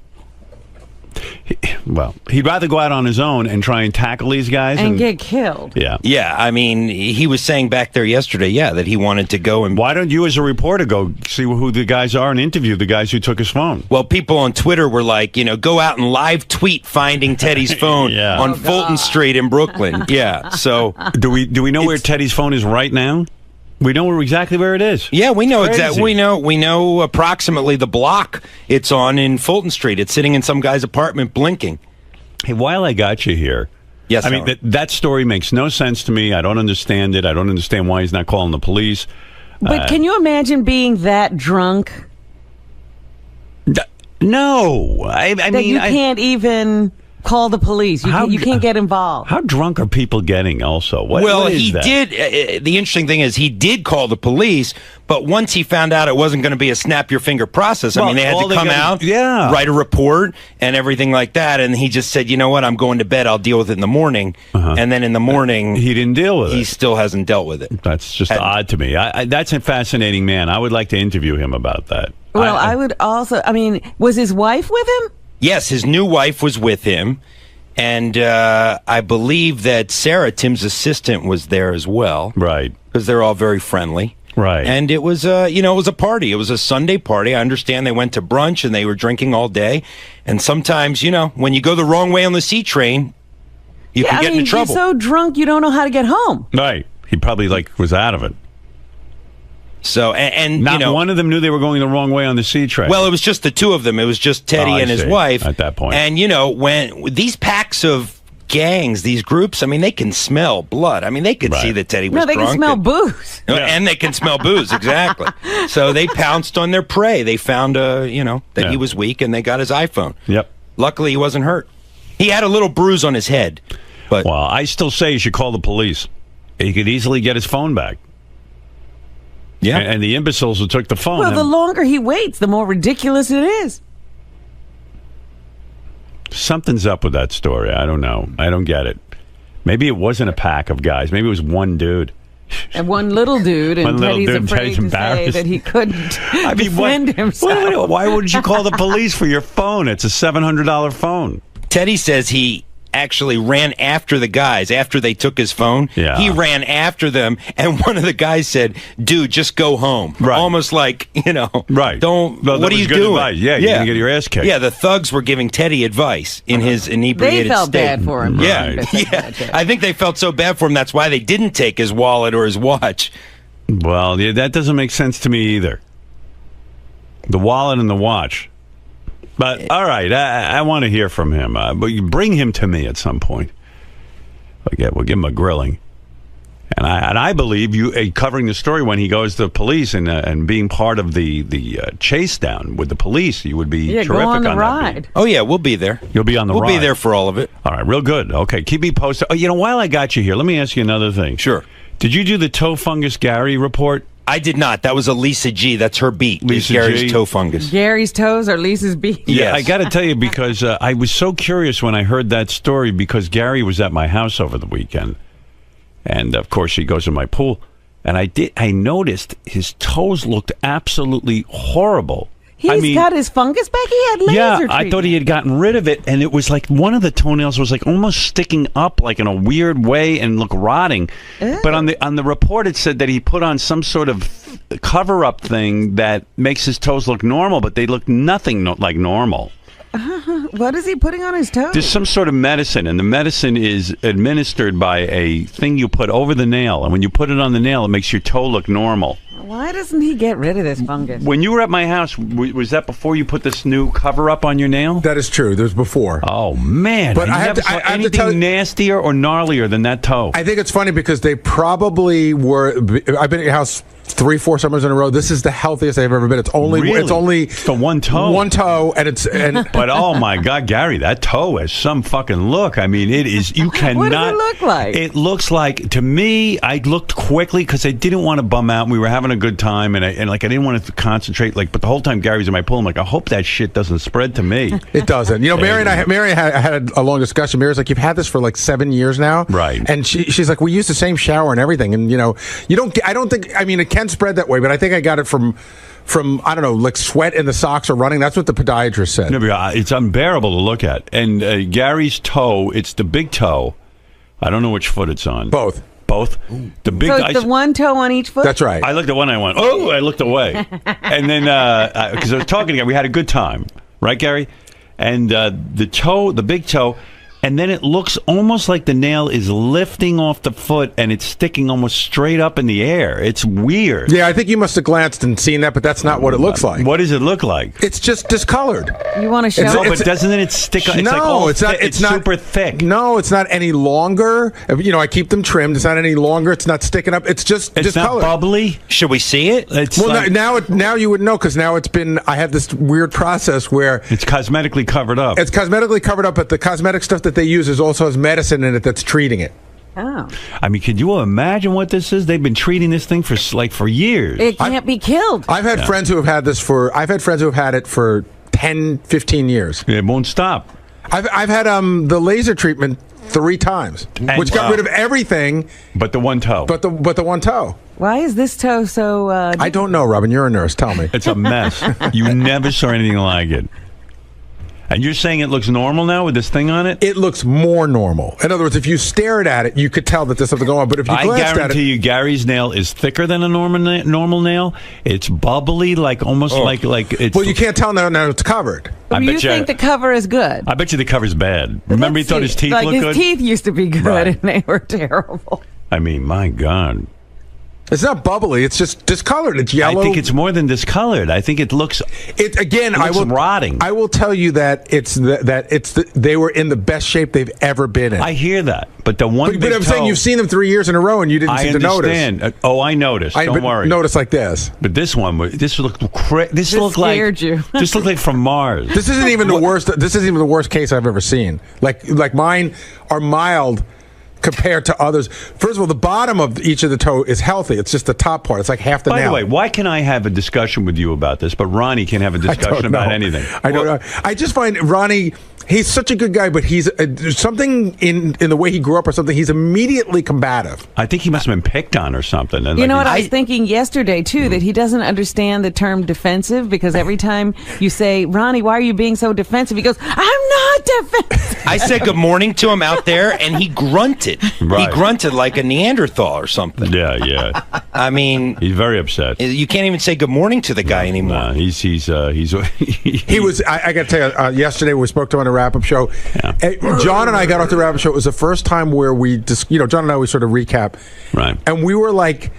He'd rather go out on his own and try and tackle these guys and get killed. Yeah. Yeah, I mean, he was saying back there yesterday, that he wanted to go and... Why don't you as a reporter go see who the guys are and interview the guys who took his phone? Well, people on Twitter were like, go out and live tweet finding Teddy's phone on Fulton Street in Brooklyn. Yeah, so... Do we know where Teddy's phone is right now? We know exactly where it is. Yeah, we know exactly. We know approximately the block it's on in Fulton Street. It's sitting in some guy's apartment blinking. Hey, while I got you here, yes, I mean that story makes no sense to me. I don't understand it. I don't understand why he's not calling the police. But can you imagine being that drunk? No, I mean you can't even call the police. You can't get involved. How drunk are people getting also? What is he that? did. The interesting thing is he did call the police, but once he found out it wasn't going to be a snap your finger process, I mean, they had to come out, write a report and everything like that, and he just said, you know what, I'm going to bed, I'll deal with it in the morning. And then in the morning... He didn't deal with it. He still hasn't dealt with it. That's just odd to me. That's a fascinating man. I would like to interview him about that. Well, I would also... I mean, was his wife with him? Yes, his new wife was with him, and I believe that Sarah, Tim's assistant, was there as well. Right. Because they're all very friendly. Right. And it was, it was a party. It was a Sunday party. I understand they went to brunch and they were drinking all day. And sometimes, when you go the wrong way on the C train, you can get into trouble. You're so drunk you don't know how to get home. Right. He probably was out of it. So, and not one of them knew they were going the wrong way on the C train. Well, it was just the two of them. It was just Teddy and his wife. At that point. And, when these packs of gangs, these groups, I mean, they can smell blood. I mean, they could see that Teddy was drunk. No, they can smell booze. And they can smell booze, exactly. So they pounced on their prey. They found, that he was weak, and they got his iPhone. Yep. Luckily, he wasn't hurt. He had a little bruise on his head. But well, I still say you should call the police. He could easily get his phone back. Yeah. And the imbeciles who took the phone. Well, the longer he waits, the more ridiculous it is. Something's up with that story. I don't know. I don't get it. Maybe it wasn't a pack of guys. Maybe it was one dude. And one little dude, and Teddy's afraid to say that he couldn't defend himself. Why wouldn't you call the police for your phone? It's a $700 phone. Teddy says he actually ran after the guys after they took his phone. Yeah. He ran after them, and one of the guys said, dude, just go home. Right. Almost like, right. Don't, well, what are you doing? Advice. Yeah, you're going to get your ass kicked. Yeah, the thugs were giving Teddy advice in his inebriated state. They felt state. bad for him. Yeah, yeah. I think they felt so bad for him, that's why they didn't take his wallet or his watch. Well, that doesn't make sense to me either. The wallet and the watch. But, all right, I want to hear from him. But you bring him to me at some point. We'll give him a grilling. And I believe you covering the story when he goes to the police and being part of the chase down with the police, you would be terrific go on the that ride. beat. Oh, yeah, we'll be there. You'll be on the ride. We'll be there for all of it. All right, real good. Okay, keep me posted. Oh, while I got you here, let me ask you another thing. Sure. Did you do the toe fungus Gary report? I did not. That was a Lisa G. That's her beat. Lisa Gary's G. toe fungus. Gary's toes or Lisa's beat? Yeah, I got to tell you, because I was so curious when I heard that story, because Gary was at my house over the weekend. And, of course, he goes to my pool. And I noticed his toes looked absolutely horrible. He's got his fungus back? He had laser treatment. I thought he had gotten rid of it, and it was like one of the toenails was like almost sticking up like in a weird way and look rotting. Ew. But on the report it said that he put on some sort of cover-up thing that makes his toes look normal, but they look nothing like normal. What is he putting on his toes? There's some sort of medicine, and the medicine is administered by a thing you put over the nail, and when you put it on the nail, it makes your toe look normal. Why doesn't he get rid of this fungus? When you were at my house, was that before you put this new cover-up on your nail? That is true. There's before. Oh, man. But I never saw anything nastier or gnarlier than that toe. I think it's funny because they probably were. I've been at your house 3-4 summers in a row. This is the healthiest I've ever been. It's only It's the one toe. And but oh my God, Gary, that toe has some fucking look. I mean, it is. You cannot. What does it look like? It looks like, to me, I looked quickly because I didn't want to bum out. And we were having a good time, and I didn't want to concentrate. But the whole time Gary's in my pool, I'm like, I hope that shit doesn't spread to me. It doesn't. Mary and I had a long discussion. Mary's like, you've had this for like 7 years now, right? And she's like, we use the same shower and everything, and you don't. I don't think. I mean, it can spread that way, but I think I got it from I don't know, like sweat in the socks or running. That's what the podiatrist said. No, it's unbearable to look at. And Gary's toe, it's the big toe. I don't know which foot it's on. Both. The big. So it's the one toe on each foot. That's right. I looked at one. I went, oh! I looked away, and then because I was talking to Gary, we had a good time, right, Gary? And the big toe. And then it looks almost like the nail is lifting off the foot and it's sticking almost straight up in the air. It's weird. Yeah, I think you must have glanced and seen that, but that's not what it looks like. What does it look like? It's just discolored. You want to show? No, but doesn't it stick? It's not. It's not super thick. No, it's not any longer. I keep them trimmed. It's not any longer. It's not sticking up. It's just discolored. Not bubbly. Should we see it? Now you would know because now it's been. I have this weird process where it's cosmetically covered up. It's cosmetically covered up, but the cosmetic stuff that they use also has medicine in it that's treating it. Oh. I mean, could you imagine what this is? They've been treating this thing for years. It can't be killed. I've had friends who have had this I've had friends who have had it for 10, 15 years. It won't stop. I've had the laser treatment 3 times, which got rid of everything but the one toe. But the one toe. Why is this toe so? I don't know, Robin. You're a nurse. Tell me. It's a mess. You never saw anything like it. And you're saying it looks normal now with this thing on it? It looks more normal. In other words, if you stared at it, you could tell that there's something going on. But if you glanced at it, I guarantee you, Gary's nail is thicker than a normal nail. It's bubbly, like almost like it's. Well, you can't tell now it's covered. You think the cover is good? I bet you the cover's bad. Remember, he thought his teeth looked good. His teeth used to be good, and they were terrible. I mean, my God. It's not bubbly. It's just discolored. It's yellow. I think it's more than discolored. I think it looks. Rotting. I will tell you that they were in the best shape they've ever been in. I hear that, but the one. But I'm saying you've seen them 3 years in a row and you didn't seem to notice. I understand. I noticed. Don't worry. Notice like this. But this one, this looked This looked scared like you. This looked like from Mars. This isn't even the worst. This isn't even the worst case I've ever seen. Like mine are mild compared to others. First of all, the bottom of each of the toe is healthy. It's just the top part. It's like half the nail. By the way, why can I have a discussion with you about this, but Ronnie can't have a discussion about anything? I don't know. I just find Ronnie, he's such a good guy, but he's there's something in the way he grew up or something. He's immediately combative. I think he must have been picked on or something. And you know what I was thinking yesterday, too, that he doesn't understand the term defensive because every time you say, Ronnie, why are you being so defensive? He goes, I'm not defensive. I said good morning to him out there, and he grunted. Right. He grunted like a Neanderthal or something. Yeah. I mean, he's very upset. You can't even say good morning to the guy anymore. No, he was. I got to tell you, yesterday we spoke to him on a wrap-up show. Yeah. John and I got off the wrap-up show. It was the first time where we just, John and I, we sort of recap. Right. And we were like,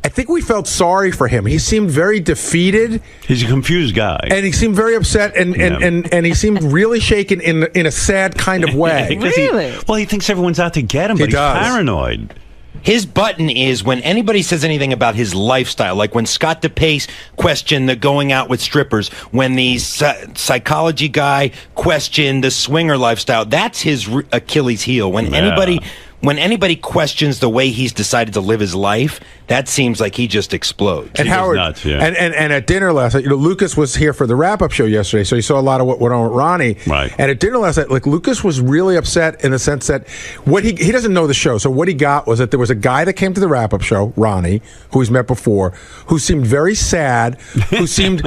I think we felt sorry for him. He seemed very defeated. He's a confused guy. And he seemed very upset and he seemed really shaken in a sad kind of way. Really? He thinks everyone's out to get him, but he's paranoid. His button is when anybody says anything about his lifestyle, like when Scott DePace questioned the going out with strippers, when the psychology guy questioned the swinger lifestyle, that's his Achilles heel. When anybody questions the way he's decided to live his life, that seems like he just explodes. And Howard, nuts, yeah. and at dinner last night, Lucas was here for the wrap-up show yesterday, so he saw a lot of what went on with Ronnie. Right. And at dinner last night, Lucas was really upset in the sense that what he doesn't know the show, so what he got was that there was a guy that came to the wrap-up show, Ronnie, who he's met before, who seemed very sad, who seemed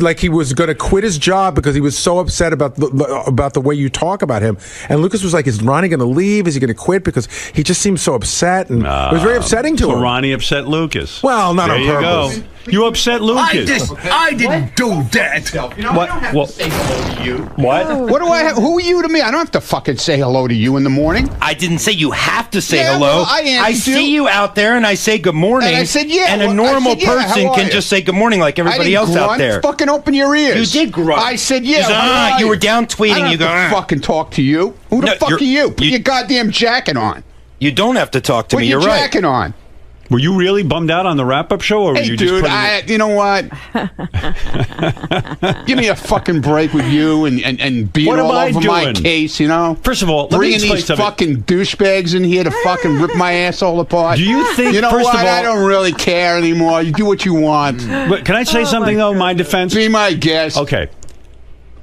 like he was going to quit his job because he was so upset about the way you talk about him. And Lucas was like, is Ronnie going to leave? Is he going to quit? Because he just seemed so upset, and it was very upsetting to him. Ronnie upset Lucas. Well, not on There purpose. you go. You upset Lucas. I didn't do that. What? I don't have to say hello to you. What? What do I have? Who are you to me? I don't have to fucking say hello to you in the morning. I didn't say you have to say Yeah, hello. well, I see you out there, and I say good morning. And I said, yeah. And a normal person can just say good morning like everybody else out there. Fucking open your ears. You did grunt. I said, yeah. You were down tweeting. I don't You go. have to fucking talk to you. Who the fuck are you? Put your goddamn jacket on. You don't have to talk to me. You're Put your right. jacket on. Were you really bummed out on the wrap-up show, or were Hey, you dude, just you know what? Give me a fucking break with you and being What am all I over my doing? case, you know? First of all, let me bringing explain these something. fucking douchebags in here to fucking rip my asshole apart. Do you think, You know first what? of all- I don't really care anymore. You do what you want. But can I say something, though, in my defense? Be my guest. Okay.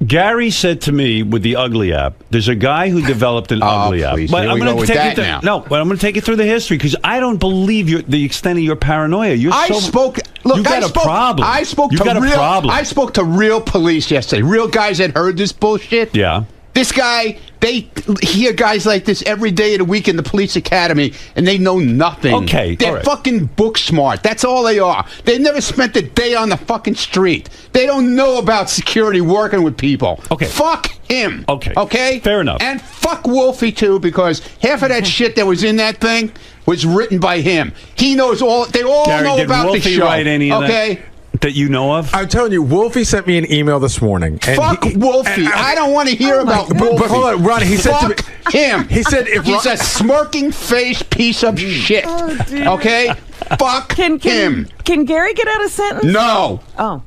Gary said to me with the Ugly app, there's a guy who developed an Ugly app. please. But Here I'm we gonna go with take that you through, now. No, but I'm going to take you through the history because I don't believe the extent of your paranoia. You got a problem. I spoke you to got real. a problem. I spoke to real police yesterday. Real guys that heard this bullshit. Yeah. This guy, they hear guys like this every day of the week in the police academy, and they know nothing. Okay, They're all right. fucking book smart. That's all they are. They never spent a day on the fucking street. They don't know about security working with people. Okay. Fuck him. Okay. Okay? Fair enough. And fuck Wolfie, too, because half of that shit that was in that thing was written by him. He knows all. They all Gary, know did about Wolfie the show. write any of okay? that you know of? I'm telling you, Wolfie sent me an email this morning. And Fuck Wolfie. I don't want to hear about Wolfie. But hold on, Ronnie, he said to me... Fuck him. He said if he's a smirking face piece of shit. Okay? Fuck him. Can Gary get out a sentence? No. Oh.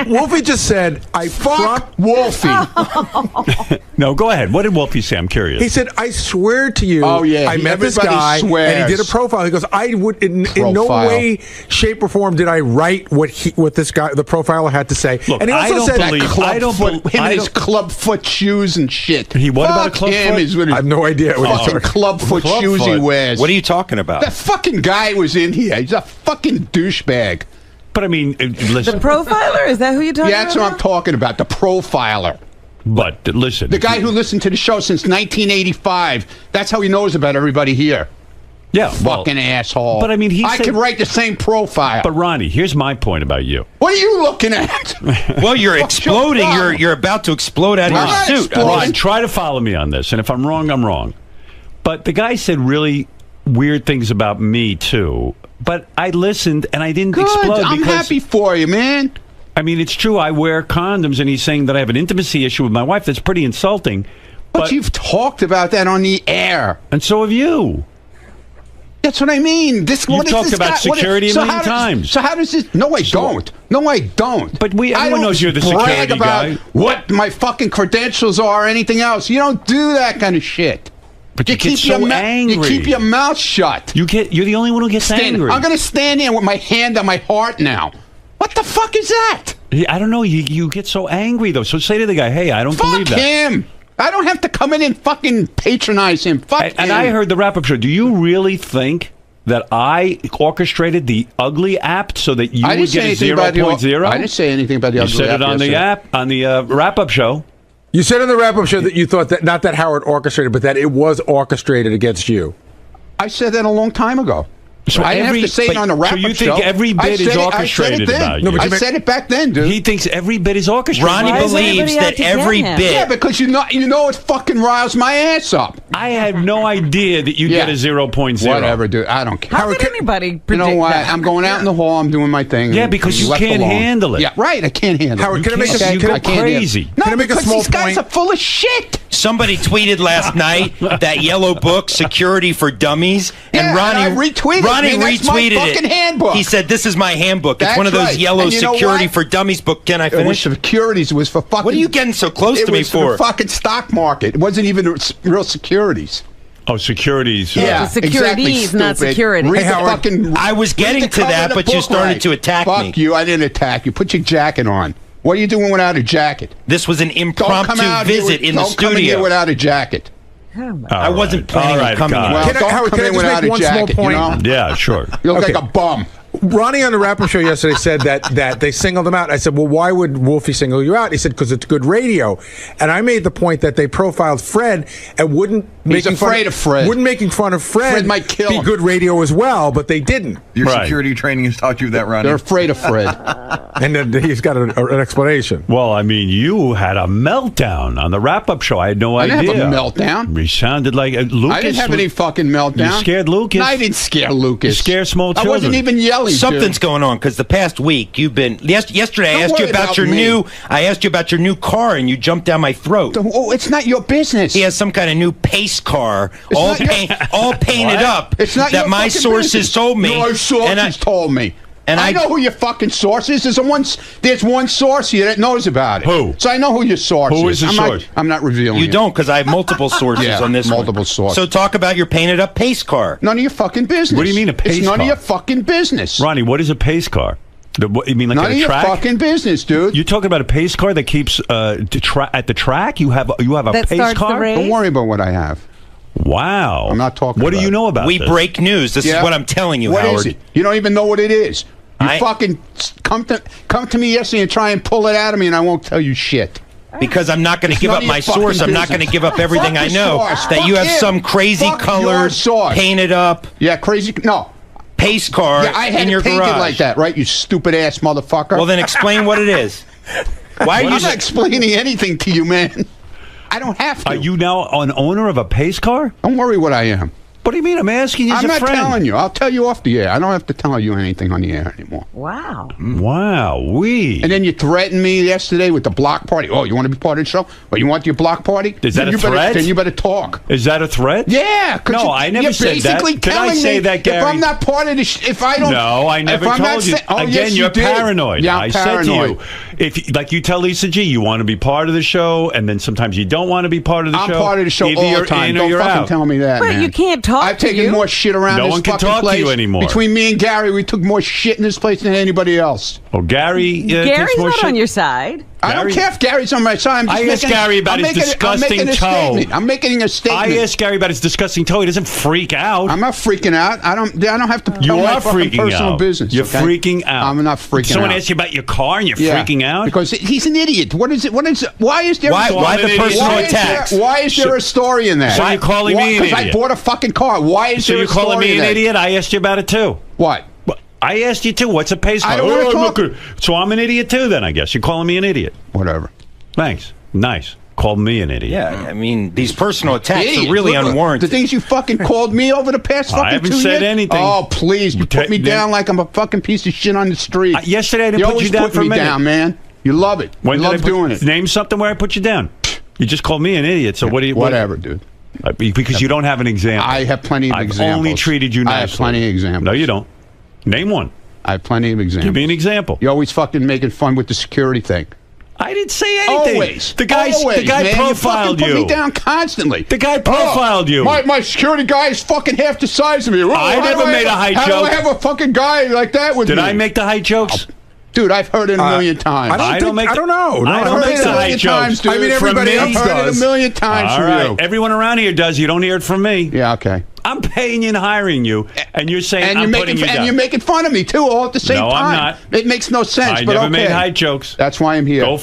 Wolfie just said, I fuck Wolfie. No, go ahead. What did Wolfie say? I'm curious. He said, I swear to you, Oh, yeah. I met this Everybody guy, swears. and he did a profile. He goes, I would, in no Profile. way, shape, or form did I write what this guy, the profiler, had to say. Look, and he I also don't said, believe- I don't Him bel- I and his don't- club foot shoes and shit. He what about a Fuck club him foot? is what I have no idea what he's fucking talking club foot Club shoes he foot. wears. What are you talking about? That fucking guy was in here. He's a fucking douchebag. But I mean, listen. The profiler? Is that who you're talking Yeah, that's about? what I'm talking about. The profiler. But listen. The guy who listened to the show since 1985. That's how he knows about everybody here. Yeah. Fucking asshole. But I mean, I could write the same profile. But Ronnie, here's my point about you. What are you looking at? Well, you're What's exploding. your problem? You're about to explode out of I'm your not suit. exploding. Ron, try to follow me on this, and if I'm wrong, I'm wrong. But the guy said really weird things about me too. But I listened and I didn't Good. explode. I'm because, happy for you, man. I mean, it's true. I wear condoms, and he's saying that I have an intimacy issue with my wife. That's pretty insulting. But you've talked about that on the air. And so have you. That's what I mean. You've talked about security a million times. So how does this? No, I don't. No, I don't. But I everyone don't knows you're the brag security about guy. what my fucking credentials are or anything else. You don't do that kind of shit. But you get so angry. You keep your mouth shut. You're the only one who gets angry. I'm going to stand there with my hand on my heart now. What the fuck is that? I don't know. You get so angry though. So say to the guy, "Hey, I don't believe Fuck that." him. I don't have to come in and fucking patronize him. Fuck him. And I heard the wrap-up show. Do you really think that I orchestrated the Ugly app so that you I would didn't say get a anything about the- 0.0? I didn't say anything about the You Ugly said app it on the yesterday. app on the wrap-up show. You said in the wrap-up show that you thought that not that Howard orchestrated, but that it was orchestrated against you. I said that a long time ago. So I didn't have to say it on the wrap-up So you show. think every I bit said is it- orchestrated I said it then. about you? No, but I said it back then, dude. He thinks every bit is orchestrated. Ronnie believes that every bit. Yeah, because you know it fucking riles my ass up. I had no idea that you'd Yeah. get a 0.0. Whatever, dude. I don't care. How could anybody predict You know what? that? I'm going out in the hall. I'm doing my thing. Yeah, because you Left can't alone. handle it. Yeah, right. I can't handle Howard, it. can I make a- Okay? can I- I can't crazy. handle it. No, Can I make a because small these guys point? are full of shit. Somebody tweeted last night that yellow book, Security for Dummies, and Yeah, Ronnie and I retweeted it. Ronnie Man, that's my retweeted fucking it. handbook. He said, "This is my handbook. It's That's one of those right. yellow And you know Security what? for Dummies book." Can I It was finish? securities. It was for fucking. What are you getting so close it to me was for? the fucking stock market. It wasn't even real securities. Oh, securities. Yeah, securities, exactly, not stupid. security. Read Hey, the Howard, fucking, I was getting read the to cover that, of the but you book started right. to attack Fuck me. you. I didn't attack you. Put your jacket on. What are you doing without a jacket? This was an Don't come impromptu out here visit with- in the don't come in here studio. without a jacket. I wasn't planning on coming. God. Well, Can I- don't Howard, come can I in just without make a one small jacket, point? you know? Yeah, sure. You look Okay. like a bum. Ronnie on the wrap-up show yesterday said that they singled him out. I said, well, why would Wolfie single you out? He said, because it's good radio. And I made the point that they profiled Fred and wouldn't He's afraid of Fred. Wouldn't making fun of Fred might kill be him. good radio as well, but they didn't. Your Right. security training has taught you that, Ronnie. They're afraid of Fred. And then he's got an explanation. Well, I mean, you had a meltdown on the wrap-up show. I had no I idea. didn't have a meltdown. You sounded like Lucas. I didn't have any fucking meltdown. You scared Lucas. No, I didn't scare Lucas. You scare small I children. wasn't even yelling. Something's dude. going on because the past week you've been. Yesterday I Don't asked you worry about about your me. new. I asked you about your new car and you jumped down my throat. Oh, it's not your business. He has some kind of new pace pace car, It's all not your- painted What? up. It's not that your my fucking sources business. told me. Your sources told me. And I know who your fucking source is. There's one source here that knows about it. Who? So I know who your source is. Who is the I'm source? I'm not revealing You it. don't, because I have multiple sources Yeah, on this multiple one. sources. So talk about your painted up pace car. None of your fucking business. What do you mean a pace It's none car? of your fucking business. Ronnie, what is a pace car? You mean like None at of a your track? fucking business, dude. You're talking about a pace car that keeps at the track? You have a That pace starts the car? race? Don't worry about what I have. Wow. I'm not talking What about do you it. know about We this? break news. This is what I'm telling you, What Howard. is it? You don't even know what it is. You fucking come to me yesterday and try and pull it out of me, and I won't tell you shit. Because I'm not going to It's give none up of my your fucking source. I'm not going to business. give up everything Fuck I your know. source. That Fuck you have him. some crazy Fuck your colored, source. painted up. Yeah, crazy. No. Pace car Yeah, I had in it your painted garage. like that, right? You stupid ass motherfucker. Well, then explain what it is. Why are you I'm not explaining anything to you, man. I don't have to. Are you now an owner of a pace car? Don't worry what I am. What do you mean? I'm asking you as I'm a not friend. telling you. I'll tell you off the air. I don't have to tell you anything on the air anymore. Wow. Wow, And then you threatened me yesterday with the block party. Oh, you want to be part of the show? Or you want your block party? Is that Then a you better- threat? Then you better talk. Is that a threat? Yeah. 'Cause No, I never you're said that. basically Did I telling say me that, Gary? If I'm not part of the if I don't... No, I never if I'm not told you. sa- Oh, Again, yes, you you're did. paranoid. Yeah, I'm I said to paranoid. you, if like you tell Lisa G, you want to be part of the show, and then sometimes you don't want to be part of the I'm show. part of the show Either all you're the time. in or Don't you're fucking out. tell me that, But man. you can't talk I've to taken you. more shit around No this one can fucking talk to place. you anymore. Between me and Gary, we took more shit in this place than anybody else. Oh, Gary Gary's takes more not shit. on your side. I don't care if Gary's on my side. I asked Gary about his disgusting toe. I'm making a statement. I asked Gary about his disgusting toe. He doesn't freak out. I'm not freaking out. I don't have to tell You my are fucking freaking personal out. business. You're okay? freaking out. I'm not freaking Someone out. asked you about your car and you're Yeah, freaking out? because he's an idiot. What is it? What is it? Why is there? Why the personal why attacks? Why is there a story in that? So you're calling me an Because I idiot? bought a fucking car. Why is So there you're a story calling me in an that? idiot? I asked you about it too. What? I asked you too. What's a pace car? I don't wanna I'm talk. not gonna- So I'm an idiot too then, I guess. You're calling me an idiot. Whatever. Thanks. Nice. Called me an idiot. Yeah, I mean, these personal attacks Idiot. are really Look, unwarranted. The things you fucking called me over the past fucking I haven't 2 said years. anything. Oh, please. You put me Then- down like I'm a fucking piece of shit on the street. Yesterday I didn't you put always you down put for a me minute. down, man. You love it. When you did I love put- doing it. Name something where I put you down. You just called me an idiot. So what do you? Whatever, dude. Because you don't have an example. I have plenty of I've examples. only treated you nicely. I have plenty of examples. No, you don't. Name one. I have plenty of examples. Give me an example. You're always fucking making fun with the security thing. I didn't say anything. Always. The guy man. profiled you. you. Put me down constantly. The guy profiled you. My security guy is fucking half the size of me. I never made a height How joke. do I have a fucking guy like that with Did me? I make the height jokes? Dude, I've heard it a million times. I don't know. I I don't make the height jokes. Dude. I mean, everybody I've else heard it does. a million times All from right. you. Everyone around here does. You don't hear it from me. Yeah, okay. I'm paying you and hiring you, and you're saying And I'm you're putting making you down. you're making fun of me too, all at the same No, time. I'm not. It makes no sense. I but never okay. made height jokes. That's why I'm here. Go